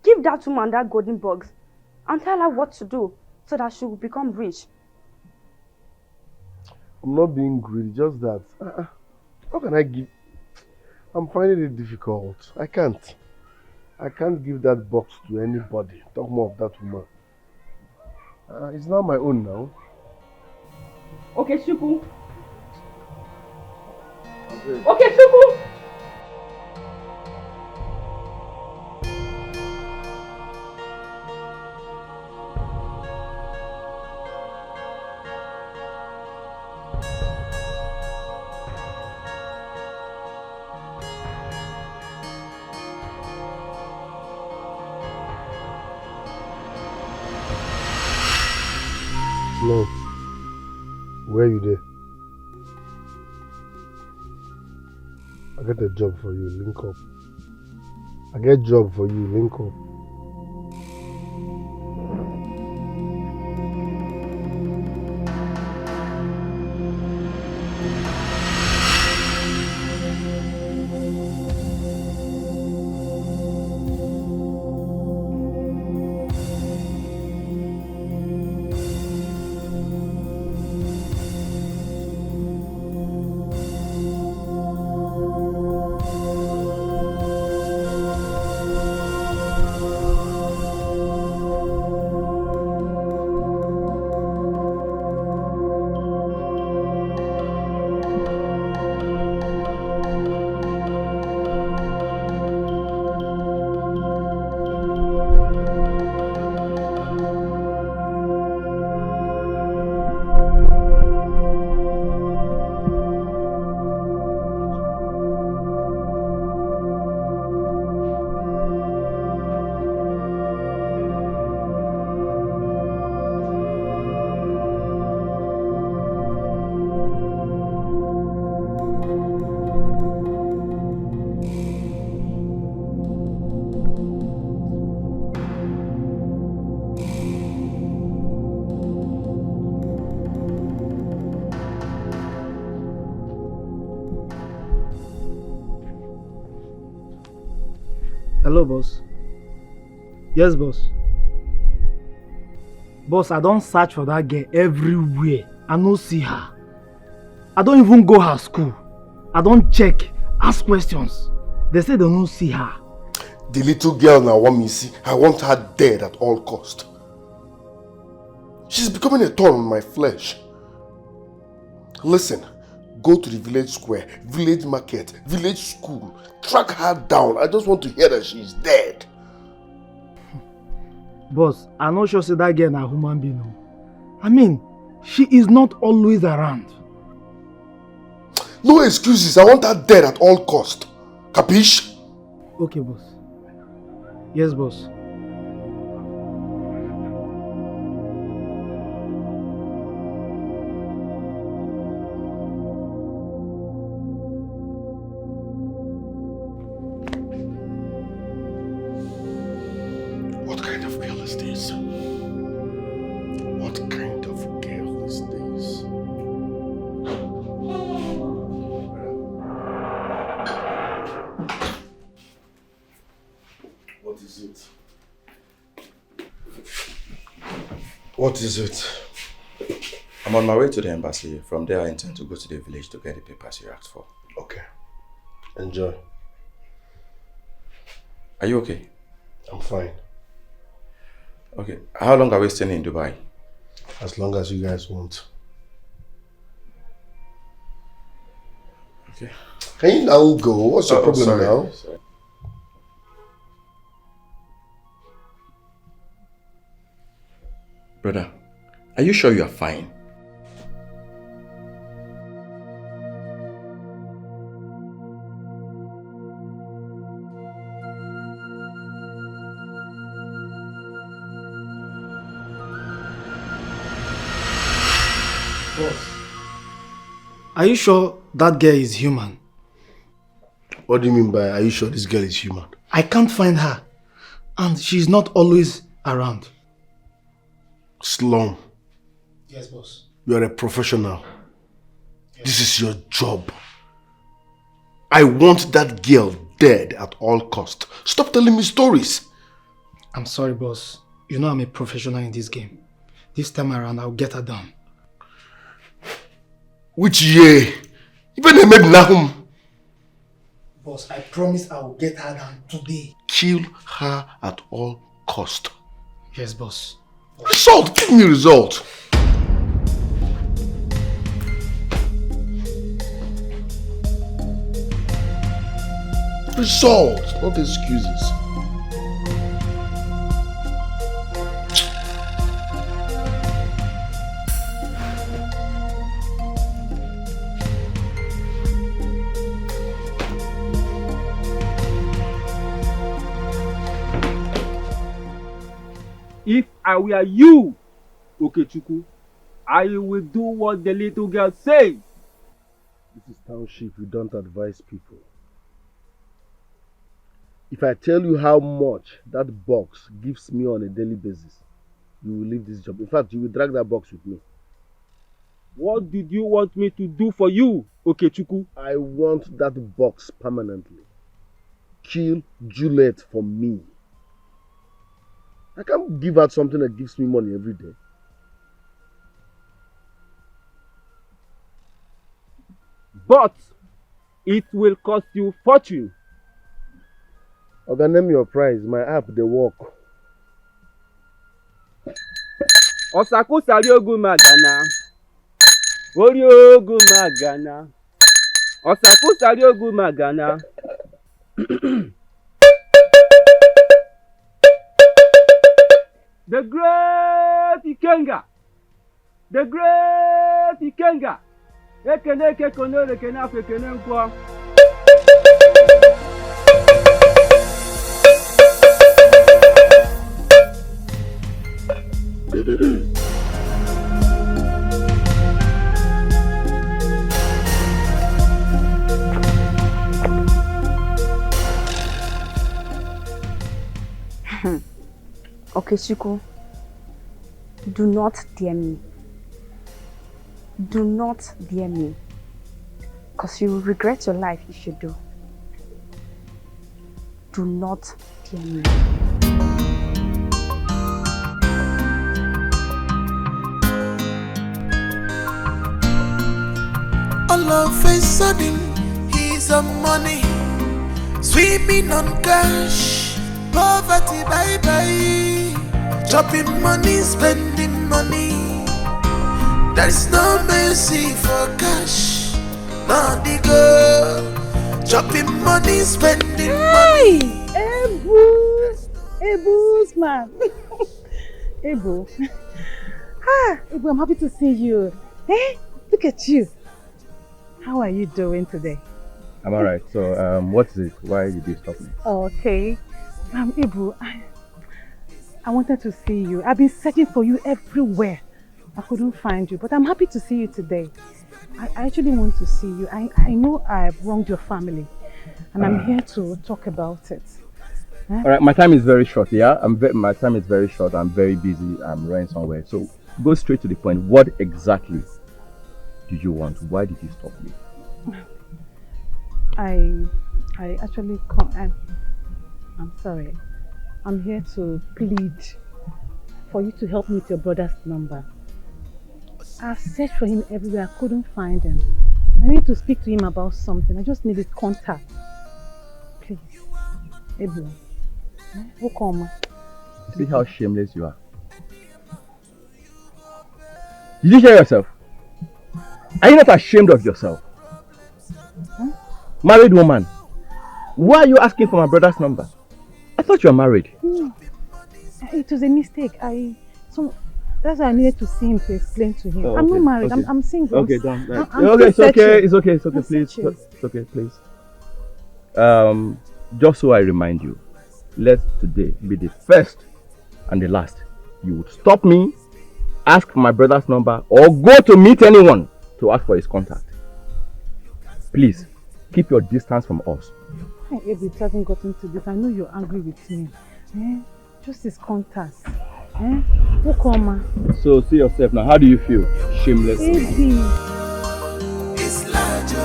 Give that woman that golden box and tell her what to do so that she will become rich. I'm not being greedy, just that. How can I give? I'm finding it difficult. I can't give that box to anybody. Talk more of that woman. It's not my own now. Okechukwu. Okechukwu. Slow. Where you there? I get a job for you, link up. I get job for you, link up. Hello, boss. Yes, boss. Boss, I don't search for that girl everywhere. I no see her. I don't even go her school. I don't check, ask questions. They say they don't see her. The little girl now want me see. I want her dead at all cost. She's becoming a thorn on my flesh. Listen, go to the village square, village market, village school. Track her down. I just want to hear that she's dead. Boss, I'm not sure say that girl na human being. No. I mean, she is not always around. No excuses. I want her dead at all cost. Capiche? Okay, boss. Yes, boss. What kind of girl is this? What kind of girl is this? What is it? What is it? I'm on my way to the embassy. From there, I intend to go to the village to get the papers you asked for. Okay. Enjoy. Are you okay? I'm fine. Okay. How long are we staying in Dubai? As long as you guys want. Okay. Can you now go? What's your problem sorry. now? Sorry. Brother, are you sure you are fine? Boss, are you sure that girl is human? What do you mean by, are you sure this girl is human? I can't find her. And she's not always around. Slum. Yes, boss. You are a professional. Yes. This is your job. I want that girl dead at all cost. Stop telling me stories. I'm sorry, boss. You know I'm a professional in this game. This time around, I'll get her done. Which year? Even I made Nahum. Boss, I promise I will get her done today. Kill her at all cost. Yes, boss. Result! Give me result! Result, not excuses. If I were you, Okechukwu, I will do what the little girl says. This is township, we don't advise people. If I tell you how much that box gives me on a daily basis, you will leave this job. In fact, you will drag that box with me. What did you want me to do for you, Okechukwu? I want that box permanently. Kill Juliet for me. I can't give out something that gives me money every day. But it will cost you fortune. Okay, name your price. My app, they work. Osaku Sariogu Magana. Oriogu Magana. Osaku Sariogu Magana. The great Ikenga. The great Ikenga. Ekene kekono rekene afekene nkwa. Okay, Chiku. Do not dare me. Do not dare me. Because you will regret your life if you do. Do not dare me. All of a sudden, he's on money, swimming on cash, poverty bye bye, chopping money, spending money. There's no mercy for cash, not the girl, chopping money, spending money. Ebu's man. Ebu. Ebu, I'm happy to see you. Hey, look at you. How are you doing today? I'm alright. So, what is it? Why did you stop me? Okay. Ibu, I wanted to see you. I've been searching for you everywhere. I couldn't find you, but I'm happy to see you today. I actually want to see you. I know I've wronged your family, and I'm here to talk about it. Alright, my time is very short, yeah? My time is very short. I'm very busy. I'm running somewhere. So, go straight to the point. What exactly do you want? Why did you stop me? I actually come. I'm sorry. I'm here to plead for you to help me with your brother's number. I've searched for him everywhere. I couldn't find him. I need to speak to him about something. I just need his contact. Please. Ebu. Who come? See how shameless you are. Did you hear yourself? Are you not ashamed of yourself? Huh? Married woman. Why are you asking for my brother's number? I thought you were married. No. It was a mistake. That's why I needed to see him to explain to him. I'm not married. Okay. I'm single. Okay, done. It's okay. It's okay. It's okay. Please. It's okay. Please. Just so I remind you, let today be the first and the last. You would stop me, ask my brother's number, or go to meet anyone to ask for his contact. Please, keep your distance from us. It hasn't gotten to this. I know you're angry with me. Just his contact. Who come? So see yourself now. How do you feel? Shameless. It's larger,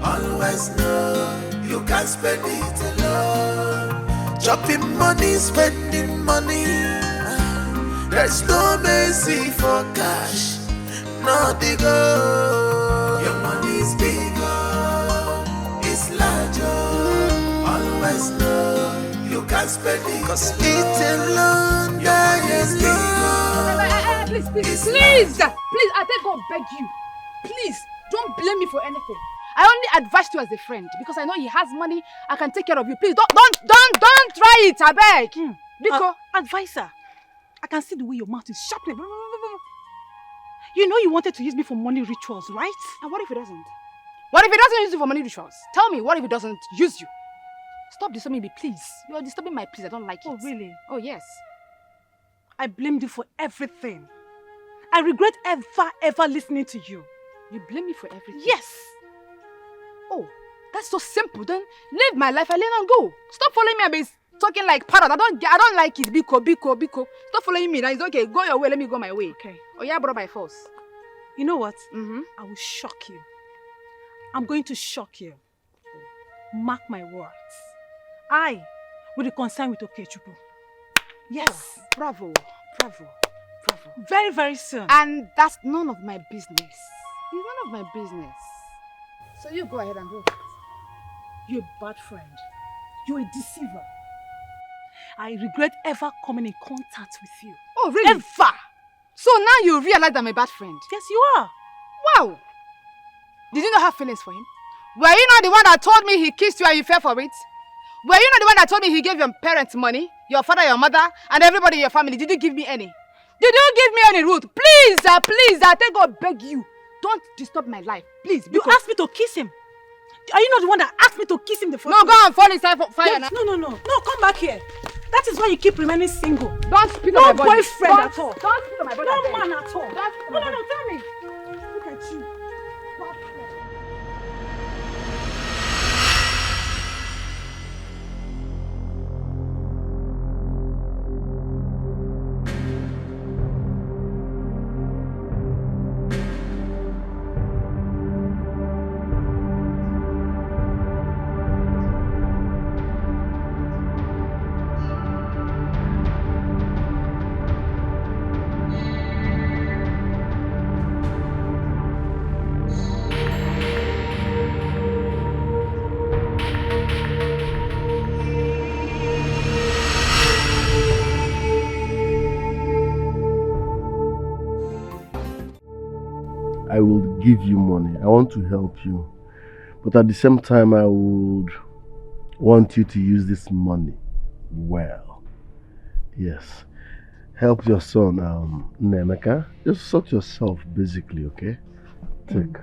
always know you can't spend it alone. Chopping money, spending money. There's no mercy for cash, not the gold. Your money's bigger, it's larger. Always know you can't spend it, 'cause it's alone. That is bigger. Please, I beg God, beg you. Please, don't blame me for anything. I only advised you as a friend because I know he has money. I can take care of you. Please, don't try it. I beg. Biko, advisor. I can see the way your mouth is sharpening. You know you wanted to use me for money rituals, right? And what if he doesn't? What if he doesn't use you for money rituals? Tell me, what if he doesn't use you? Stop disturbing me, please. You are disturbing my peace. I don't like it. Oh, really? Oh, yes. I blamed you for everything. I regret ever listening to you. You blame me for everything? Yes. Oh, that's so simple. Then live my life alone and go. Stop following me and be talking like parrot. I don't like it. Biko. Stop following me. Now it's okay. Go your way. Let me go my way. Okay. Oh yeah, brought by force. You know what? I will shock you. I'm going to shock you. Mark my words. I will reconcile with Okechukwu. Yes. Oh, bravo. Very, very soon. And that's none of my business. It's none of my business. So you go ahead and do it. You're a bad friend. You're a deceiver. I regret ever coming in contact with you. Oh, really? Ever. So now you realize I'm a bad friend? Yes, you are. Wow. Did you not have feelings for him? Were you not the one that told me he kissed you and you fell for it? Were you not the one that told me he gave your parents money? Your father, your mother, and everybody in your family? Did you give me any? Did you give me any root? Please, I take God beg you. Don't disturb my life. Please. You asked me to kiss him. Are you not the one that asked me to kiss him the first time? No, go and fall inside fire now. No. No, come back here. That is why you keep remaining single. Don't speak on my body. No boyfriend at all. Don't speak on my body. No man at all. No, tell me. Look at you. I will give you money. I want to help you. But at the same time, I would want you to use this money well. Yes. Help your son, Nemeka. Just sort yourself, basically, okay? Take.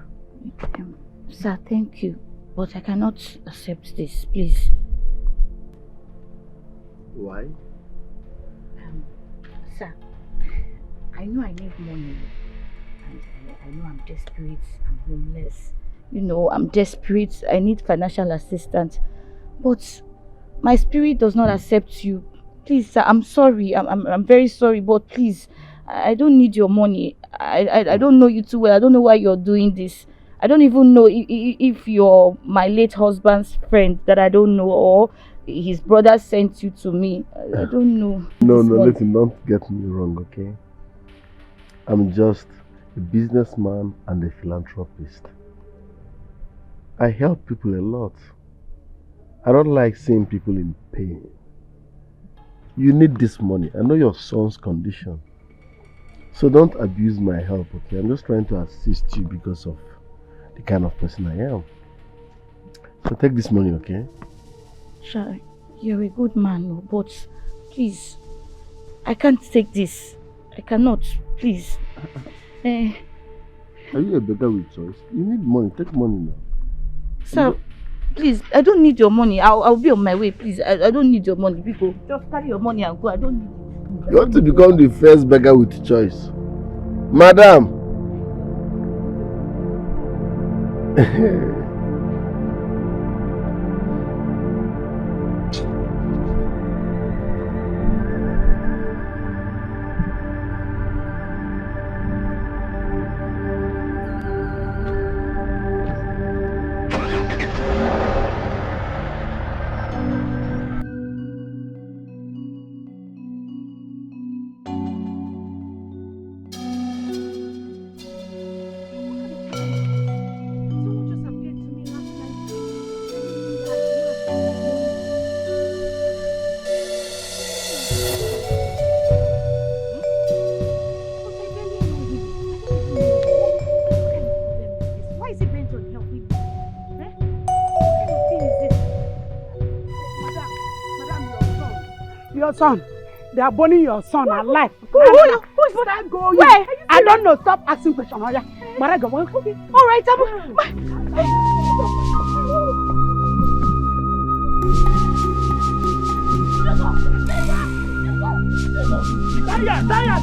Sir, thank you. But I cannot accept this, please. Why? Sir, I know I need money. And I know I'm desperate, I'm homeless. You know, I'm desperate, I need financial assistance. But my spirit does not accept you. Please, sir, I'm sorry, I'm very sorry, but please, I don't need your money. I don't know you too well, I don't know why you're doing this. I don't even know if you're my late husband's friend that I don't know, or his brother sent you to me. I don't know. No, listen, don't get me wrong, okay? I'm just a businessman and a philanthropist. I help people a lot. I don't like seeing people in pain. You need this money. I know your son's condition. So don't abuse my help, okay? I'm just trying to assist you because of the kind of person I am. So take this money, okay? Sure, you're a good man, but please, I can't take this. I cannot, please. Are you a beggar with choice? You need money. Take money now. Sir, please, I don't need your money. I'll be on my way, please. I don't need your money. People, just carry your money and go. I don't need it. You want to become the first beggar with choice. Madam! Son, they are burning your son alive. Who's that go? Where? I don't know. Stop asking questions. Oh, yeah. Okay. All right,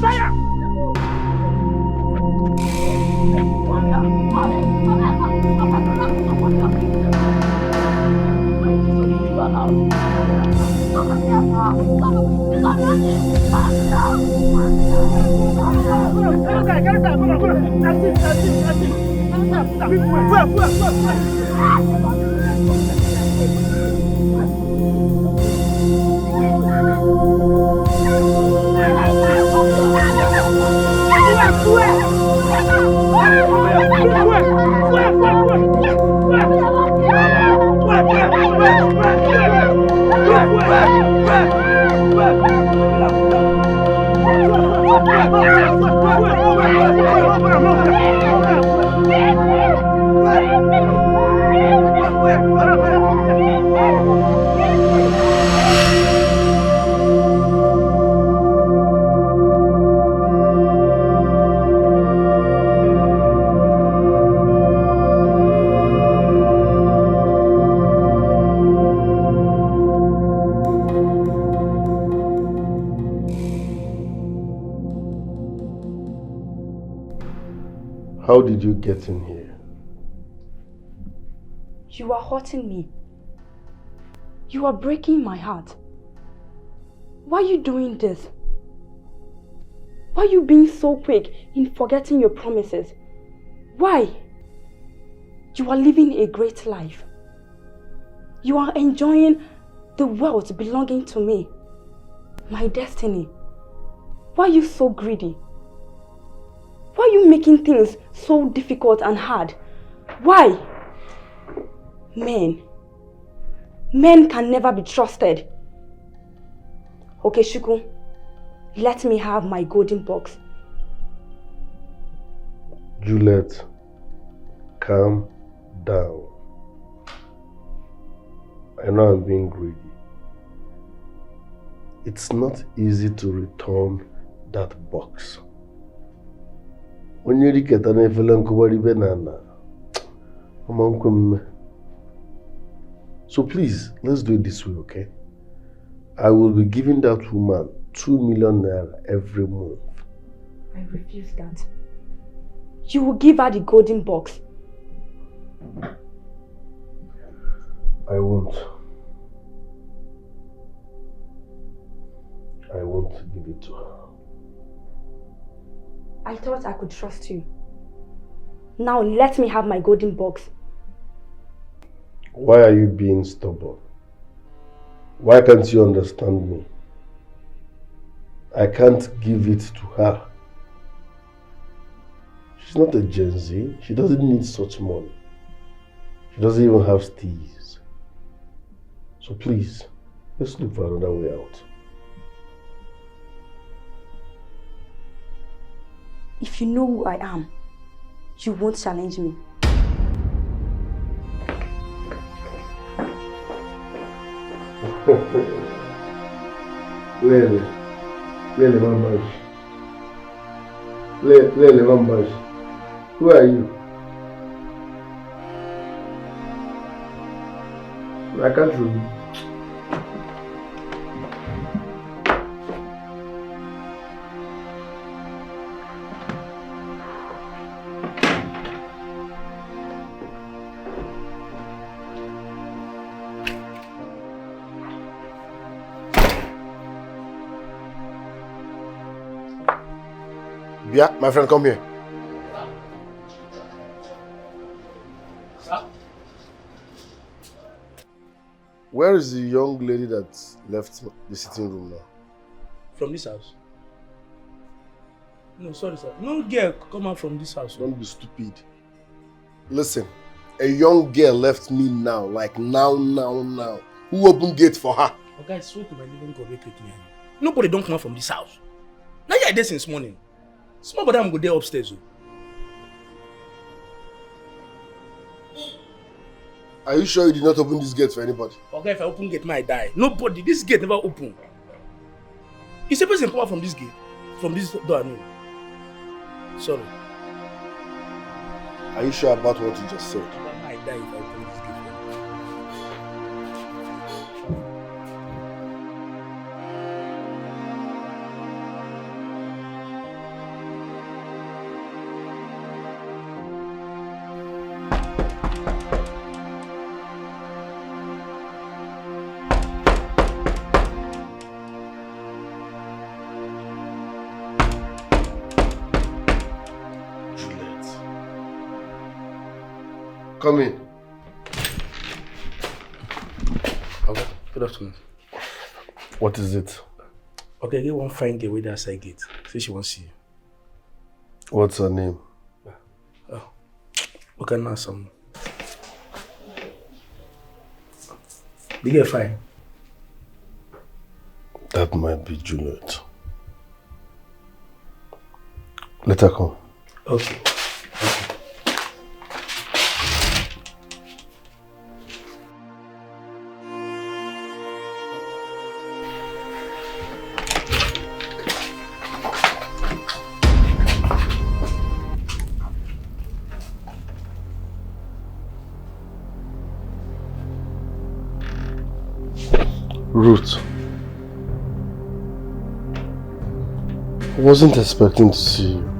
Saya. How did you get in here? You are hurting me. You are breaking my heart. Why are you doing this? Why are you being so quick in forgetting your promises? Why? You are living a great life. You are enjoying the wealth belonging to me. My destiny. Why are you so greedy? Why are you making things so difficult and hard? Why? Men can never be trusted. Okay, Shuku, let me have my golden box. Juliet, calm down. I know I'm being greedy. It's not easy to return that box. When you get an banana, so please, let's do it this way, okay? I will be giving that woman 2 million naira every month. I refuse that. You will give her the golden box. I won't. I won't give it to her. I thought I could trust you. Now let me have my golden box. Why are you being stubborn? Why can't you understand me? I can't give it to her. She's not a Gen Z. She doesn't need such money. She doesn't even have steez. So please, let's look for another way out. If you know who I am, you won't challenge me. Lele Mambash. Lele Mambash. Who are you? I can't read. Yeah, my friend, come here. Sir? Where is the young lady that left the sitting room now? From this house? No, sorry, sir. No girl come out from this house. Don't be stupid. Listen, a young girl left me now, like now. Who opened gate for her? Okay, I swear to my living God, wait me. Nobody don't come out from this house. Now you're there since morning. Small brother, I'm go there upstairs. Are you sure you did not open this gate for anybody? Okay, if I open gate, I die. Nobody. This gate never open. Is a person come out from this gate? From this door, I mean. Sorry. Are you sure about what you just said? I might die if I open this gate. Come in. Okay, good afternoon. What is it? Okay, get one fine girl with that side gate. Say she wants to see you. What's her name? Oh, okay, now some. The girl fine. That might be Juliet. Let her come. Okay. Ruth. I wasn't expecting to see you.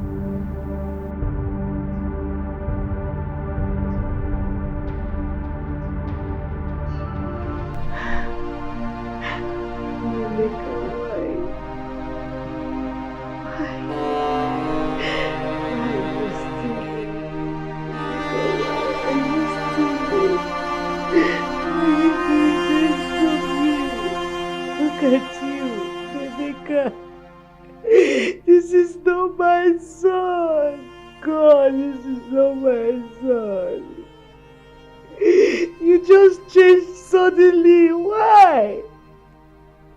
This is not my son. God, this is not my son. You just changed suddenly. Why?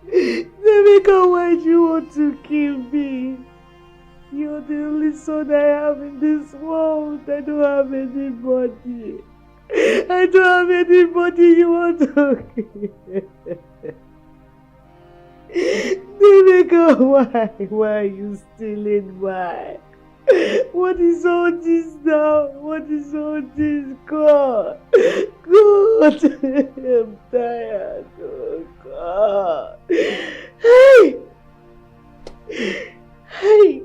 Rebecca, why do you want to kill me? You're the only son I have in this world. I don't have anybody. I don't have anybody you want to kill. Rebecca, why? Why are you stealing? Why? What is all this now? What is all this? God! God! I'm tired. Oh, God! Hey! Hey!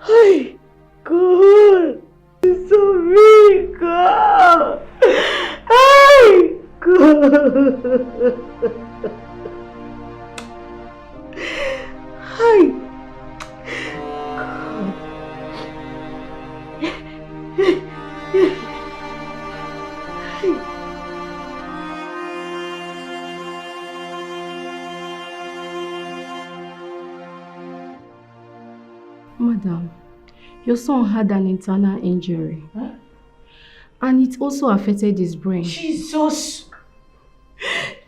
Hey! God! It's so big! God! Hey! God! Hi. Madam, your son had an internal injury. Huh? And it also affected his brain. Jesus!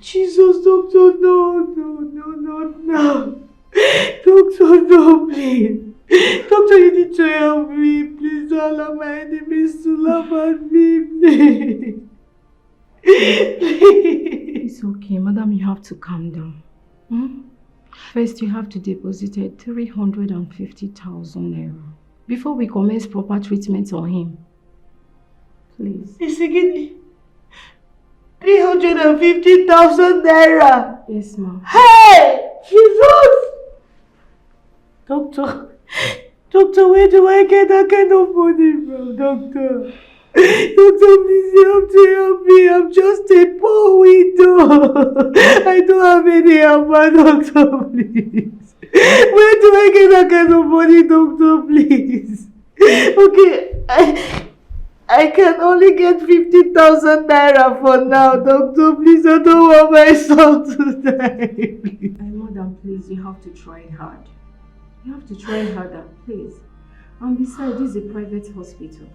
Jesus, doctor, no. Doctor, no, please. Doctor, you need to help me. Please don't allow my enemies to laugh at me, please. It's okay, madam, you have to calm down. First, you have to deposit 350,000 naira before we commence proper treatment on him. Please. Is it getting 350,000 naira? Yes, ma'am. Hey! Jesus! Doctor, where do I get that kind of money from, doctor? Doctor, please, you have to help me. I'm just a poor widow. I don't have any help, doctor, please. Where do I get that kind of money, doctor, please? Okay, I can only get 50,000 naira for now, doctor. Please, I don't want my son to die. Madam, please, you have to try hard. You have to try harder, please. And besides, this is a private hospital.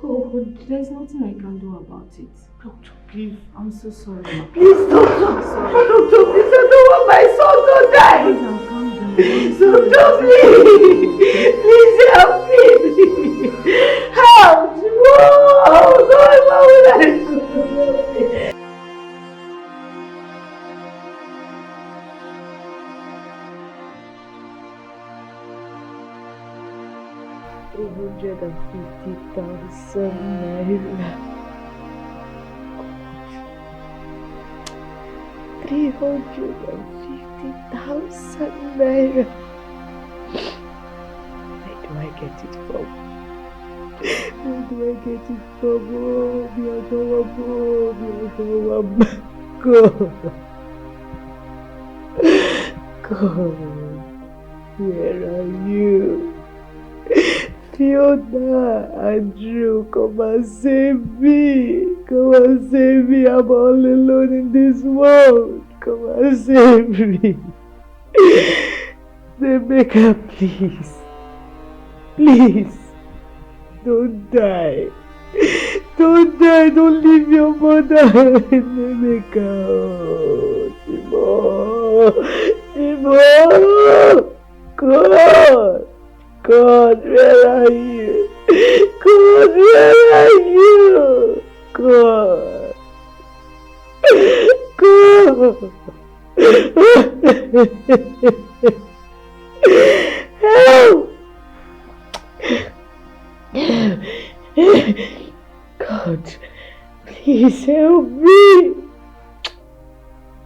God, there's nothing I can do about it. Doctor, please. I'm so sorry. Please, doctor. Doctor, please, I don't want my son to die. Doctor, please. Please help me. Help. Whoa, God, what will I do? 350,000 naira. 350,000 naira. Where do I get it from? Where do I get it from? God. Where are you? Fiona, Andrew, come and save me. Come and save me. I'm all alone in this world. Come and save me. Nemeka, please. Please. Don't die. Don't die. Don't leave your mother. Nemeka. Oh, Timo. God. God, where are you? God, where are you? God. God. Help! God, please help me.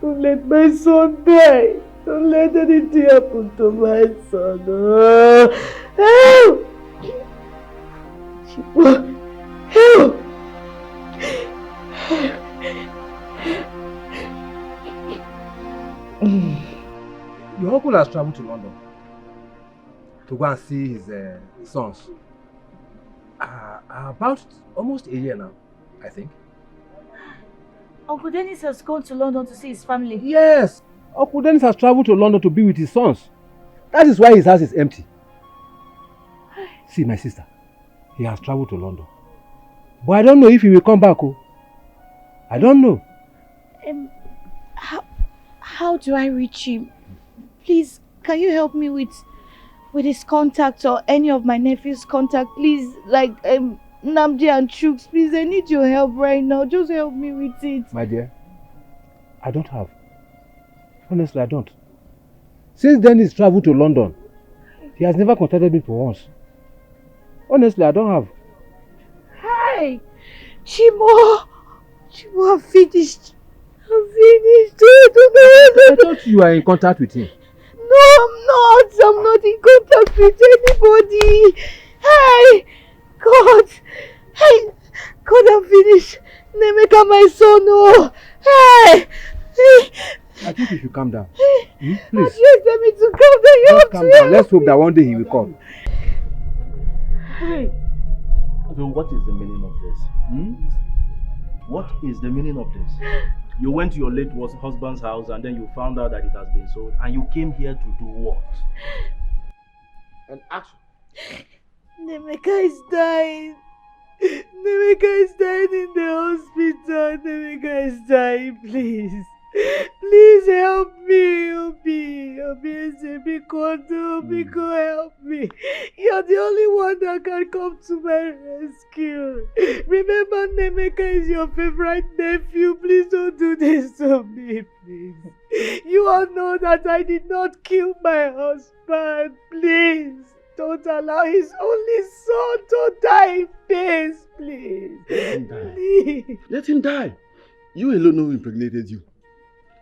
Don't let my son die. Don't let anything happen to my son. Help! Help! Your uncle has traveled to London to go and see his sons. About almost a year now, I think. Uncle Dennis has gone to London to see his family. Yes! Uncle Dennis has traveled to London to be with his sons. That is why his house is empty. See, my sister, he has traveled to London. But I don't know if he will come back. Oh. I don't know. How do I reach him? Please, can you help me with his contact or any of my nephew's contact? Please, like Namdi and Chooks, please, I need your help right now. Just help me with it. My dear, I don't have. Honestly, I don't. Since Dennis traveled to London, he has never contacted me for once. Honestly, I don't have. Hi! Chimo, I'm finished. I'm finished. I thought you were in contact with him. No, I'm not. I'm not in contact with anybody. Hey! God! Hey! God, I'm finished. Nemeka, my son, oh! Hey! I think you should calm down. Please. Just Let me to calm down. You have calm to down. Let's hope that one day he will come. Hey! So what is the meaning of this? What is the meaning of this? You went to your late husband's house and then you found out that it has been sold and you came here to do what? An action. Nemeka is dying. Nemeka is dying in the hospital. Nemeka is dying, please. Please help me, Obi. Obi, help me. You're the only one that can come to my rescue. Remember, Nemeka is your favorite nephew. Please don't do this to me, please. You all know that I did not kill my husband. Please, don't allow his only son to die in peace, please. Let him die. Please. Let him die. You alone know who impregnated you.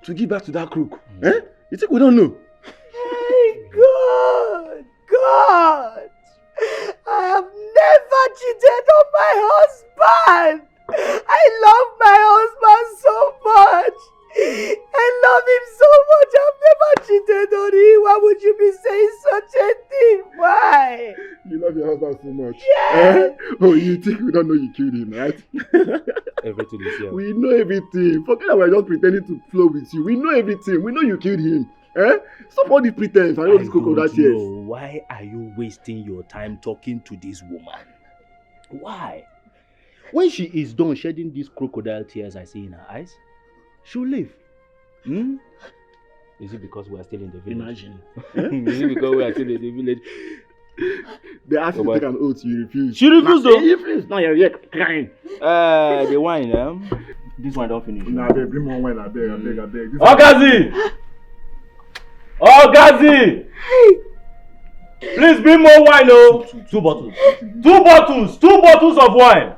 To give back to that crook. Eh? You think we don't know? Hey, God! I have never cheated on my husband! I love my husband so much! I love him so much! I've never cheated on him! Why would you be saying such a thing? Why? You love your husband so much. Yes! Oh, you think we don't know you killed him, right? Everything is here. We know everything. Forget that we're just pretending to flow with you. We know everything. We know you killed him. Eh? Stop all the pretense. I know this crocodile tears. Why are you wasting your time talking to this woman? Why? When she is done shedding these crocodile tears I see in her eyes, she'll leave. Is it because we are still in the village? Imagine. Is it because we are still in the village? They asked you to take an oath, you refused. She refused though. You refused. Now you're here crying. The wine, this one don't finish. Nah, babe, bring more wine, I beg. Okazi! Okazi! Please bring more wine, oh! Two bottles. 2 bottles! 2 bottles of wine!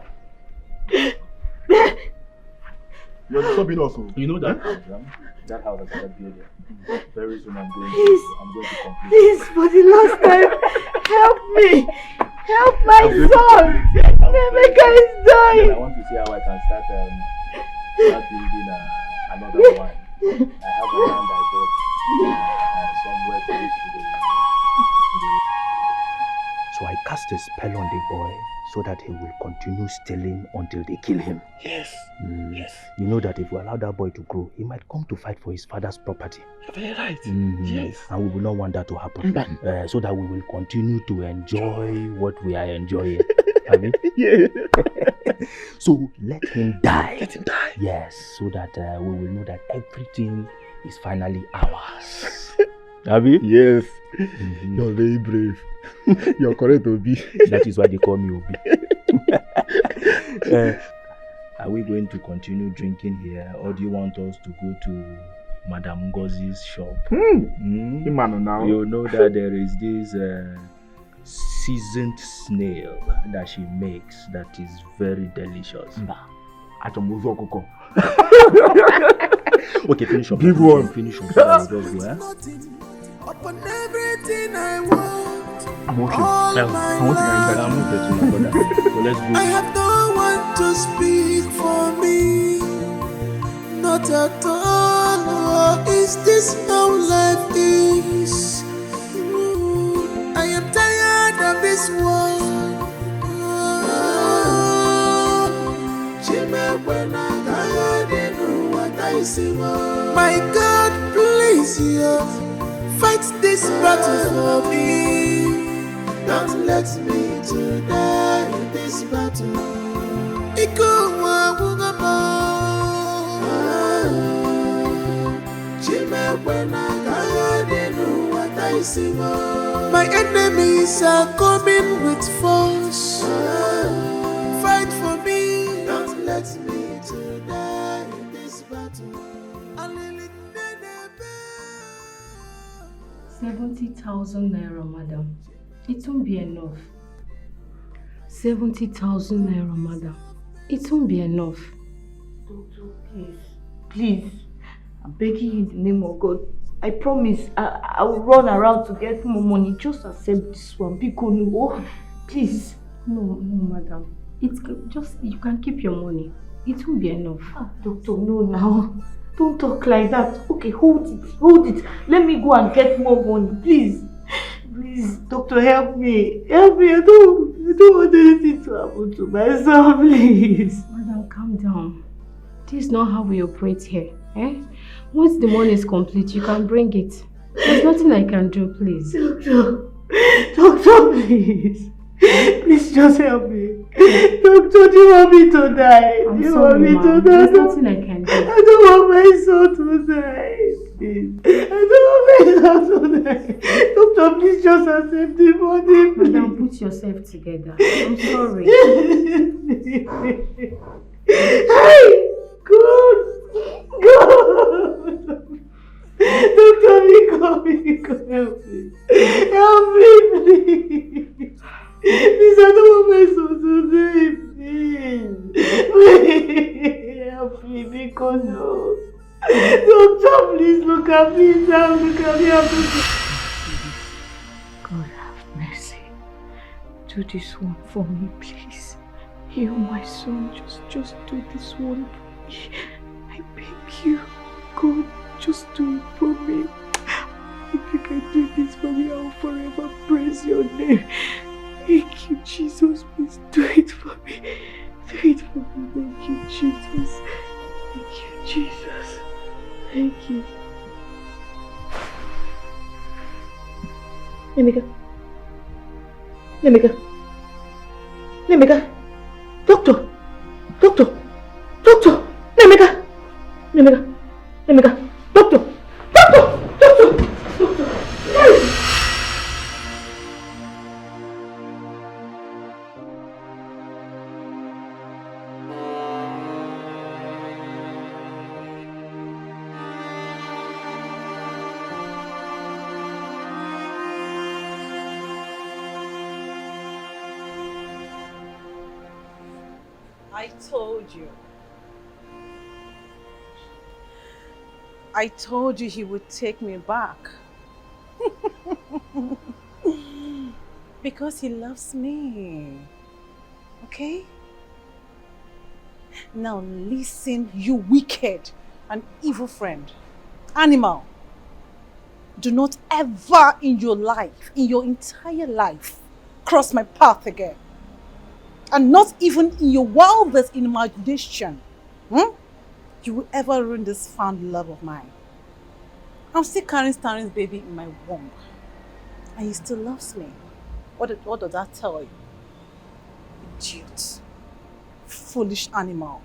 You're disturbing us. You know that house, that house that's that building. Very soon I'm going to complete. Please, for the last time, help me! Help my son! Nemeka is dying! I want to see how I can start building another wine. I have a land I bought somewhere close to the spell on the boy so that he will continue stealing until they kill him. Yes. Yes. You know that if we allow that boy to grow, he might come to fight for his father's property. You're very right. Yes. And we will not want that to happen. So that we will continue to enjoy what we are enjoying. Have you? Yeah. So let him die. Let him die. Yes, so that we will know that everything is finally ours. Have you? Yes. You're very brave. You're correct, Obi. That is why they call me Obi. Are we going to continue drinking here, or do you want us to go to Madame Ngozi's shop? Now. You know that there is this seasoned snail that she makes that is very delicious. Okay, finish up. Give one. Finish up. So that we'll just go, Upon everything I want. I'm okay. I want to get I'm okay to my brother. So let's go. I have no one to speak for me. Not at all. Is this how life is? I am tired of this world. My God, please, fight this battle for me. Don't let me to die in this battle. My enemies are coming with force. Fight for me. Don't let me to die in this battle. 70,000 naira, madam. It won't be enough. 70,000 naira, madam. It won't be enough. Doctor, please. I'm begging you in the name of God. I promise I will run around to get more money. Just accept this one. Please. No, madam. It's just, you can keep your money. It won't be enough. Doctor, no now. Don't talk like that. Okay, hold it. Let me go and get more money, please. Please, doctor, help me. I don't want anything to happen to my son, please. Madam, calm down. This is not how we operate here. Once the money is complete, you can bring it. There's nothing I can do, please. Doctor, please. Please just help me. Doctor, do you want me to die? I'm sorry, ma'am. There's nothing I can do. I don't want my son to die. Please. I don't want my son to die. Doctor, please just accept the money. Madam, put yourself together. I'm sorry. Hey! God! Doctor, help me. Help me, please. Please, I don't want my son to die, please. Help me, because no. Doctor, please look at me now. Look at me. God have mercy. Do this one for me, please. Heal my son. Just do this one for me. I beg you. God, just do it for me. If you can do this for me, I'll forever praise your name. Thank you, Jesus. Please do it for me. Do it for me. Thank you, Jesus. Thank you, Jesus. Thank you. Let me go. Doctor. Let me go. Doctor. I told you he would take me back. Because he loves me. Okay? Now listen, you wicked and evil friend. Animal. Do not ever in your life, in your entire life, cross my path again. And not even in your wildest imagination, you will ever ruin this found love of mine. I'm still carrying Stanley's baby in my womb. And he still loves me. What does that tell you? Idiot. Foolish animal.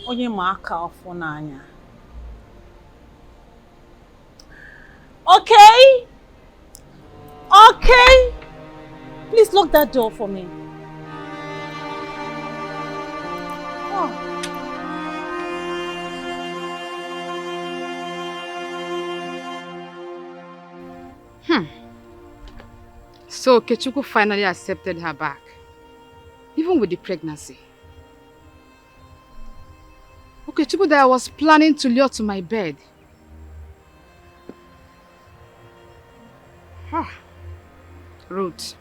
Onye ma aka ọfọ n'anya. Okay? Okay? Please lock that door for me. Oh. So Kechuku finally accepted her back, even with the pregnancy. Kechuku that I was planning to lure to my bed. Ruth.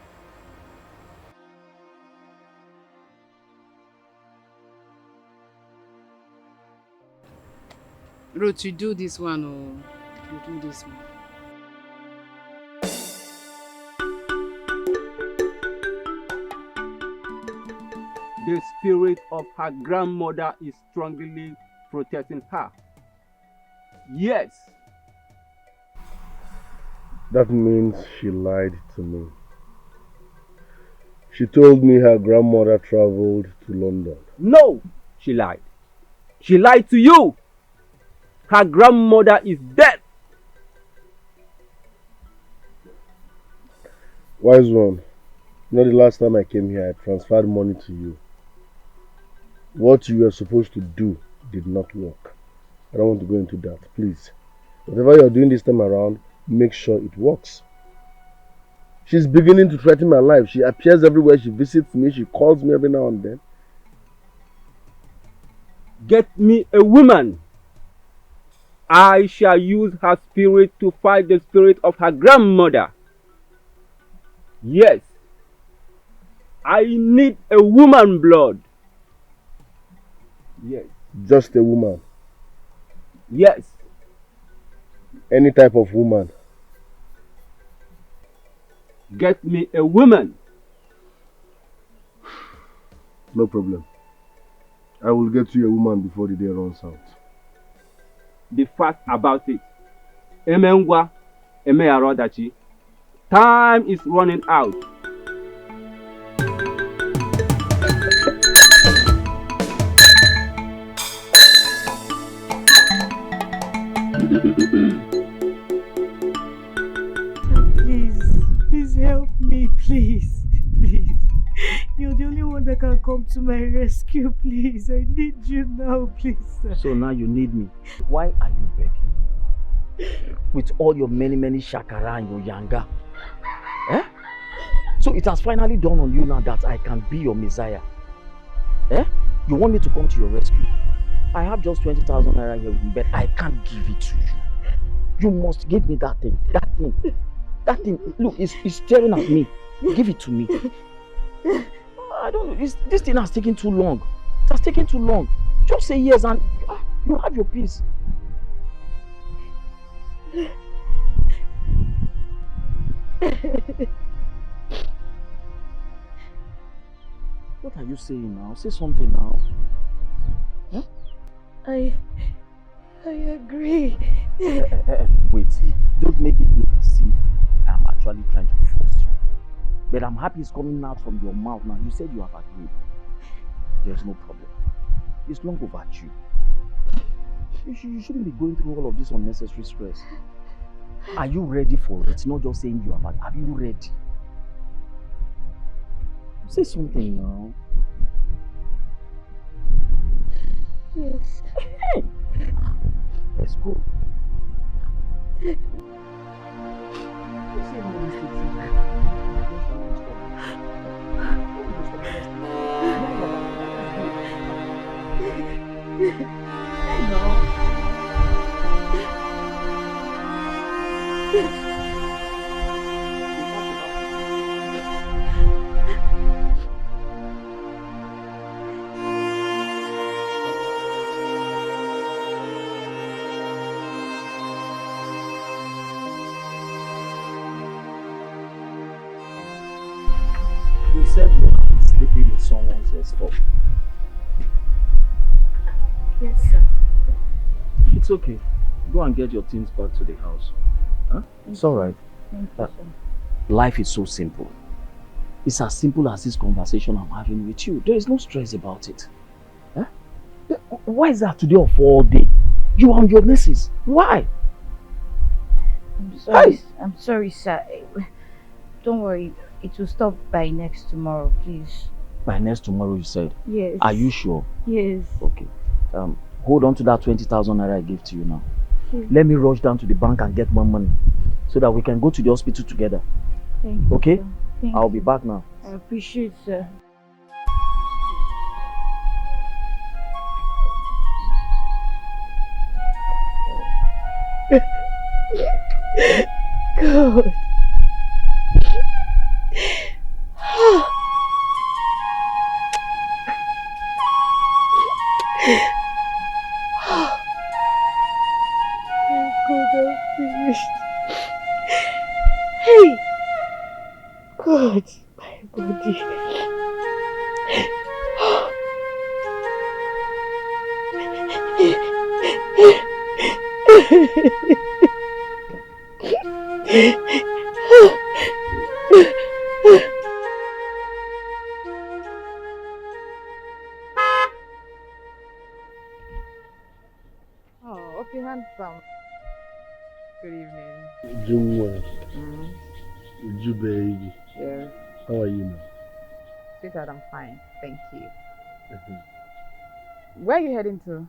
Ruth, you do this one or you do this one. The spirit of her grandmother is strongly protecting her. Yes. That means she lied to me. She told me her grandmother traveled to London. No, she lied. She lied to you. Her grandmother is dead. Wise one, you know the last time I came here, I transferred money to you. What you were supposed to do did not work. I don't want to go into that, please. Whatever you're doing this time around, make sure it works. She's beginning to threaten my life. She appears everywhere, she visits me, she calls me every now and then. Get me a woman. I shall use her spirit to fight the spirit of her grandmother. Yes. I need a woman blood. Yes. Just a woman? Yes. Any type of woman? Get me a woman. No problem. I will get you a woman before the day runs out. Be fast about it. Emengwa, Emeyarodachi. Time is running out. Please help me, please. You're the only one that can come to my rescue, please. I need you now, please, sir. So now you need me. Why are you begging? With all your many shakara and your yanga. Eh? So it has finally dawned on you now that I can be your Messiah. Eh? You want me to come to your rescue? I have just 20,000 naira here with me, but I can't give it to you. You must give me that thing. That thing. Look, it's staring at me. Give it to me. I don't know. This thing has taken too long. It has taken too long. Just say yes and you have your peace. What are you saying now? Say something now. Huh? I agree. Wait. Don't make it look as if I'm actually trying to force you. But I'm happy it's coming out from your mouth now. You said you have agreed. There's no problem. It's long overdue. You shouldn't be going through all of this unnecessary stress. Are you ready for it? Not just saying you have agreed. Are you ready? Say something now. Yes. Hey. Let's go. nonsense for? Yes, sir. It's okay. Go and get your things back to the house. Huh? It's alright. Thank you, sir. Life is so simple. It's as simple as this conversation I'm having with you. There is no stress about it. Huh? Why is that today of all day? You and your missus. Why? I'm sorry. I'm sorry, sir. Don't worry. It will stop by next tomorrow, please. By next tomorrow, you said? Yes. Are you sure? Yes. Okay. Hold on to that 20,000 naira I gave to you now. Okay. Let me rush down to the bank and get more money so that we can go to the hospital together. Thank you, Okay? sir. Thank I'll you. be back now. I appreciate, sir. God. I could have finished. Hey! God, my body. Oh, okay, handsome. Good evening. Jumwa, Mm, you baby. yes. How are you now? Sweetheart, I'm fine. Thank you. Where are you heading to?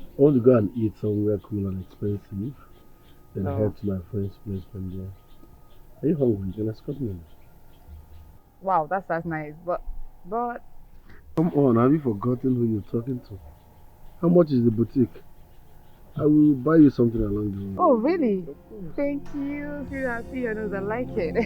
I want to go and eat somewhere cool and expensive, then Oh. head to my friend's place from there. Are you hungry? You can escort me. Wow, that's nice. But Come on, have you forgotten who you're talking to? How much is the boutique? I will buy you something along the way. oh, really? Thank you. Sweetheart, see your nose. I like it.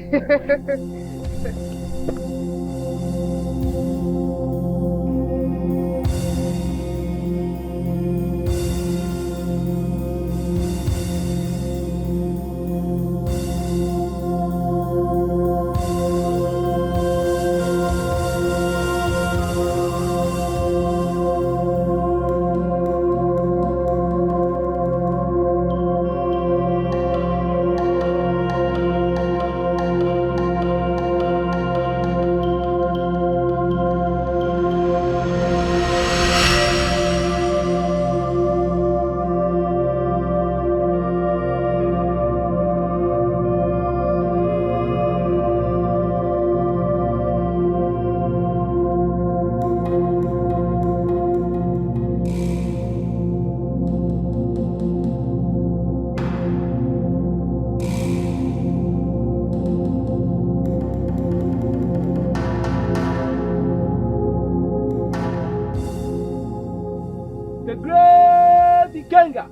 The great Ikenga.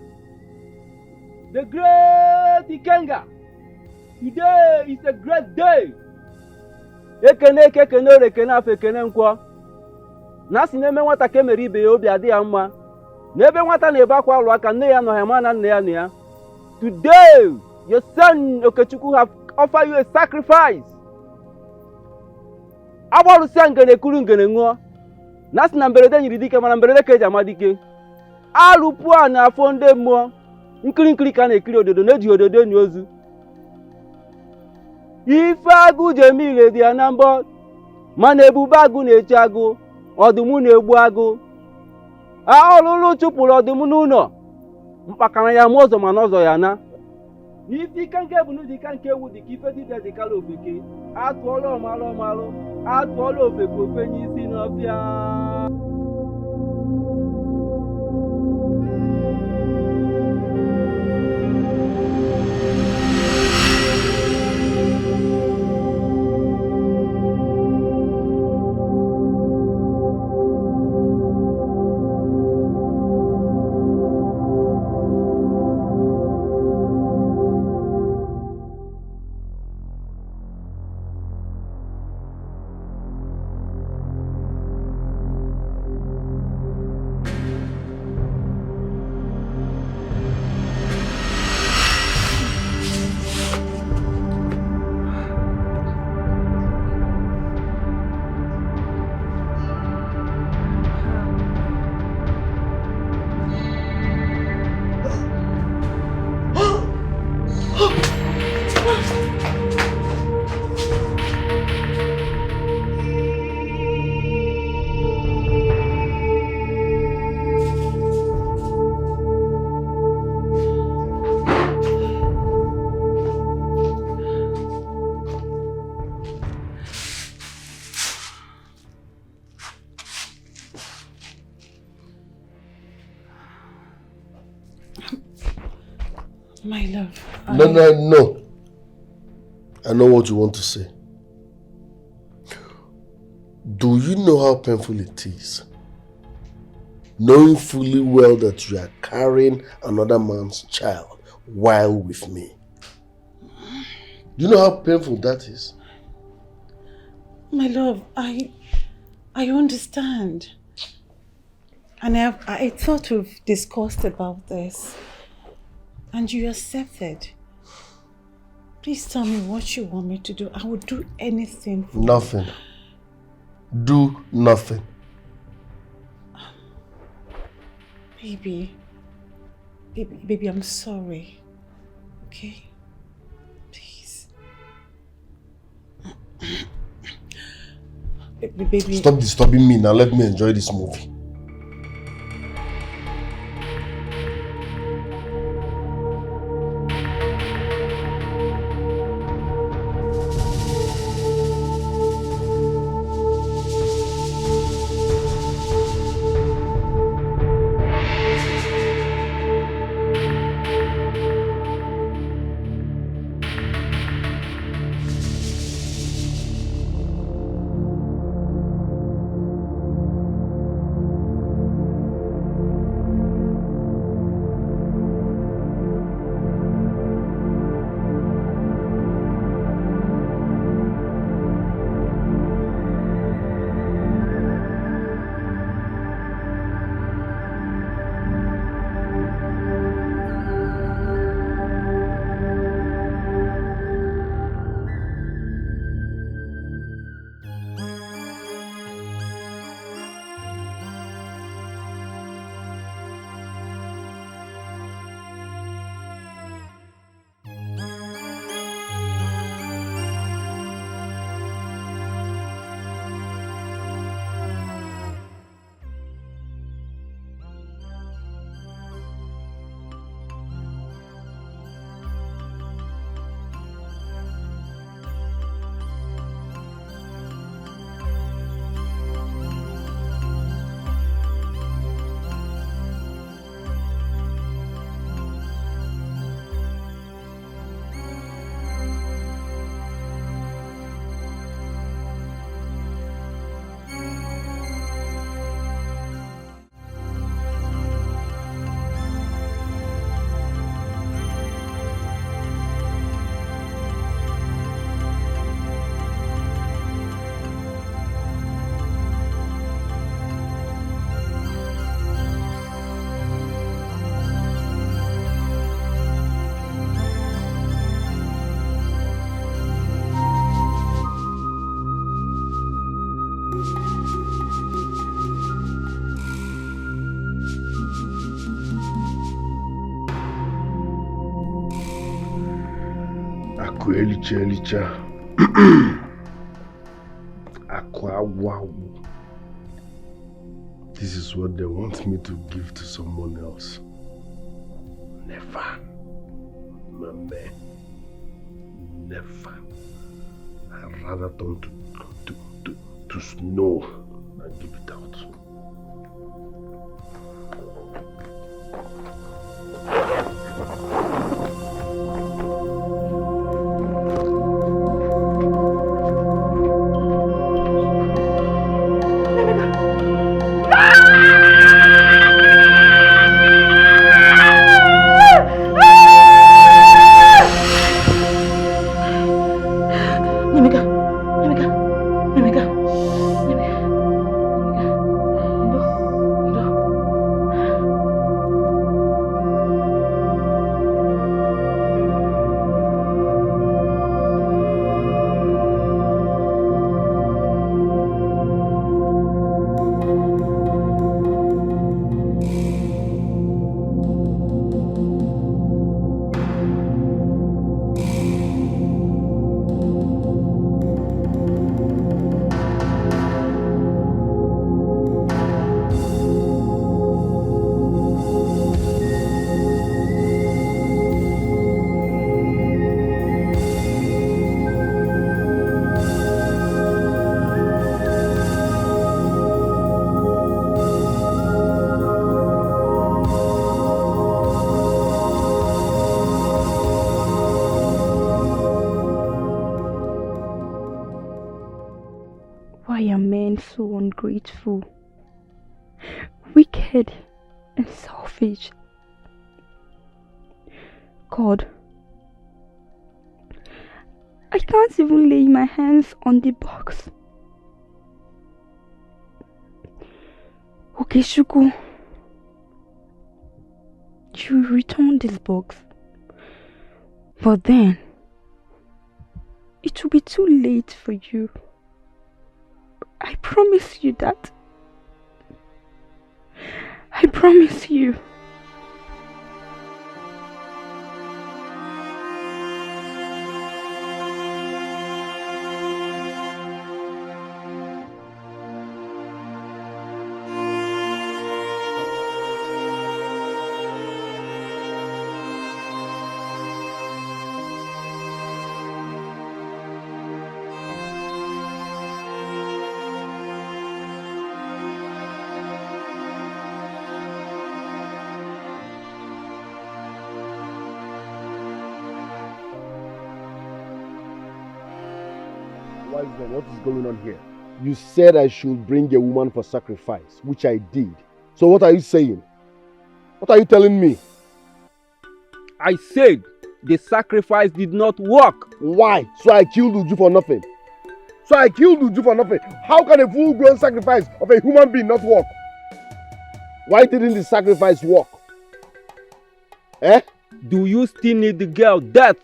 The great Ikenga. Today is a great day. Ekene kekene ore ekene afọ ekene nkwo. Na si na-eme nwata ka emere ibe ya obi adị ya mma. N'ebe nwata na-ebe akwa alụ aka nne ya nọ ya ma na nne ya nọ ya. Today, your son Okechukwu have offered you a sacrifice. Agbarusia ngene kuru ngene ṅụọ. Na si na mberede nyiri dike mana mberede ka eji ama dike. Alụpụ a na-afọ ndị mmụọ. Nkiri nkiri ka na-ekiri ododo na-eji ododo enyi ozu. Ife agụ ji eme ile dị ya na mbọ. Mana ebube agụ na-eche agụ. Ọdụm na-egbu agụ. Ọlụlụ chụpụrụ ọdụm n'ụlọ. Mkpakara ya ma ọzọ mana ọzọ ya na. Ife ike nke bụ n'ụdị ike nke ewu dị ka ife dibịa dị kala ofeke. Atụọla ọmalụ ọmalụ. Atụọla ofeke ofenye isi n'ọfịa. My love. No. I know what you want to say. Do you know how painful it is? Knowing fully well that you are carrying another man's child while with me. Do you know how painful that is? My love, I understand. And I thought we've discussed about this. And you accepted. Please tell me what you want me to do. I would do anything for Nothing. Do nothing. Baby, I'm sorry. Okay? Please. Baby. Stop disturbing me now. Let me enjoy this movie. Elicha. This is what they want me to give to someone else. Never. Mame. Never. I'd rather turn to snow than give it out. men so ungrateful, wicked, and selfish. God, I can't even lay my hands on the box. Okay, Shuku, you return this box, but then it will be too late for you. I promise you that. I promise you. What is going on here? You said I should bring a woman for sacrifice, which I did. So what are you saying? What are you telling me? I said the sacrifice did not work. Why? So I killed Uju for nothing? How can a full-grown sacrifice of a human being not work? Why didn't the sacrifice work? Do you still need the girl dead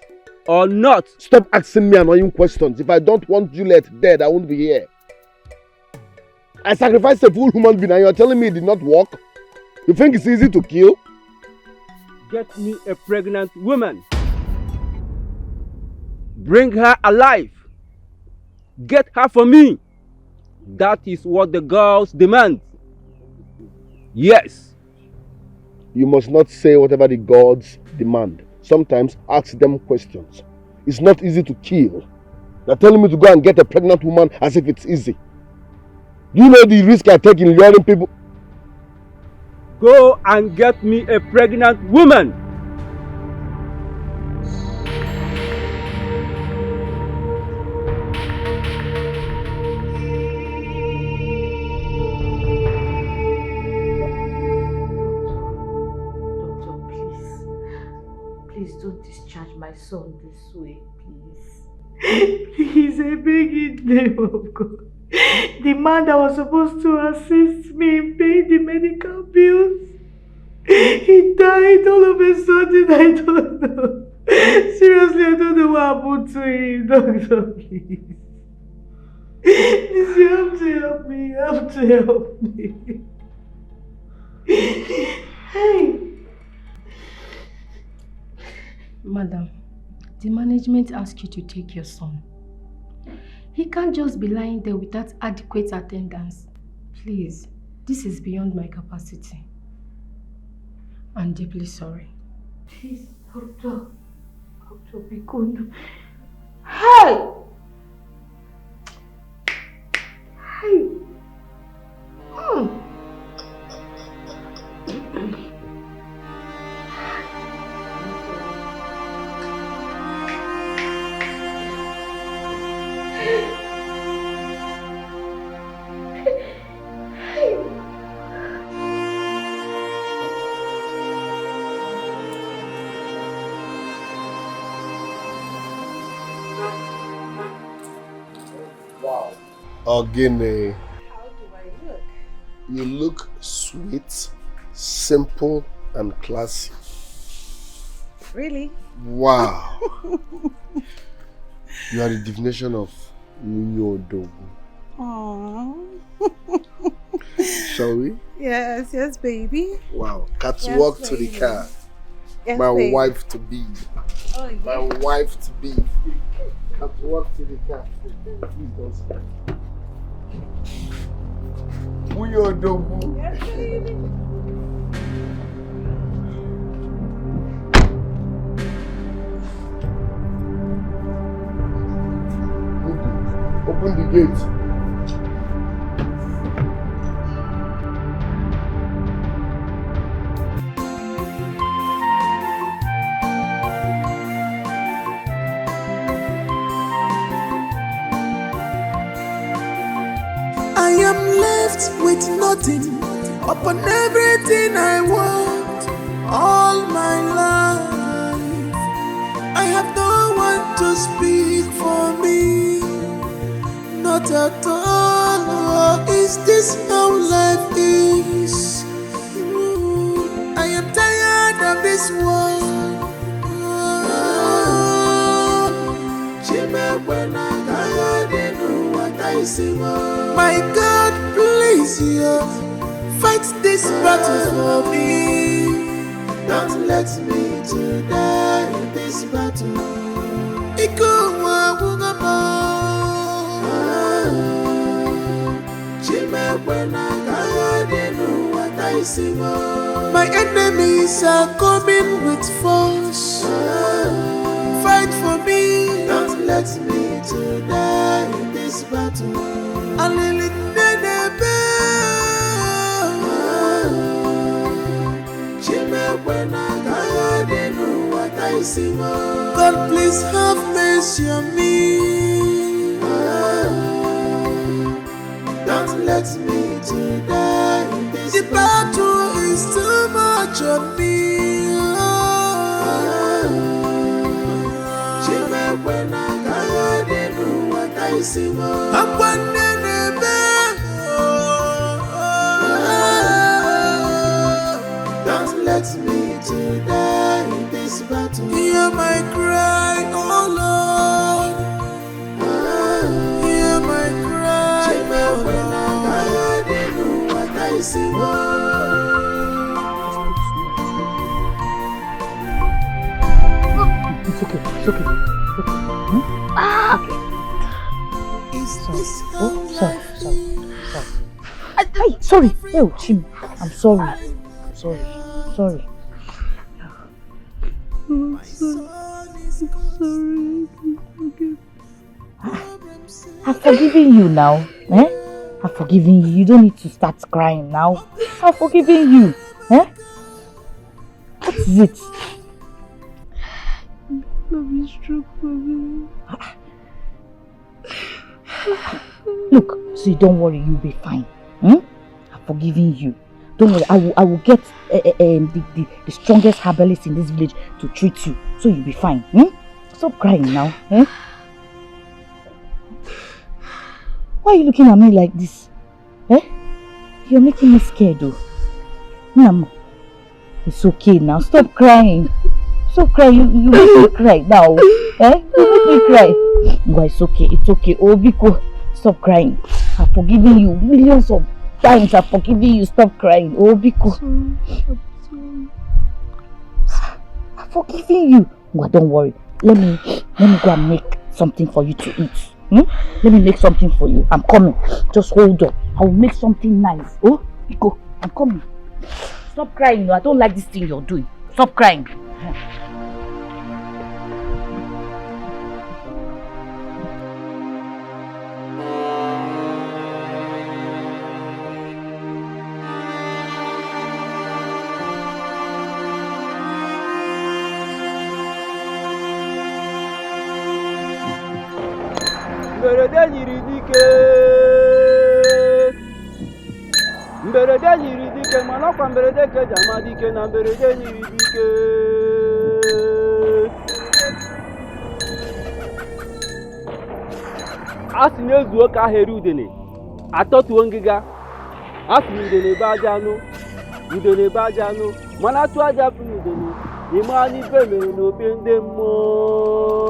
or not? Stop asking me annoying questions. If I don't want Juliet dead, I won't be here. I sacrificed a full human being and you're telling me it did not work? You think it's easy to kill? Get me a pregnant woman. Bring her alive. Get her for me. That is what the girls demand. Yes. You must not say whatever the gods demand. Sometimes ask them questions. It's not easy to kill. They're telling me to go and get a pregnant woman as if it's easy. Do you know the risk I take in luring people? Go and get me a pregnant woman. Please don't discharge my son this way, please. Please, I beg in the name of God. The man that was supposed to assist me in paying the medical bills, he died all of a sudden. I don't know. Seriously, I don't know what happened to him. Doctor, please. Please, you have to help me. You have to help me. Hey. Madam, the management asked you to take your son. He can't just be lying there without adequate attendance. Please, this is beyond my capacity. I'm deeply sorry. Please, Doctor. Doctor, be good. Hey! Hey! Ogene. How do I look? You look sweet, simple, and classy. Really? Wow. You are the definition of Nyodogu. Aww. Shall we? Yes, yes, baby. Wow. Yes, Walk to the baby. car. Yes, My baby. wife to be. Oh, yeah. My wife to be. Walk to the car. Please don't stop. Nyodogu. Yes, baby. Open the gate. I left with nothing upon everything I want all my life. I have no one to speak for me, not at all. Is this how life is? I am tired of this world. My God, please, fight this battle for me. Don't let me to die in this battle. My enemies are coming with force. Fight for me. Don't let me to die in this battle. God, please have mercy on me. Don't let me to die in this battle. The battle is too much on me. Don't let me to die in this battle. Hear my cry, oh Lord. Hear my cry, oh Lord. It's okay, it's okay. Okay. Sorry. Oh, Chim. I'm sorry. Sorry. I've forgiven you now. I've forgiven you. You don't need to start crying now. I've forgiven you. What is it? Love is true for me. Look, see, don't worry, you'll be fine. I've forgiven you. Don't worry, I will get the strongest herbalist in this village to treat you, so you'll be fine. Stop crying now. Why are you looking at me like this? You're making me scared though. It's okay now, stop crying. Stop crying, you make me cry now. You make me cry. No, it's okay. Oh, Biko, stop crying. I've forgiven you millions of times. I've forgiven you. Stop crying. Oh, Biko. I've forgiven you. No, don't worry. Let me go and make something for you to eat. Let me make something for you. I'm coming. Just hold on. I will make something nice. Oh, Biko, I'm coming. Stop crying. No, I don't like this thing you're doing. Stop crying. Mberede nyiri dike mana ọkwa mberede ka eji ama dike na mberede nyiri dike. A sị na-ezuo ka ahịrị udene atọtuo ngịga. A sị na udene ebe aja anụ mana atụ aja pụrụ udene ime anyị ife mere n'obi ndị mmụọ.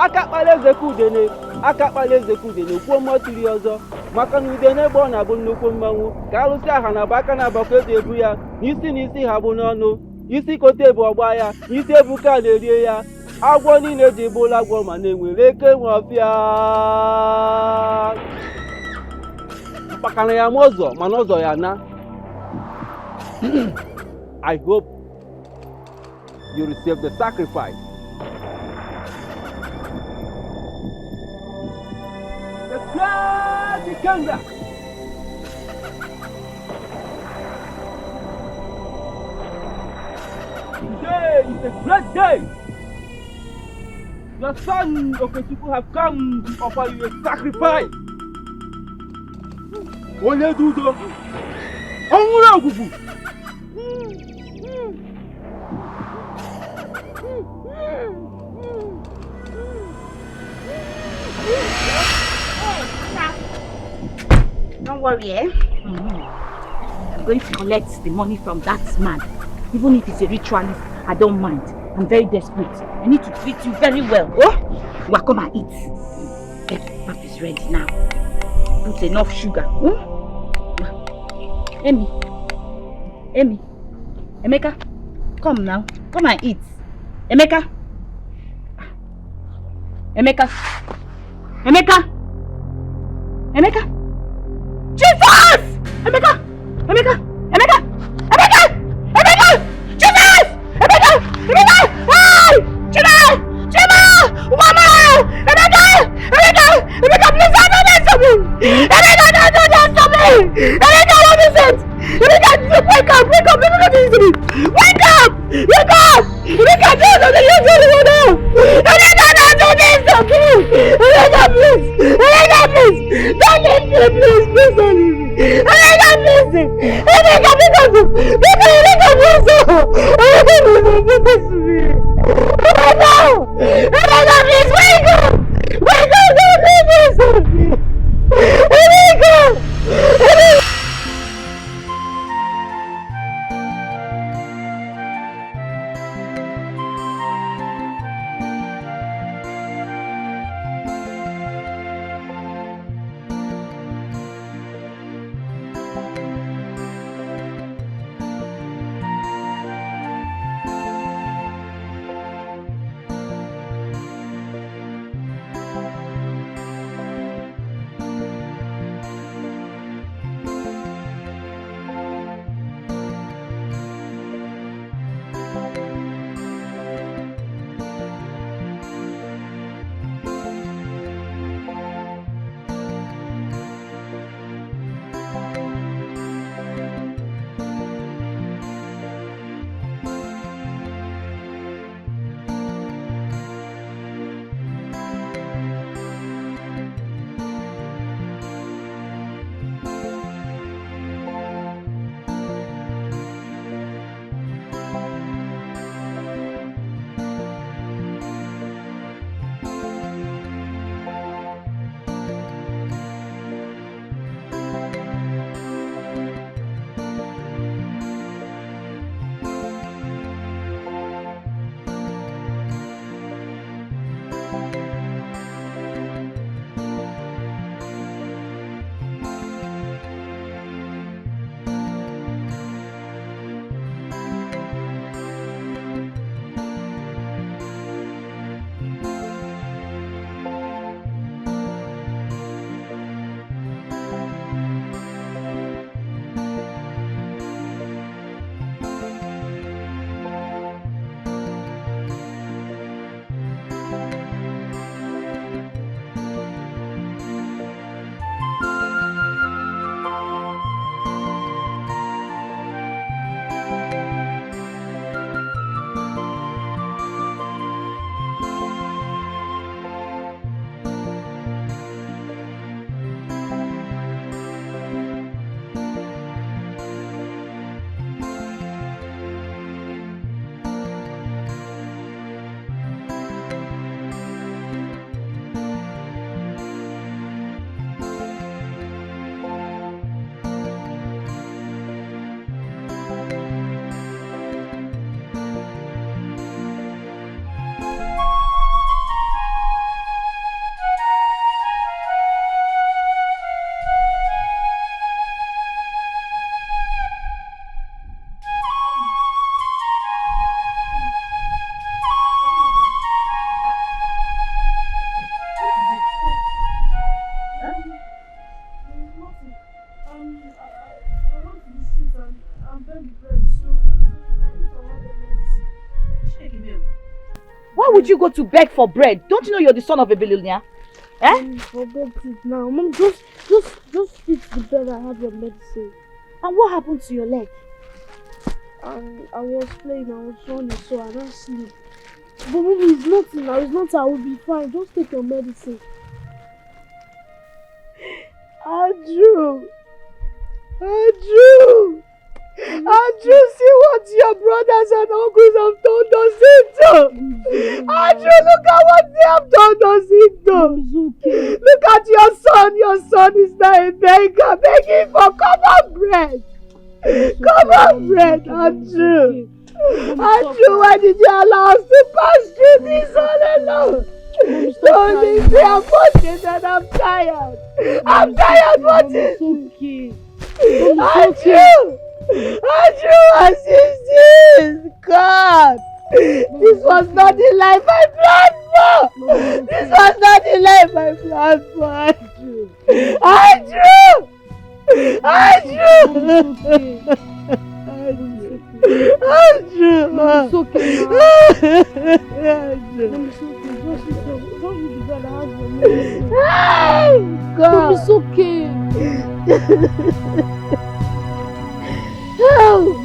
Aka kpala eze ka udene kwuo mmọtiri ọzọ maka na udene ebe ọ na-abụ nnukwu mmanwụ ka arụsị aha na aka na abakọ eji ebu ya n'isi ha bụ n'ọnụ isi kote ebu ọgba ya isi ebu ka na-erie ya agwọ niile ji bụla agwọ ma na-enwere eke nwe ọfịa mpakana ya ma ụzọ mana ụzọ ya na. I hope you receive the sacrifice. The Kanga. Today is a great day. Your son Okechukwu have come to offer you a sacrifice. Onye dudo. Onwere ogugu. Don't worry, eh? I'm going to collect the money from that man. Even if he's a ritualist, I don't mind. I'm very desperate. I need to treat you very well. Oh? Well, come and eat. Okay, pap is ready now. Put enough sugar. Amy. Emeka, come now. Come and eat. Emeka. Jesus! Emeka! Jesus! Emeka! Hey! Chima! Mama! Emeka, please don't do this to me! Emeka, don't do this to me! Emeka, what is it? Emeka, wake up! Emeka, don't do this to me! Wake up! Emeka, don't do this to me! Emeka, don't do this to me! Emeka, please! Don't leave me, please! Please don't leave me! Emeka, please! Emeka, please! Wake up! Don't do this to me! Emeka! Why would you go to beg for bread? Don't you know you're the son of a billionaire? Eh? Forget it now. Mom, just eat the bread and have your medicine. And what happened to your leg? I was playing, I was running, so I don't sleep. But mommy, it's nothing now. It's nothing. I will be fine. Just take your medicine. Andrew! Andrew! Andrew, see what your brothers and uncles have done us into! Andrew, look at what they have done us into! Look at your son! Your son is now a beggar, begging for common bread! Common bread, Andrew! Andrew, why did you allow us to pass through this all alone? Don't leave me, I'm watching and I'm tired! I'm tired watching! Andrew! Andrew, what is this? God! This was not the life I planned for! This was not the life I planned for, Andrew! Andrew! Andrew! It's okay now. Andrew! It's okay. Just be glad I have your medicine. God! It's okay. Help!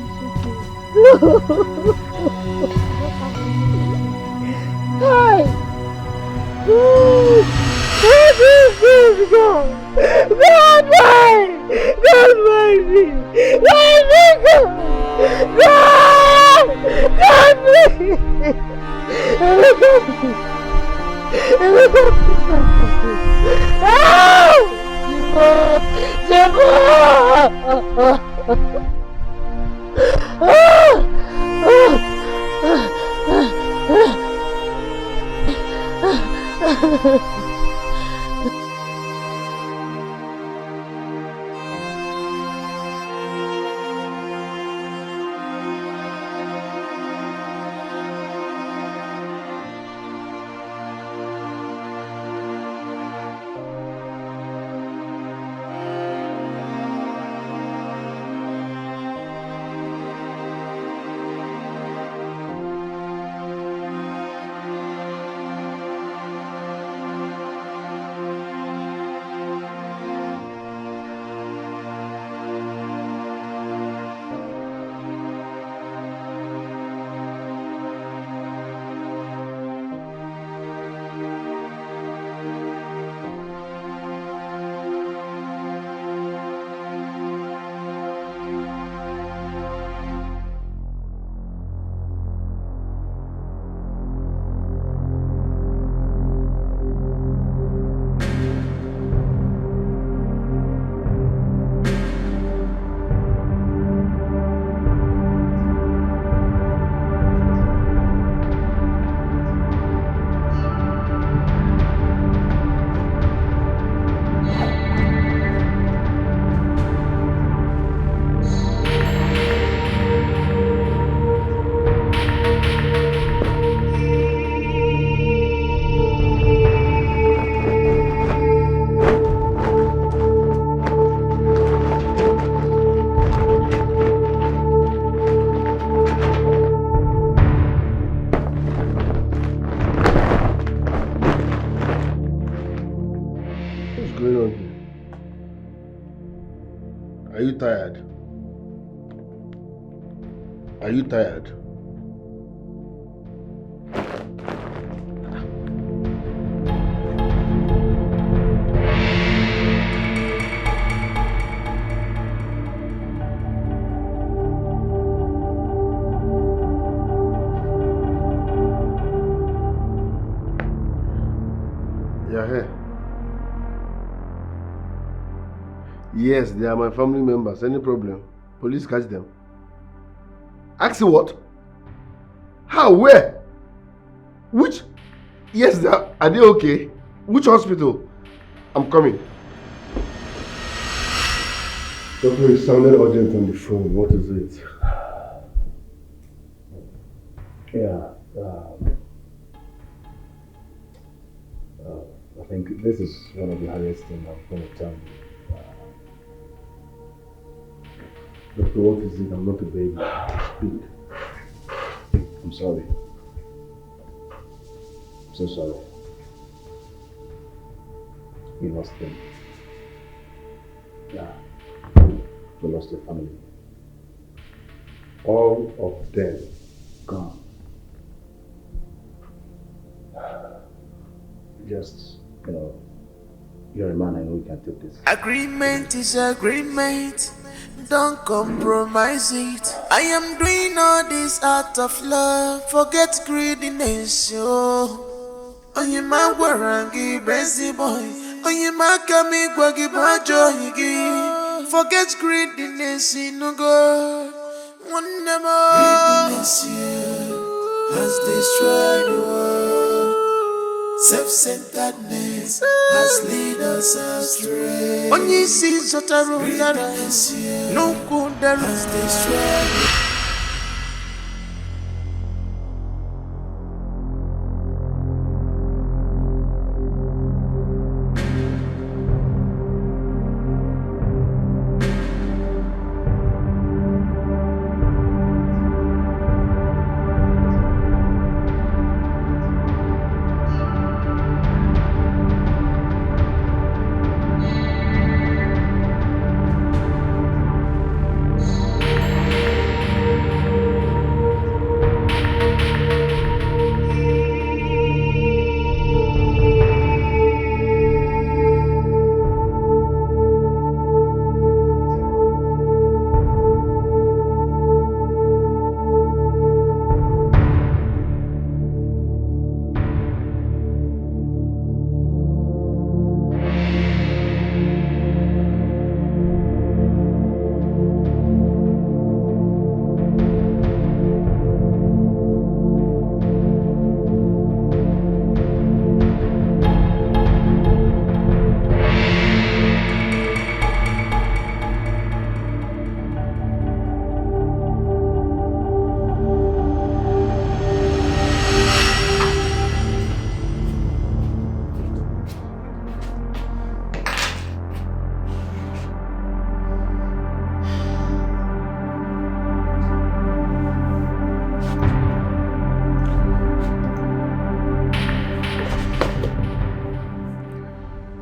Hi! God, why? God, why me? Why me? God! God, me! Are you tired? Are you tired? You're here. Yes, they are my family members. Any problem? Police catch them. Ask you what? How? Where? Which? Yes, they are they okay? Which hospital? I'm coming. Doctor, it sounded urgent on the phone. What is it? Yeah. I think this is one of the hardest things I'm going to tell you. Doctor, what is it? I'm not a baby. Speak. I'm sorry. I'm so sorry. We lost them. Yeah. We lost your family. All of them gone. Just, you're a man, I know you can take this. Agreement is agreement. Don't compromise it. I am doing all this out of love. Forget greediness, yo. Onye ma warangi bezi boy. Onye ma kami gwagi bajo higi. Forget greediness, no go. One more. Greediness, has destroyed the world. Self-centeredness has led us astray. Onye sees what I wrote, no good that has destroyed.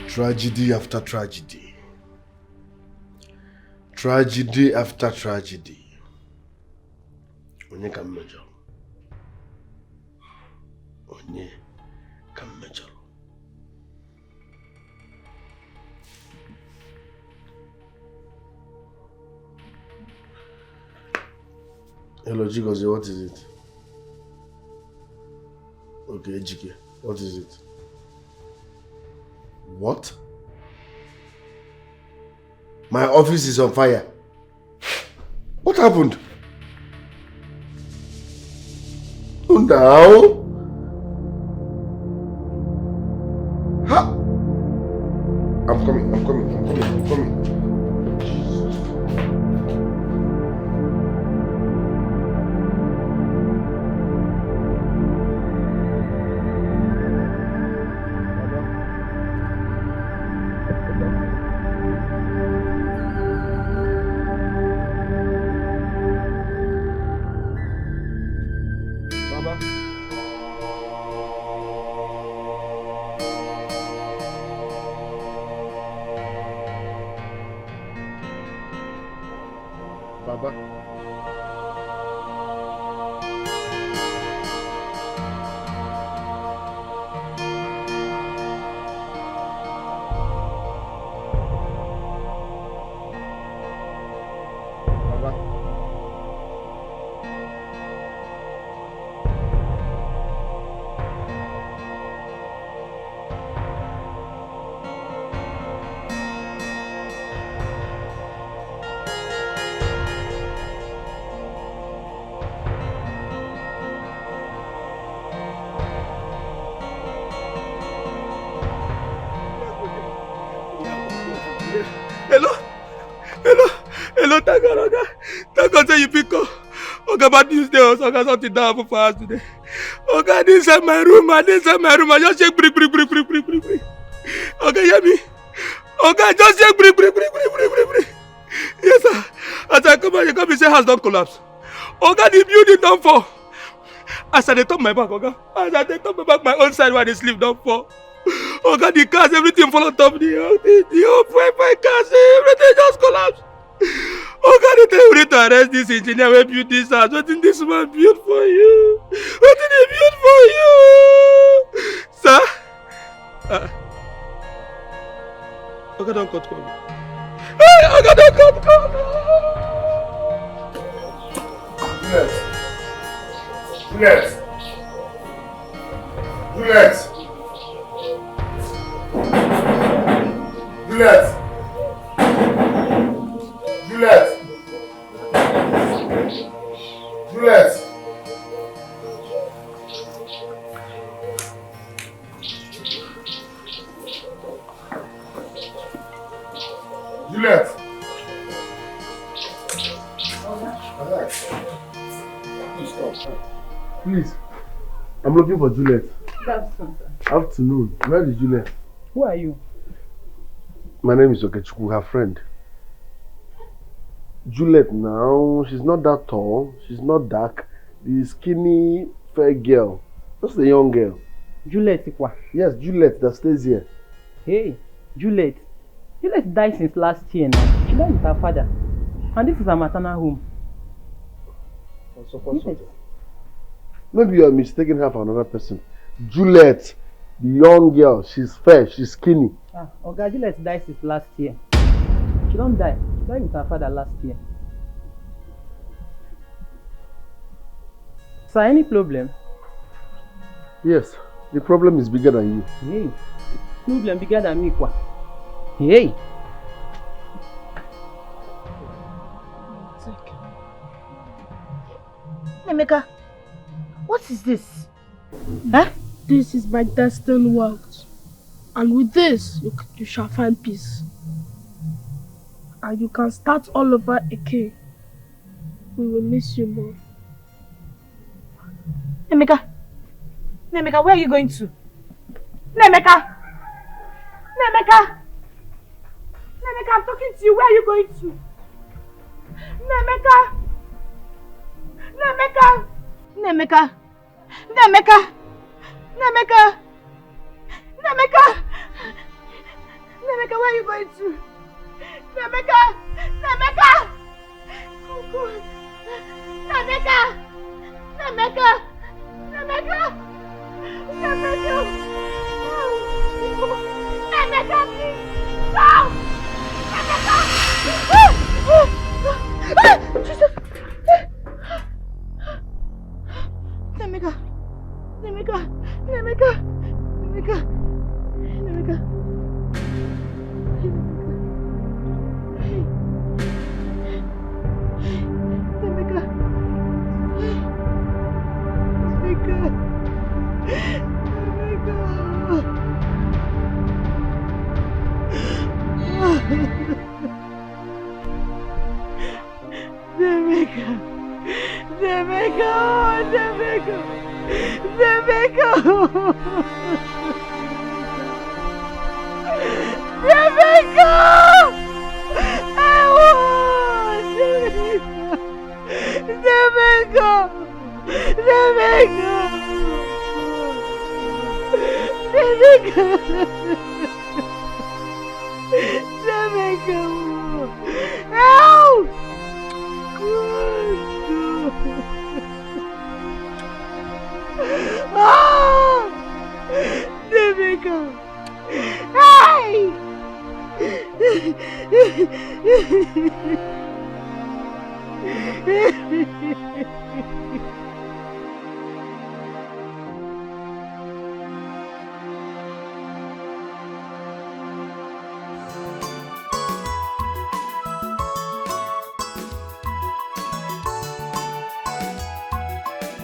Tragedy after tragedy. Tragedy after tragedy. Onye ka mmejọ. Onye ka mmejọ. Hello, Chigozie, what is it? Okay, Ejike, what is it? What? My office is on fire. What happened? Oh, now? Ha! I'm coming. Hello, thank God, Oga. Thank God say you pick up. Oga, bad news there also. Oga, something that happened for us today. Oga, I didn't inside my room. I just check brick. Oga, hear me? Oga, just check brick. Yes, sir. As I come out, you come and say house don't collapse. Oga, the building don't fall. As I turn my back, Oga. As I turn my back, my own side where they sleep don't fall. Oga, the cars, everything fall on top. The whole 5 cars, everything just collapse. Oga, they tell you to arrest this engineer who built this house. What did this man build for you? What did he build for you? Sir, Okay, don't cut call. Hey, okay, don't cut call. Juliet! Juliet! Juliet! Juliet! Juliet! Juliet! Please, I'm looking for Juliet. Afternoon. Where is Juliet? Who are you? My name is Okechukwu, her friend. Juliet now, she's not that tall, she's not dark. The skinny, fair girl. Just a young girl. Juliet Ikwa? Yes, Juliet that stays here. Hey, Juliet. Juliet died since last year now. She died with her father. And this is her maternal home. Yes. Maybe you are mistaking her for another person. Juliet, the young girl, she's fair, she's skinny. Okay, Juliet died since last year. She don't die. She died with her father last year. Sir, any problem? Yes, the problem is bigger than you. Hey, problem bigger than me, kwa. Hey. Emeka, what is this? Huh? This is my destined world. And with this, you shall find peace. And you can start all over again. We will miss you more. Emeka, where are you going to? Emeka, I'm talking to you. Where are you going to? Emeka, where are you going to? Emeka! Oh God! Emeka, please! Stop! Jesus! Emeka!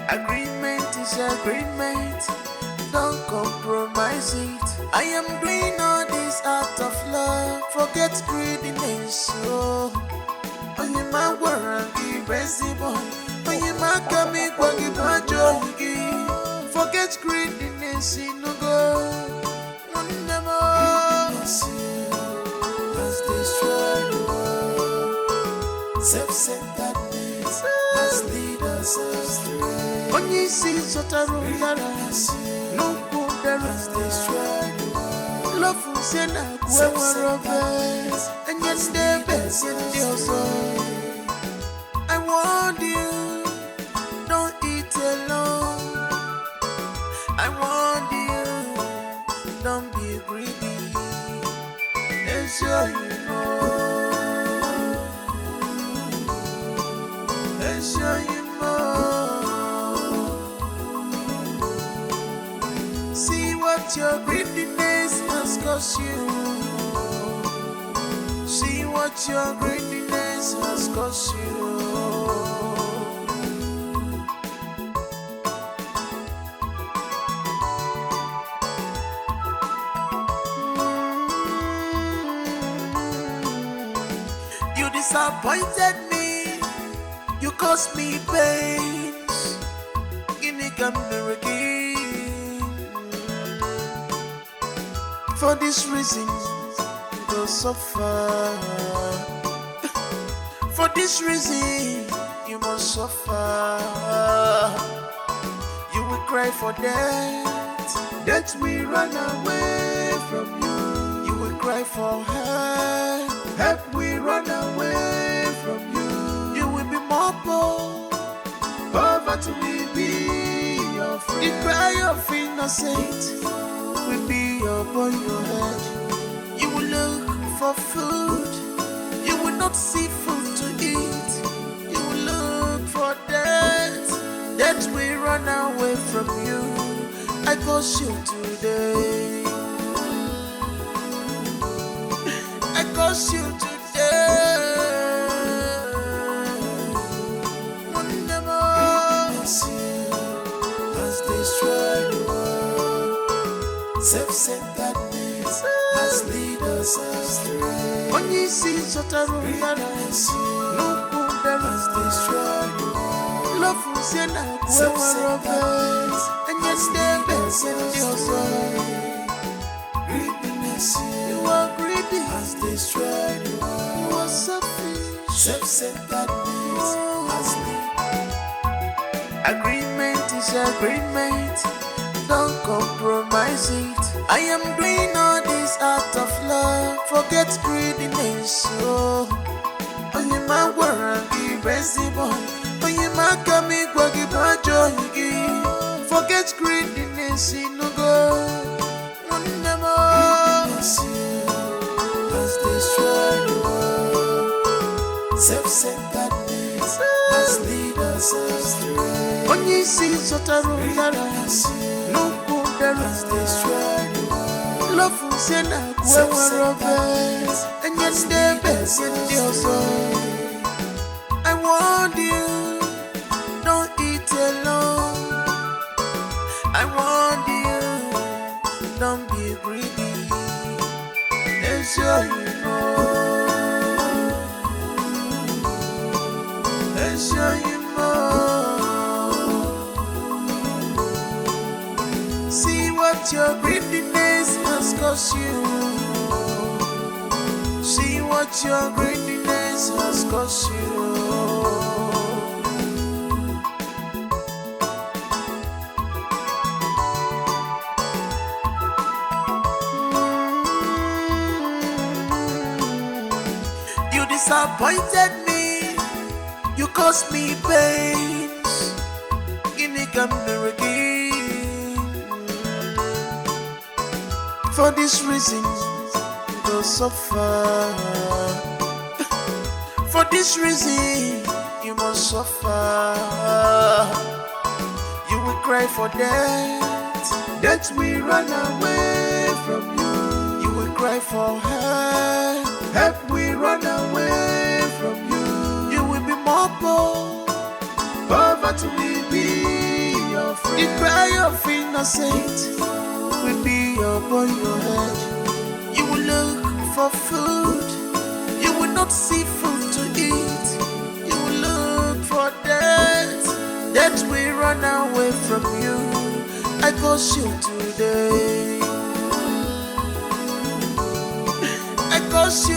Agreement is agreement, don't compromise it. I am doing all this out of love, forget greediness. Oh, only my word, irreversible. Only my coming, forget greediness, no go. No more. Has destroyed the world. Self-centeredness has led us astray. When you see such a room, no good there is destroyed. Love will send a quiver of us, and yet the best in your soul. I warned you, don't eat alone. I warned you, don't be what your greediness has cost you. See what your greediness has cost you. You disappointed me, you caused me pains. Guinea again. For this reason, you go suffer. For this reason, you must suffer. You will cry for death, death will run away from you. You will cry for help, help will run away from you. You will be more poor, poverty will be your friend. The cry of innocent will be upon your head. You will look for food, you will not see food to eat. You will look for death, death will run away from you. I curse you today, I curse you today. Has destroyed the world. Self-centeredness has led us astray. When you see such a greatness, no wonder has destroyed the world. Love was in a self-centeredness, and yet stay best in your soul. Greediness, you are greedy, has destroyed the world. You are selfish, self-centeredness has led. Agreement is agreement, don't compromise it. I am doing all this out of love, forget greediness. Oh, you my warranty, Bessie boy. Oh, you my kami gwagi bajo yigi. Forget greediness, no go. Never. Has destroyed the world. Self-centeredness has led us astray. When you see such a room, no good has destroyed the world. Love was in a self-centeredness, and yet stay best in your soul. I warned you, don't eat alone. I warned you, don't be greedy. And sure you know, and sure you know. See what your greediness has cost you. See what your greediness has cost you. You disappointed me, you caused me pains. Guinea again. For this reason, you go suffer. For this reason, you must suffer. You will cry for death, death will run away from you. You will cry for help, help will run away from you. You will be more poor, poverty will be your friend. The cry of innocent will be upon your head. You will look for food, you will not see food to eat. You will look for death, death will run away from you. I curse you today, I curse you